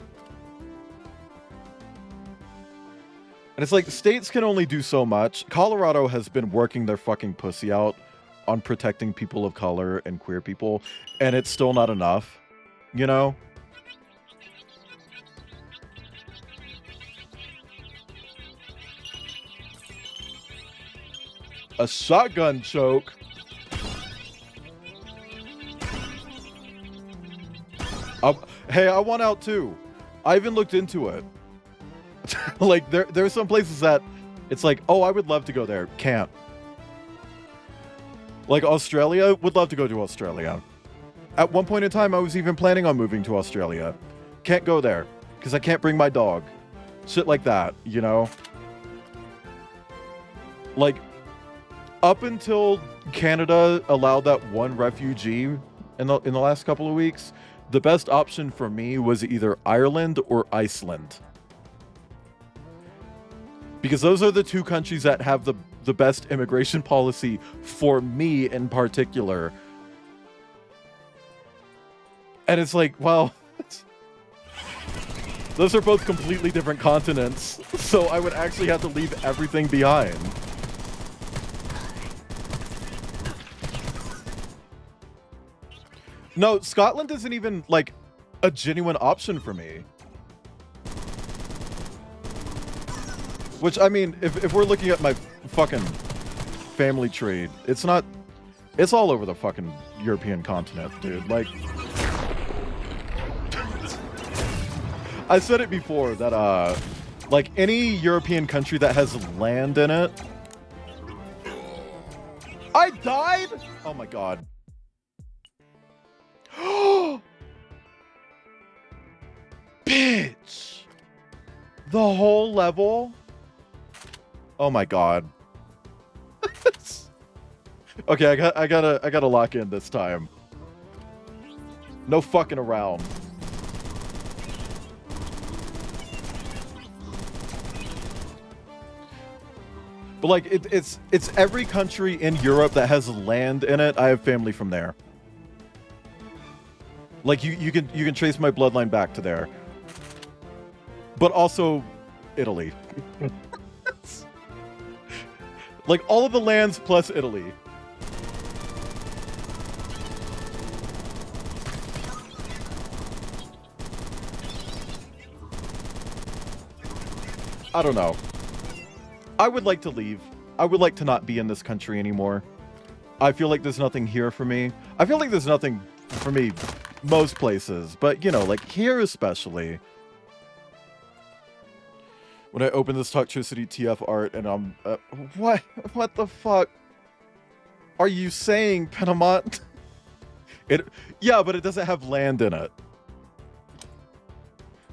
And it's like, states can only do so much. Colorado has been working their fucking pussy out on protecting people of color and queer people, and it's still not enough, you know? A shotgun choke? Hey, I want out too. I even looked into it. Like, there's some places that it's like, oh, I would love to go there. Can't. Like Australia, would love to go to Australia. At one point in time, I was even planning on moving to Australia. Can't go there because I can't bring my dog. Shit like that, you know? Like, up until Canada allowed that one refugee in the last couple of weeks, the best option for me was either Ireland or Iceland. Because those are the two countries that have the best immigration policy for me in particular. And it's like, well, those are both completely different continents, so I would actually have to leave everything behind. No, Scotland isn't even, like, a genuine option for me. Which, I mean, if we're looking at my fucking family tree, it's not... It's all over the fucking European continent, dude. Like... I said it before, that, like, any European country that has land in it... I died?! Oh my god. Bitch! The whole level? Oh my god. Okay, I gotta lock in this time. No fucking around. But like it's every country in Europe that has land in it. I have family from there. Like you can trace my bloodline back to there. But also Italy. Like all of the lands plus Italy. I don't know. I would like to leave. I would like to not be in this country anymore. I feel like there's nothing here for me. I feel like there's nothing for me most places, but you know, like here especially. When I open this Toxicity TF art and I'm... what the fuck are you saying, Penamont? Yeah, but it doesn't have land in it.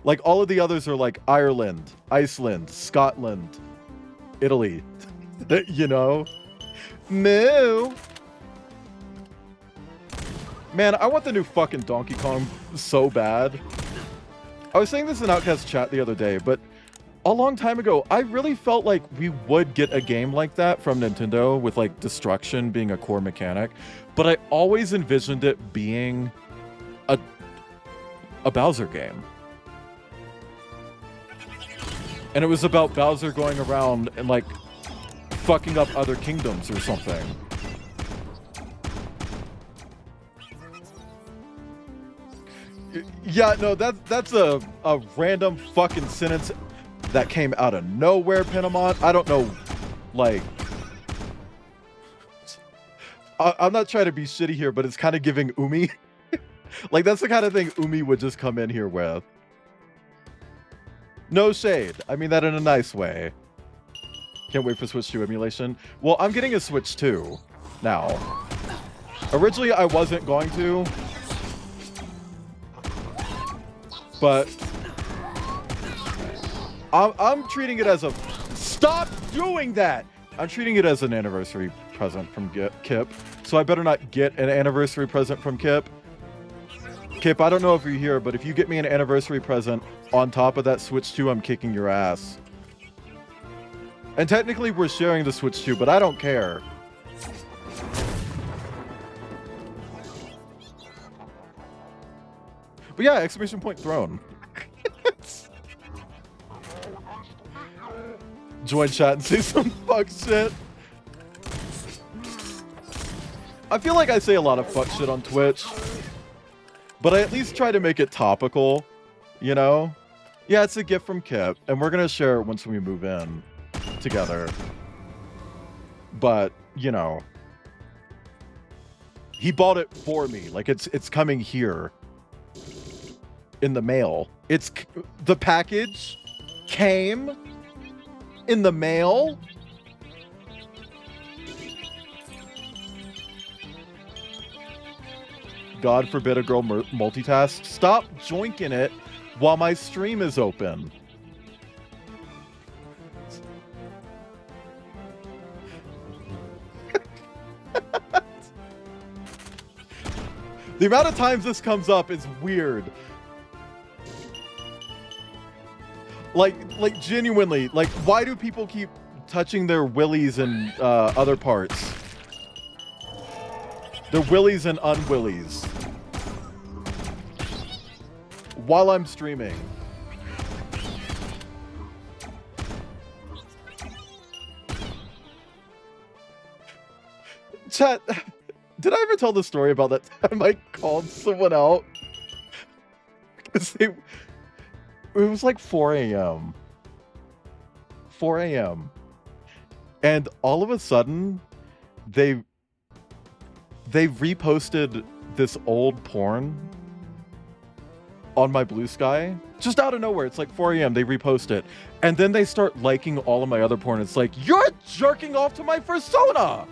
Like, all of the others are like Ireland, Iceland, Scotland, Italy. You know? Moo! Man, I want the new fucking Donkey Kong so bad. I was saying this in Outcast chat the other day, but... a long time ago, I really felt like we would get a game like that from Nintendo with like destruction being a core mechanic, but I always envisioned it being a Bowser game. And it was about Bowser going around and like fucking up other kingdoms or something. Yeah, no, that's a random fucking sentence that came out of nowhere, Penamont. I don't know, like... I'm not trying to be shitty here, but it's kind of giving Umi. Like, that's the kind of thing Umi would just come in here with. No shade. I mean that in a nice way. Can't wait for Switch 2 emulation. Well, I'm getting a Switch 2 now. Originally, I wasn't going to. But... I'm treating it as a... Stop doing that! I'm treating it as an anniversary present from Kip. So I better not get an anniversary present from Kip. Kip, I don't know if you're here, but if you get me an anniversary present on top of that Switch 2, I'm kicking your ass. And technically we're sharing the Switch 2, but I don't care. But yeah, exclamation point throne. Join chat and say some fuck shit. I feel like I say a lot of fuck shit on Twitch, but I at least try to make it topical, you know? Yeah, it's a gift from Kip, and we're gonna share it once we move in together. But, you know, he bought it for me. Like, it's coming here in the mail. The package came in the mail. God forbid a girl multitask. Stop joinking it while my stream is open. The amount of times this comes up is weird. Like genuinely, like, why do people keep touching their willies and other parts? Their willies and unwillies. While I'm streaming. Chat, did I ever tell the story about that time I called someone out? Because it was like 4 a.m. 4 a.m. And all of a sudden, they reposted this old porn on my Blue Sky. Just out of nowhere. It's like 4 a.m. They repost it. And then they start liking all of my other porn. It's like, you're jerking off to my persona!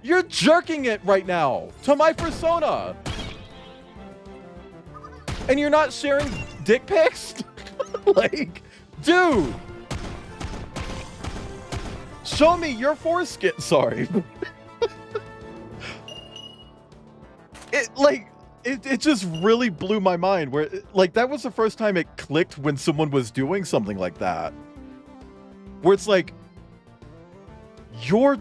You're jerking it right now to my persona! And you're not sharing dick pics? Like, dude! Show me your foreskin. Sorry. It just really blew my mind. Where, like, that was the first time it clicked when someone was doing something like that. Where it's like, you're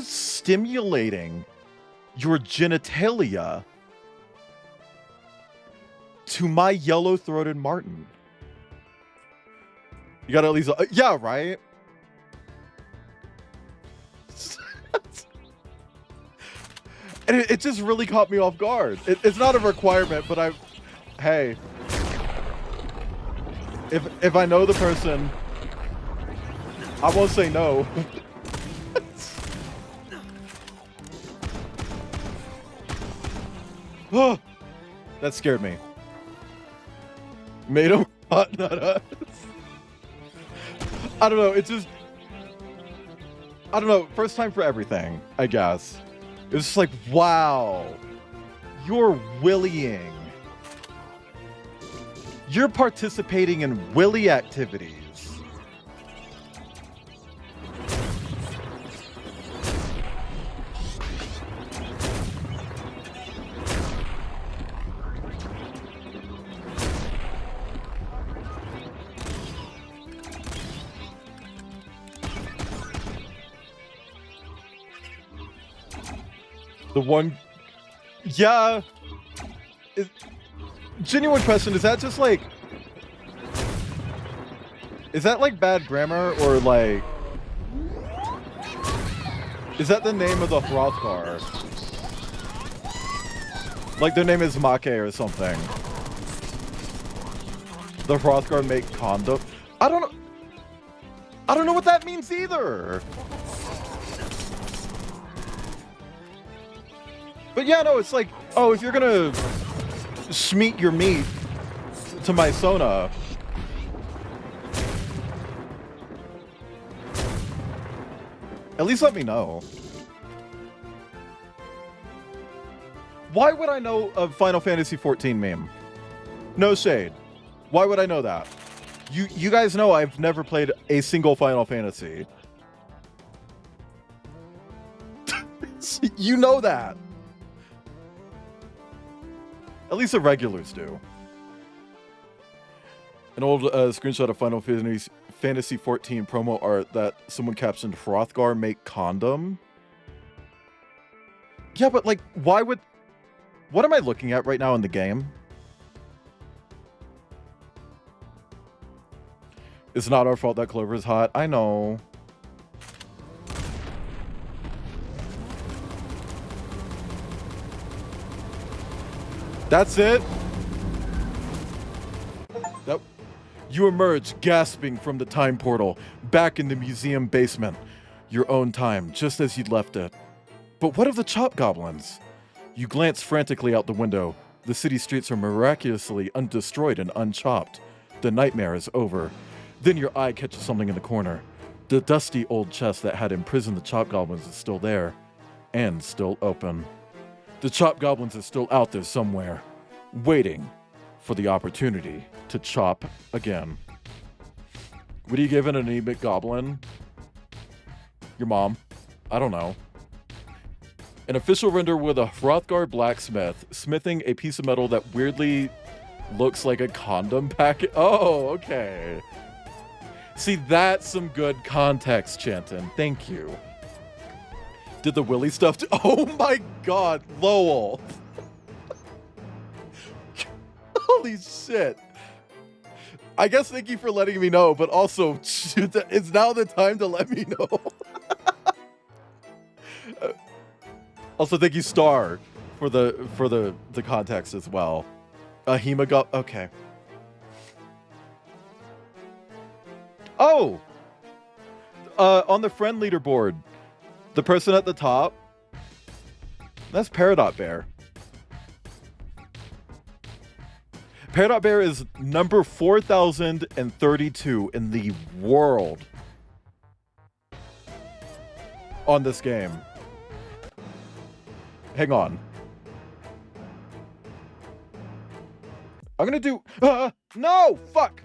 stimulating your genitalia to my yellow-throated martin. You gotta at least... yeah, right? And it just really caught me off guard. It's not a requirement, but hey. If I know the person, I won't say no. Oh, that scared me. Made him hot, not us. I don't know, it's just... I don't know, first time for everything, I guess. It was just like, wow. You're willying. You're participating in willy activities. The one... yeah. Genuine question, is that just like... is that like bad grammar, or like... is that the name of the Hrothgar? Like their name is Make or something. The Hrothgar make condom? I don't know what that means either! But yeah, no, it's like, oh, if you're gonna schmeat your meat to my sona, at least let me know. Why would I know a Final Fantasy XIV meme? No shade. Why would I know that? You guys know I've never played a single Final Fantasy. You know that. At least the regulars do. An old screenshot of Final Fantasy XIV promo art that someone captioned, Hrothgar make condom? Yeah, but like, why would... what am I looking at right now in the game? It's not our fault that Clover is hot. I know. That's it. Nope. You emerge gasping from the time portal, back in the museum basement. Your own time, just as you'd left it. But what of the chop goblins? You glance frantically out the window. The city streets are miraculously undestroyed and unchopped. The nightmare is over. Then your eye catches something in the corner. The dusty old chest that had imprisoned the chop goblins is still there. and still open. The Chop Goblins is still out there somewhere, waiting for the opportunity to chop again. What do you give an anemic goblin? Your mom? I don't know. An official render with a Hrothgar blacksmith smithing a piece of metal that weirdly looks like a condom packet. Oh, okay. See, that's some good context, Chanton. Thank you. Did the Willy stuff oh my god, Lowell. Holy shit. I guess thank you for letting me know, but also, it's now the time to let me know. Also, thank you, Star, for the context as well. Hemagog. Okay. Oh, on the friend leaderboard, the person at the top. That's Peridot Bear. Peridot Bear is number 4032 in the world on this game. Hang on. I'm gonna do... no! Fuck!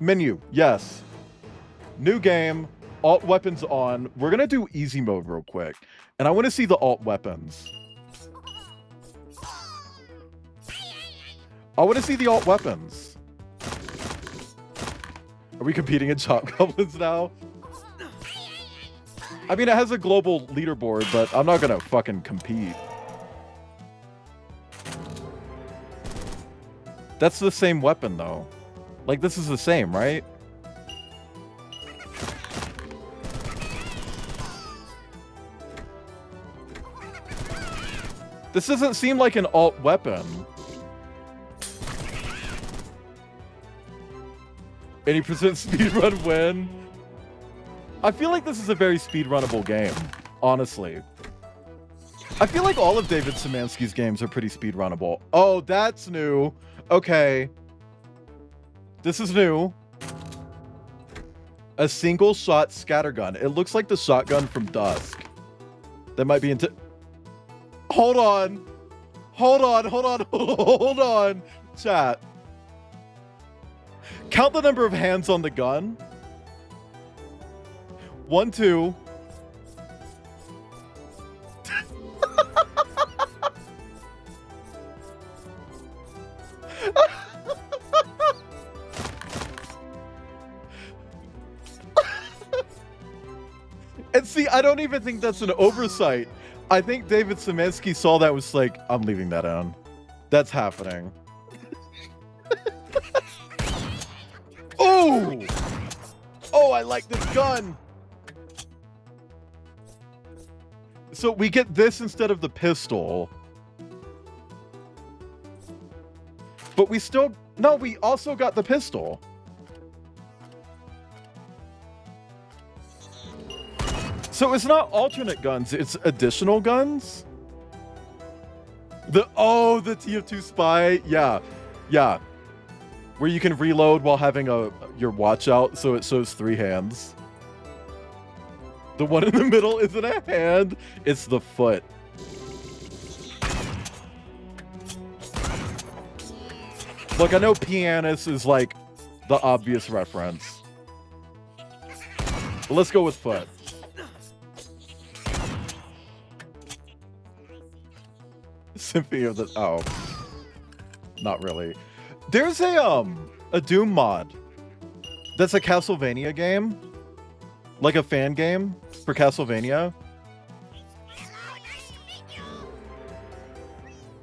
Menu. Yes. New game. Alt weapons on. We're gonna do easy mode real quick. And I want to see the alt weapons. I want to see the alt weapons. Are we competing in Chop Goblins now? I mean, it has a global leaderboard, but I'm not gonna fucking compete. That's the same weapon, though. Like, this is the same, right? This doesn't seem like an alt weapon. Any percent speedrun win? I feel like this is a very speedrunnable game, honestly. I feel like all of David Szymanski's games are pretty speedrunnable. Oh, that's new. Okay. This is new. A single shot scattergun. It looks like the shotgun from Dusk. That might be into... Hold on. Hold on, hold on, hold on. Chat. Count the number of hands on the gun. 1, 2. And see, I don't even think that's an oversight. I think David Szymanski saw that, was like, I'm leaving that in. That's happening. Oh! Oh, I like this gun. So we get this instead of the pistol. But we still... No, we also got the pistol. So it's not alternate guns, it's additional guns? The TF2 spy. Yeah. Yeah. Where you can reload while having your watch out, so it shows 3 hands. The one in the middle isn't a hand, it's the foot. Look, I know pianist is like the obvious reference. But let's go with foot. Symphony of the... Oh. Not really. There's a Doom mod that's a Castlevania game. Like a fan game for Castlevania.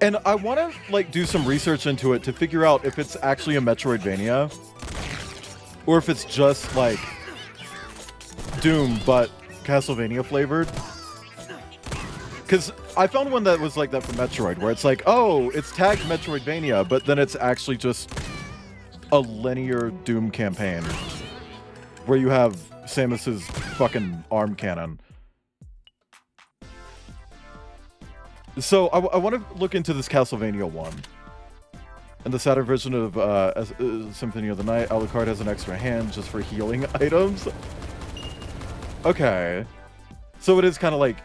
And I want to like do some research into it to figure out if it's actually a Metroidvania or if it's just like Doom but Castlevania flavored. Because I found one that was like that for Metroid, where it's like, oh, it's tagged Metroidvania, but then it's actually just a linear Doom campaign where you have Samus's fucking arm cannon. So I want to look into this Castlevania one. And the Saturn version of Symphony of the Night, Alucard has an extra hand just for healing items. Okay. So it is kind of like,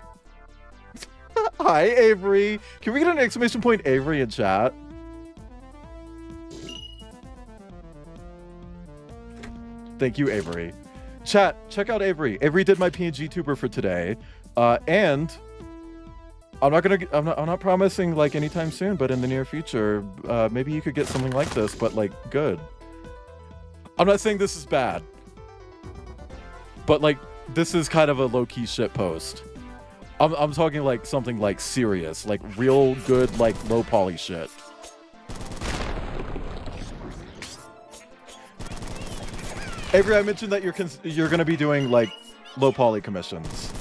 hi, Avery. Can we get an exclamation point Avery in chat? Thank you, Avery. Chat, check out Avery. Avery did my PNG tuber for today. And I'm not promising like anytime soon, but in the near future, maybe you could get something like this, but like good. I'm not saying this is bad, but like this is kind of a low-key shit post. I'm talking like something like serious, like real good, like low poly shit. Avery, I mentioned that you're gonna be doing like low poly commissions,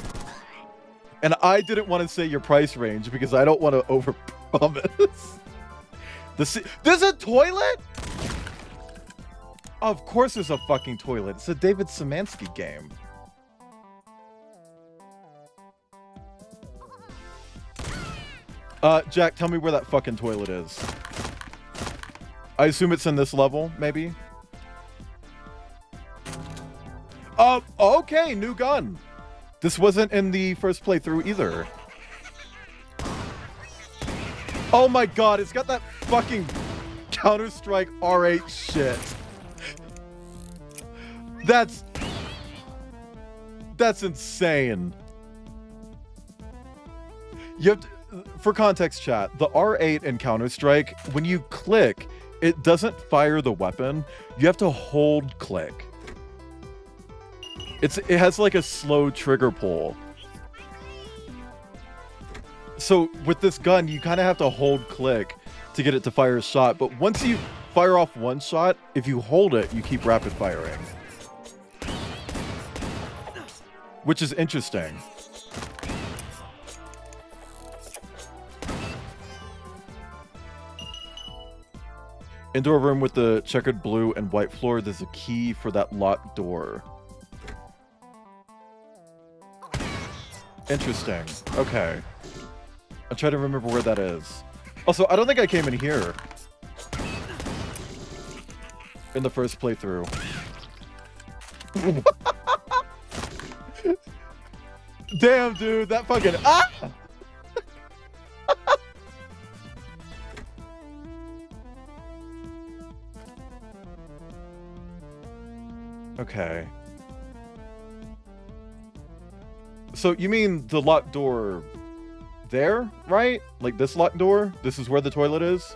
and I didn't want to say your price range because I don't want to overpromise. There's a toilet? Of course, there's a fucking toilet. It's a David Szymanski game. Jack, tell me where that fucking toilet is. I assume it's in this level, maybe. Okay, new gun. This wasn't in the first playthrough either. Oh my god, it's got that fucking Counter-Strike R8 shit. That's insane. You have to, for context, chat, the R8 in Counter-Strike, when you click, it doesn't fire the weapon. You have to hold click. It has like a slow trigger pull. So with this gun, you kind of have to hold click to get it to fire a shot. But once you fire off one shot, if you hold it, you keep rapid firing. Which is interesting. Indoor room with the checkered blue and white floor. There's a key for that locked door. Interesting. Okay. I'll try to remember where that is. Also, I don't think I came in here in the first playthrough. Damn, dude, that fucking Okay. So you mean the locked door there, right? Like this locked door? This is where the toilet is?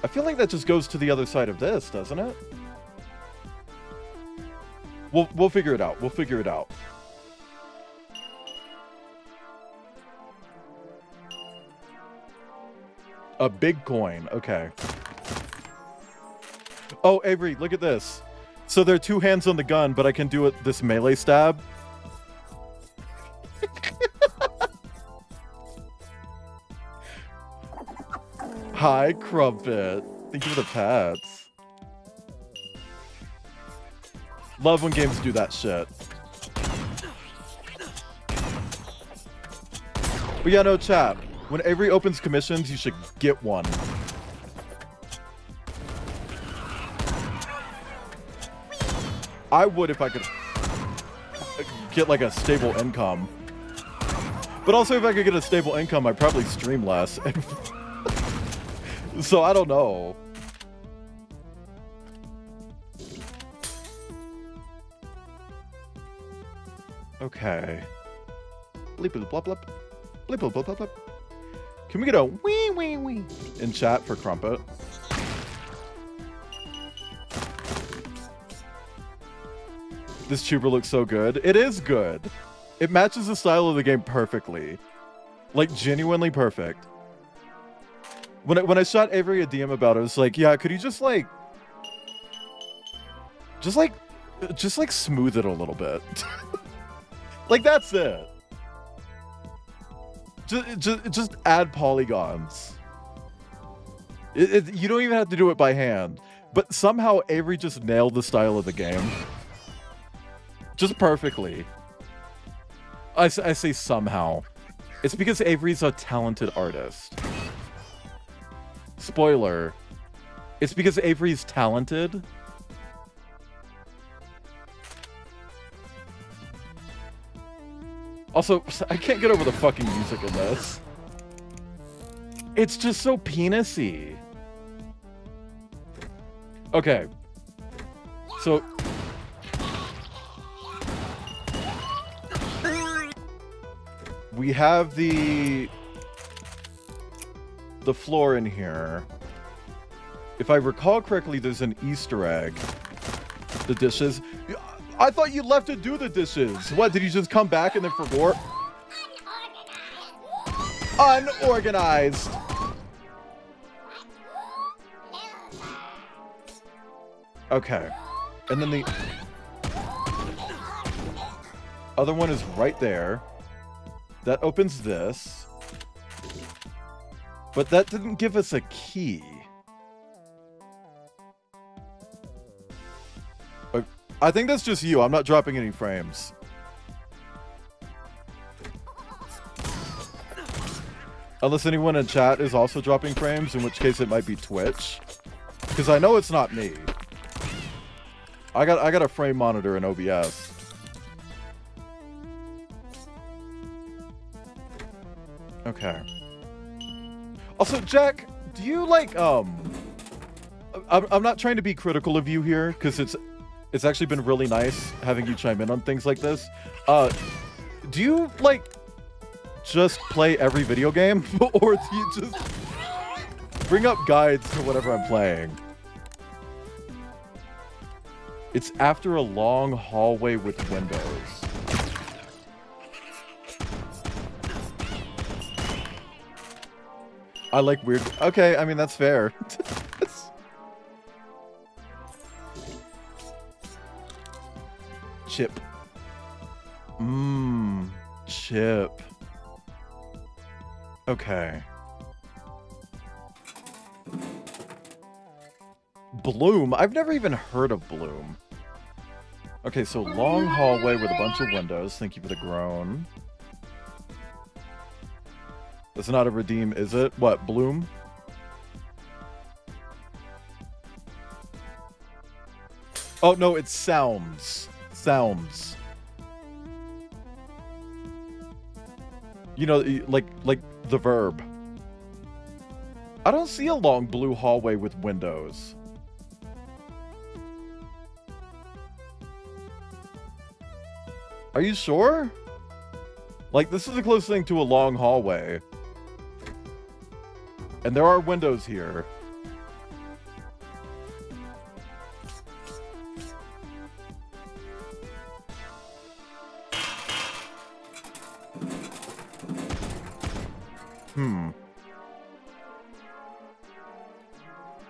I feel like that just goes to the other side of this, doesn't it? We'll figure it out. We'll figure it out. A big coin. Okay. Oh, Avery, look at this. So there are two hands on the gun, but I can do this melee stab. Hi, Crumpet. Thank you for the pats. Love when games do that shit. But yeah, no, chat. When Avery opens commissions, you should get one. I would if I could get like a stable income. But also if I could get a stable income, I'd probably stream less. So I don't know. Okay. Bleep bleep blop blop. Bleep bleep blop blop blop. Can we get a wee wee wee in chat for Crumpet? This tuber looks so good. It is good. It matches the style of the game perfectly. Like, genuinely perfect. When I shot Avery a DM about it, I was like, yeah, could you just like smooth it a little bit? Like, that's it. Just add polygons. You don't even have to do it by hand. But somehow Avery just nailed the style of the game. Just perfectly. I say somehow. It's because Avery's a talented artist. Spoiler. It's because Avery's talented. Also, I can't get over the fucking music in this. It's just so penis-y. Okay. So... we have the floor in here. If I recall correctly, there's an Easter egg. The dishes. I thought you left to do the dishes. What, did you just come back and then forgot? Unorganized. Okay. And then the other one is right there. That opens this. But that didn't give us a key. I think that's just you. I'm not dropping any frames. Unless anyone in chat is also dropping frames, in which case it might be Twitch. Because I know it's not me. I got a frame monitor in OBS. Okay. Also, Jack, do you like I'm not trying to be critical of you here, because it's actually been really nice having you chime in on things like this. Do you like just play every video game, or do you just bring up guides to whatever I'm playing? It's after a long hallway with windows. I like weird... Okay, I mean, that's fair. Chip. Chip. Okay. Bloom? I've never even heard of Bloom. Okay, so long hallway with a bunch of windows. Thank you for the groan. That's not a redeem, is it? What, Bloom? Oh, no, it's sounds. Sounds. You know, like the verb. I don't see a long blue hallway with windows. Are you sure? Like, this is the closest thing to a long hallway. And there are windows here.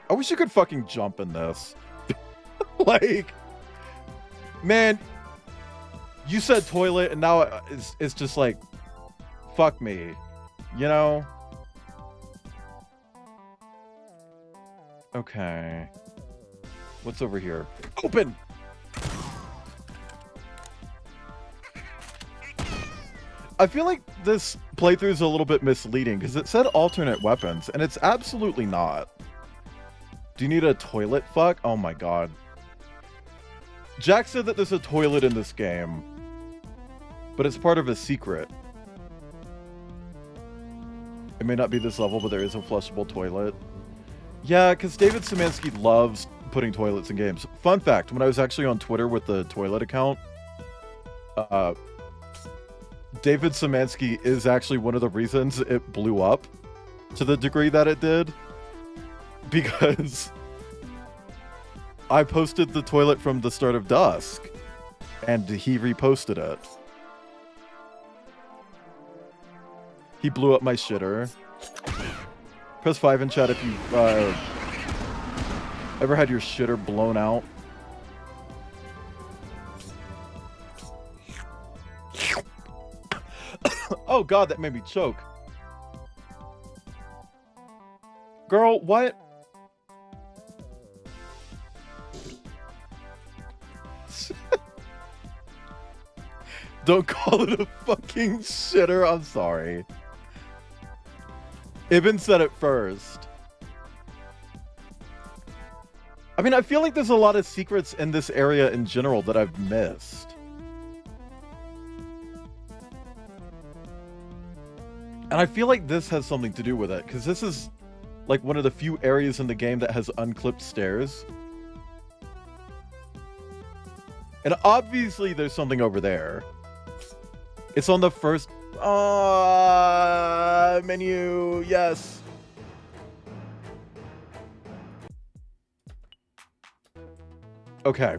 I wish you could fucking jump in this. Like, man, you said toilet and now it's just like, fuck me, you know? Okay. What's over here? Open! I feel like this playthrough is a little bit misleading because it said alternate weapons and it's absolutely not. Do you need a toilet fuck? Oh my god. Jack said that there's a toilet in this game, but it's part of a secret. It may not be this level, but there is a flushable toilet. Yeah, because David Szymanski loves putting toilets in games. Fun fact, when I was actually on Twitter with the toilet account, David Szymanski is actually one of the reasons it blew up to the degree that it did. Because I posted the toilet from the start of Dusk, and he reposted it. He blew up my shitter. Press 5 in chat if you ever had your shitter blown out. Oh god, that made me choke. Girl, what? Don't call it a fucking shitter. I'm sorry. Ibn said it first. I mean, I feel like there's a lot of secrets in this area in general that I've missed. And I feel like this has something to do with it, because this is like one of the few areas in the game that has unclipped stairs. And obviously there's something over there. It's on the first menu. Yes. Okay.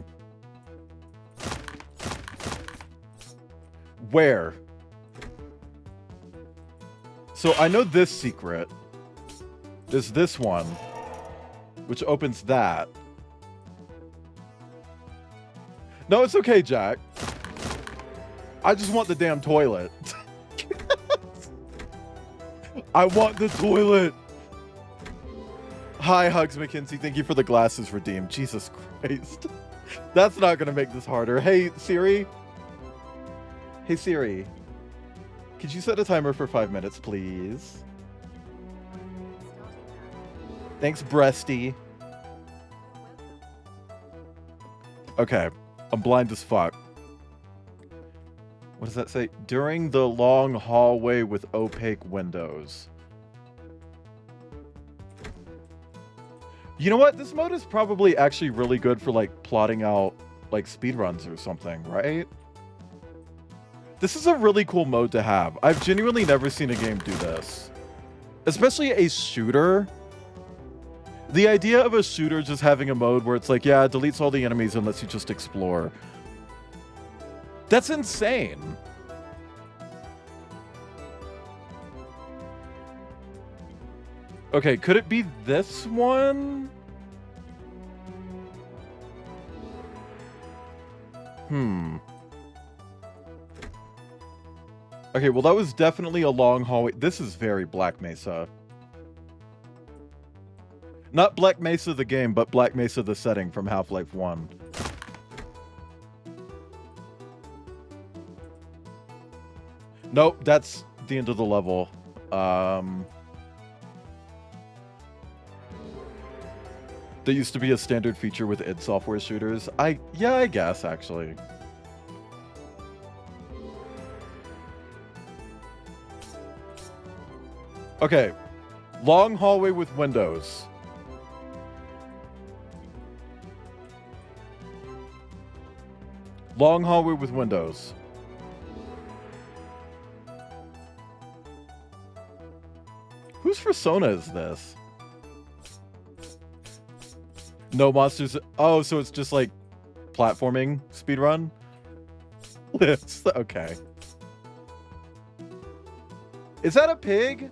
Where? So I know this secret. There's this one, which opens that. No, it's okay, Jack. I just want the damn toilet. I want the toilet. Hi, Hugs McKinsey. Thank you for the glasses redeemed. Jesus Christ. That's not going to make this harder. Hey, Siri. Hey, Siri. Could you set a timer for 5 minutes, please? Thanks, Breasty. Okay. I'm blind as fuck. What does that say? During the long hallway with opaque windows. You know what? This mode is probably actually really good for like plotting out like speedruns or something, right? This is a really cool mode to have. I've genuinely never seen a game do this. Especially a shooter. The idea of a shooter just having a mode where it's like, yeah, it deletes all the enemies and lets you just explore. That's insane. Okay, could it be this one? Okay, well, that was definitely a long hallway. This is very Black Mesa. Not Black Mesa the game, but Black Mesa the setting from Half-Life 1. Nope, that's the end of the level. That used to be a standard feature with id Software shooters. Yeah, I guess, actually. Okay. Long hallway with windows. Long hallway with windows. Whose persona is this? No monsters. Oh, so it's just like platforming speedrun? Lifts. Okay. Is that a pig?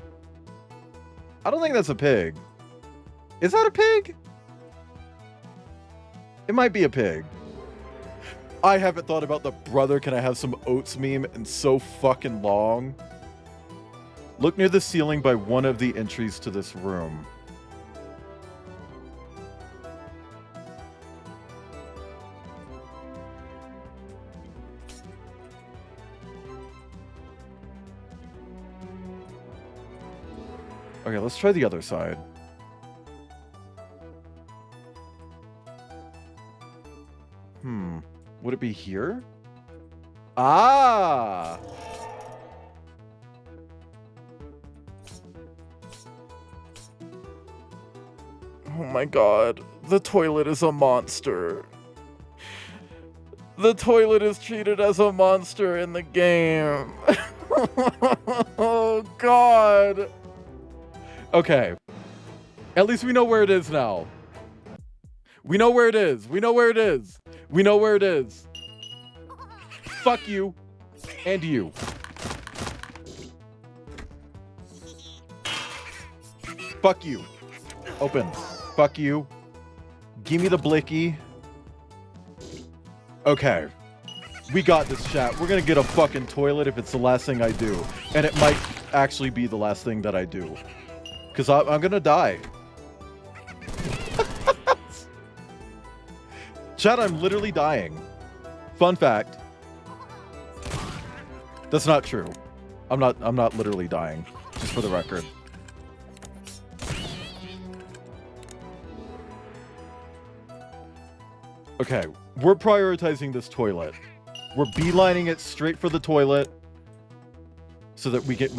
I don't think that's a pig. Is that a pig? It might be a pig. I haven't thought about the brother can I have some oats meme and so fucking long. Look near the ceiling by one of the entries to this room. Okay, let's try the other side. Would it be here? Ah! Oh my god. The toilet is a monster. The toilet is treated as a monster in the game. Oh god. Okay. At least we know where it is now. We know where it is. We know where it is. We know where it is. Fuck you. And you. Fuck you. Open. Fuck you. Give me the blicky. Okay. We got this, chat. We're gonna get a fucking toilet if it's the last thing I do. And it might actually be the last thing that I do. Because I'm gonna die. Chat, I'm literally dying. Fun fact. That's not true. I'm not literally dying. Just for the record. Okay, we're prioritizing this toilet. We're beelining it straight for the toilet so that we can...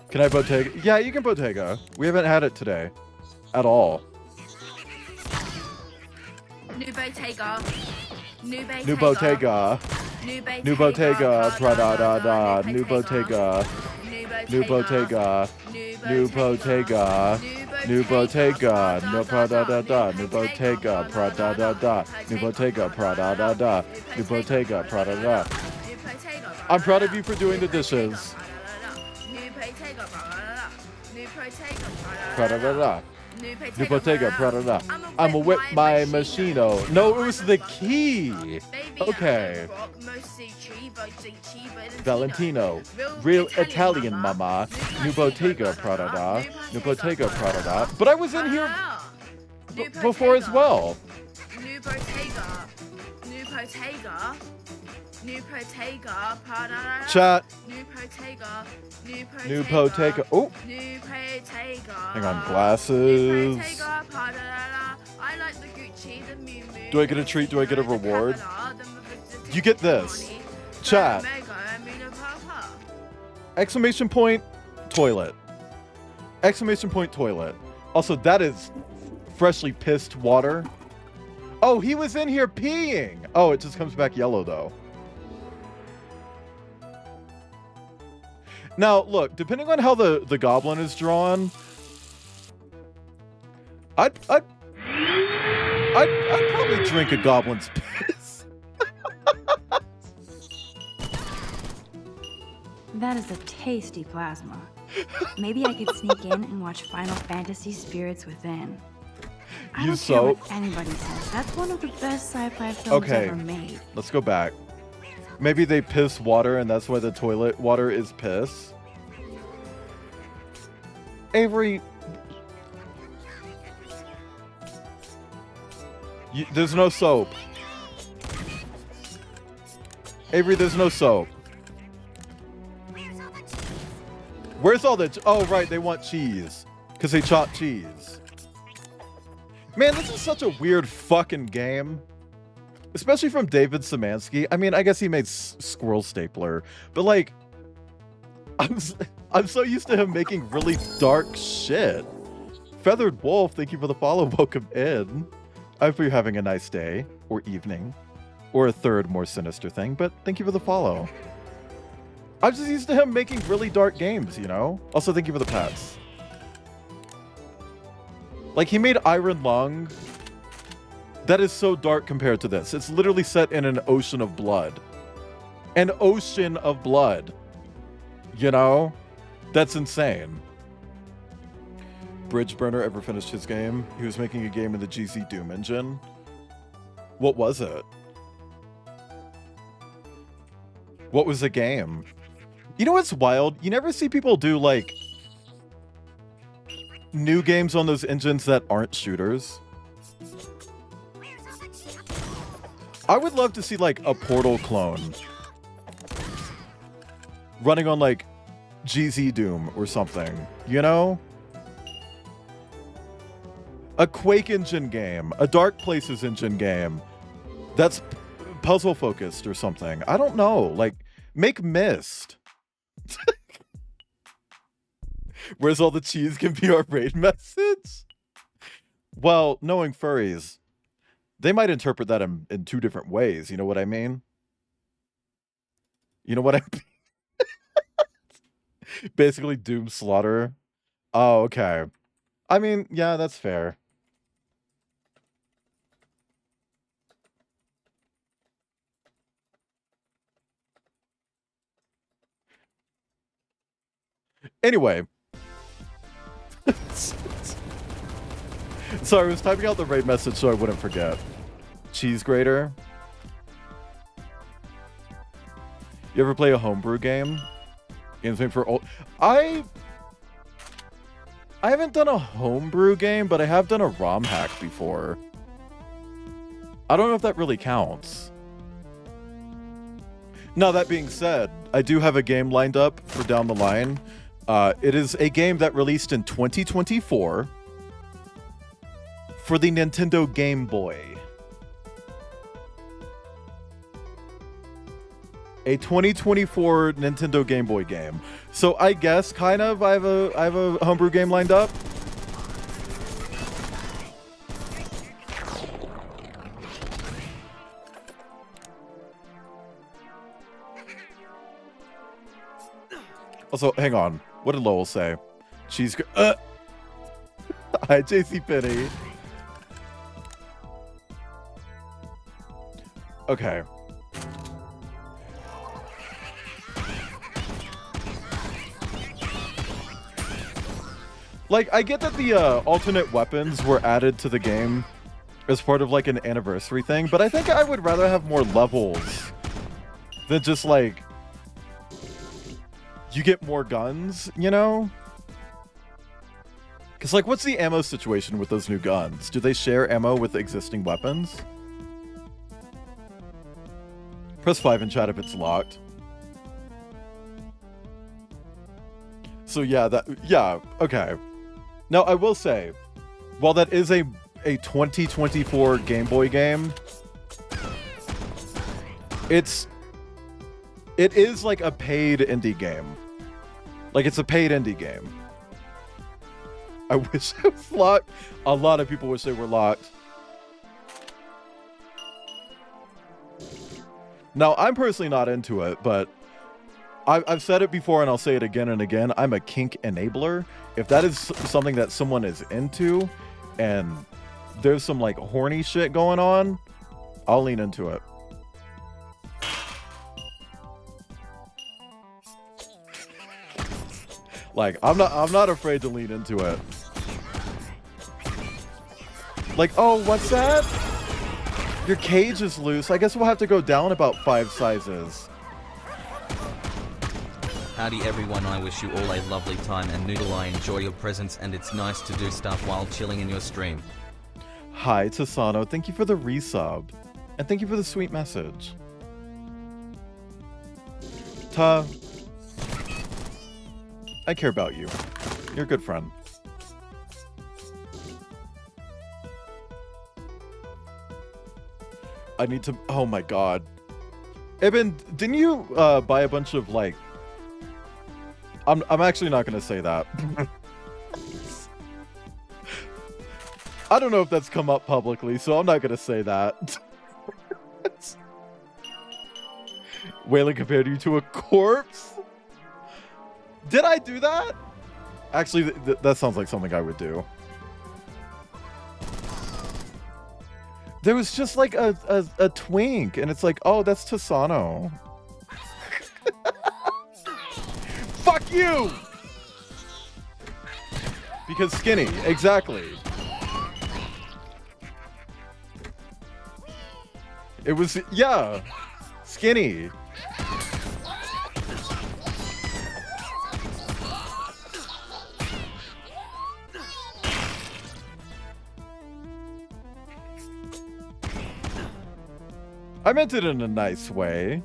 Can I Bottega? Yeah, you can Bottega. We haven't had it today. At all. New Bottega. New Bottega. New Bottega. Pra-da-da-da. New Bottega. New Bottega. New Bottega. New Bottega. No pra-da-da-da. New Bottega. Pra-da-da-da. New Bottega. Pra-da-da-da. New Bottega. Pra-da-da. I'm proud of you for doing the dishes. Pra-da-da-da. New Bottega, pra-da-da. I'ma whip my machino. No, it was the key. Okay. Valentino. Real Italian, mama. New Bottega, pra-da-da. New Bottega, pra-da-da. But I was in here before as well. New Bottega. New Bottega. New Bottega, pra-da-da-da. Chat. New Bottega. New Bottega. Oh. New Bottega. Hang on, glasses. New Bottega, pra-da-da-da. I like the Gucci, the Miu Miu. Do I get a treat? Do I get a reward? You get this. Chat. Exclamation point, toilet. Exclamation point, toilet. Also, that is freshly pissed water. Oh, he was in here peeing. Oh, it just comes back yellow, though. Now, look, depending on how the goblin is drawn, I'd probably drink a goblin's piss. That is a tasty plasma. Maybe I could sneak in and watch Final Fantasy Spirits Within. I don't care what anybody says. That's one of the best sci-fi films ever made. Let's go back. Maybe they piss water and that's why the toilet water is piss. Avery, there's no soap. Avery, there's no soap. Where's all the... Oh, right, they want cheese. Because they chop cheese. Man, this is such a weird fucking game. Especially from David Szymanski. I mean, I guess he made Squirrel Stapler. But, like... I'm so used to him making really dark shit. Feathered Wolf, thank you for the follow. Welcome in. I hope you're having a nice day. Or evening. Or a third, more sinister thing. But thank you for the follow. I'm just used to him making really dark games, you know? Also, thank you for the pets. Like, he made Iron Lung. That is so dark compared to this. It's literally set in an ocean of blood. An ocean of blood. You know? That's insane. Bridgeburner ever finished his game? He was making a game in the GZ Doom engine. What was it? What was the game? You know what's wild? You never see people do, like, new games on those engines that aren't shooters. I would love to see, like, a Portal clone running on, like, GZ Doom or something, you know? A Quake engine game, a Dark Places engine game that's puzzle focused or something. I don't know, like, make Myst. Where's all the cheese can be our raid message? Well, knowing furries, they might interpret that in two different ways. You know what I mean? You know what I mean? Basically, Doom Slaughter. Oh, okay. I mean, yeah, that's fair. Anyway. Sorry, I was typing out the raid message so I wouldn't forget. Cheese grater. You ever play a homebrew game? Games made for old... I haven't done a homebrew game, but I have done a ROM hack before. I don't know if that really counts. Now, that being said, I do have a game lined up for down the line. It is a game that released in 2024 for the Nintendo Game Boy. A 2024 Nintendo Game Boy game. So I guess kind of I have a homebrew game lined up. Also, hang on. What did Lowell say? She's hi, JC Penny. Okay. Like, I get that the alternate weapons were added to the game as part of like an anniversary thing, but I think I would rather have more levels than just like you get more guns, you know? Because like, what's the ammo situation with those new guns? Do they share ammo with existing weapons? Press 5 in chat if it's locked. So yeah, okay. Now I will say, while that is a 2024 Game Boy game, it is like a paid indie game. Like, it's a paid indie game. I wish it was locked. A lot of people wish they were locked. Now, I'm personally not into it, but I've said it before and I'll say it again and again. I'm a kink enabler. If that is something that someone is into and there's some like horny shit going on, I'll lean into it. Like, I'm not afraid to lean into it. Like, oh, what's that? Your cage is loose. I guess we'll have to go down about 5 sizes. Howdy everyone, I wish you all a lovely time, and Noodle, I enjoy your presence and it's nice to do stuff while chilling in your stream. Hi, Tasano. Thank you for the resub. And thank you for the sweet message. Ta, I care about you. You're a good friend. I need to... Oh my god. Eben, didn't you buy a bunch of, like... I'm actually not going to say that. I don't know if that's come up publicly, so I'm not going to say that. Waylon compared you to a corpse? Did I do that? Actually, that sounds like something I would do. There was just like a twink, and it's like, oh, that's Tasano. Fuck you! Because skinny, exactly. It was, yeah, skinny. I meant it in a nice way.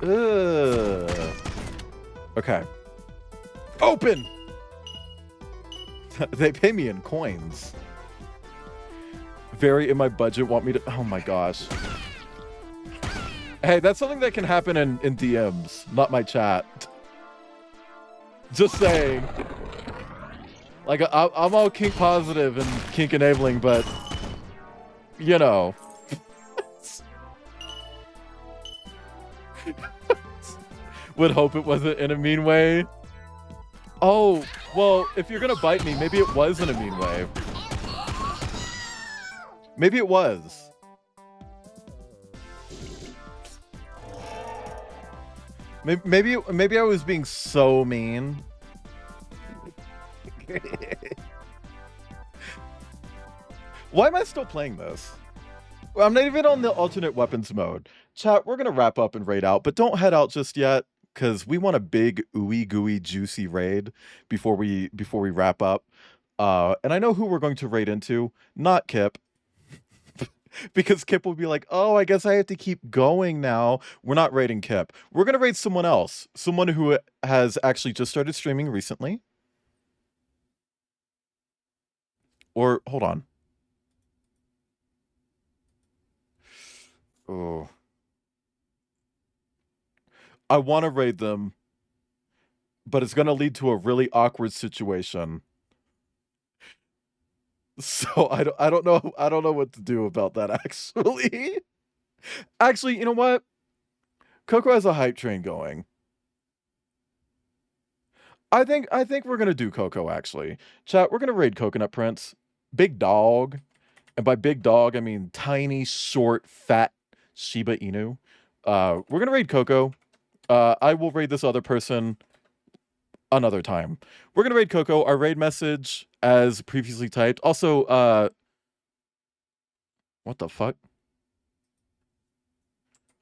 Ugh. Okay. Open! They pay me in coins. Very in my budget, want me to... Oh my gosh. Hey, that's something that can happen in DMs, not my chat. Just saying. Like, I'm all kink positive and kink enabling, but... You know. Would hope it wasn't in a mean way. Oh, well, if you're gonna bite me, maybe it was in a mean way. Maybe it was. Maybe I was being so mean. Why am I still playing this? Well, I'm not even on the alternate weapons mode. Chat, we're gonna wrap up and raid out, but don't head out just yet, because we want a big ooey gooey juicy raid before we wrap up. And I know who we're going to raid into. Not Kip. Because Kip will be like, oh, I guess I have to keep going now. We're not raiding Kip. We're going to raid someone else. Someone who has actually just started streaming recently. Or, hold on. Oh. I want to raid them, but it's going to lead to a really awkward situation. So I don't know what to do about that actually. Actually, you know what? Coco has a hype train going. I think we're gonna do Coco actually. Chat, we're gonna raid Coconut Prince. Big dog. And by big dog, I mean tiny, short, fat Shiba Inu. We're gonna raid Coco. I will raid this other person another time. We're gonna raid Coco. Our raid message as previously typed. Also, what the fuck?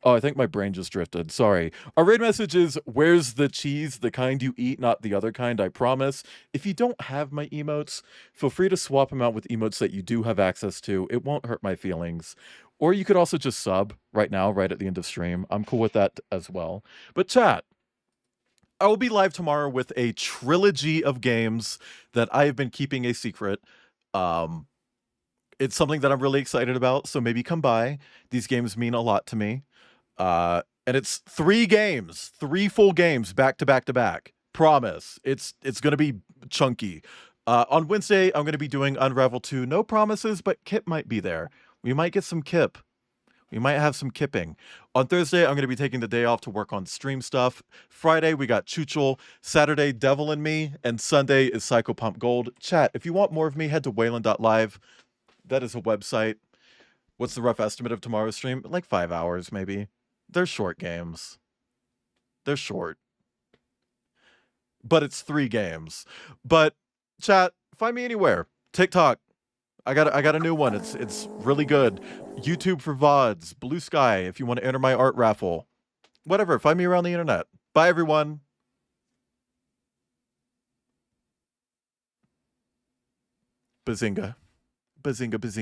Oh, I think my brain just drifted. Sorry. Our raid message is, where's the cheese? The kind you eat, not the other kind, I promise. If you don't have my emotes, feel free to swap them out with emotes that you do have access to. It won't hurt my feelings. Or you could also just sub right now, right at the end of stream. I'm cool with that as well. But chat, I will be live tomorrow with a trilogy of games that I have been keeping a secret. It's something that I'm really excited about, so maybe come by. These games mean a lot to me. And it's 3 games, 3 full games back to back to back. Promise. It's gonna be chunky. On Wednesday, I'm gonna be doing Unravel 2. No promises, but Kip might be there. We might get some Kip. We might have some kipping. On Thursday, I'm gonna be taking the day off to work on stream stuff. Friday, we got Chuchel. Saturday, Devil and Me. And Sunday is Psycho Pump Gold. Chat, if you want more of me, head to wayland.live. That is a website. What's the rough estimate of tomorrow's stream? Like 5 hours, maybe. They're short games. They're short. But it's 3 games. But chat, find me anywhere. TikTok. I got a new one. It's really good. YouTube for VODs. Blue Sky if you want to enter my art raffle. Whatever. Find me around the internet. Bye everyone. Bazinga. Bazinga bazinga.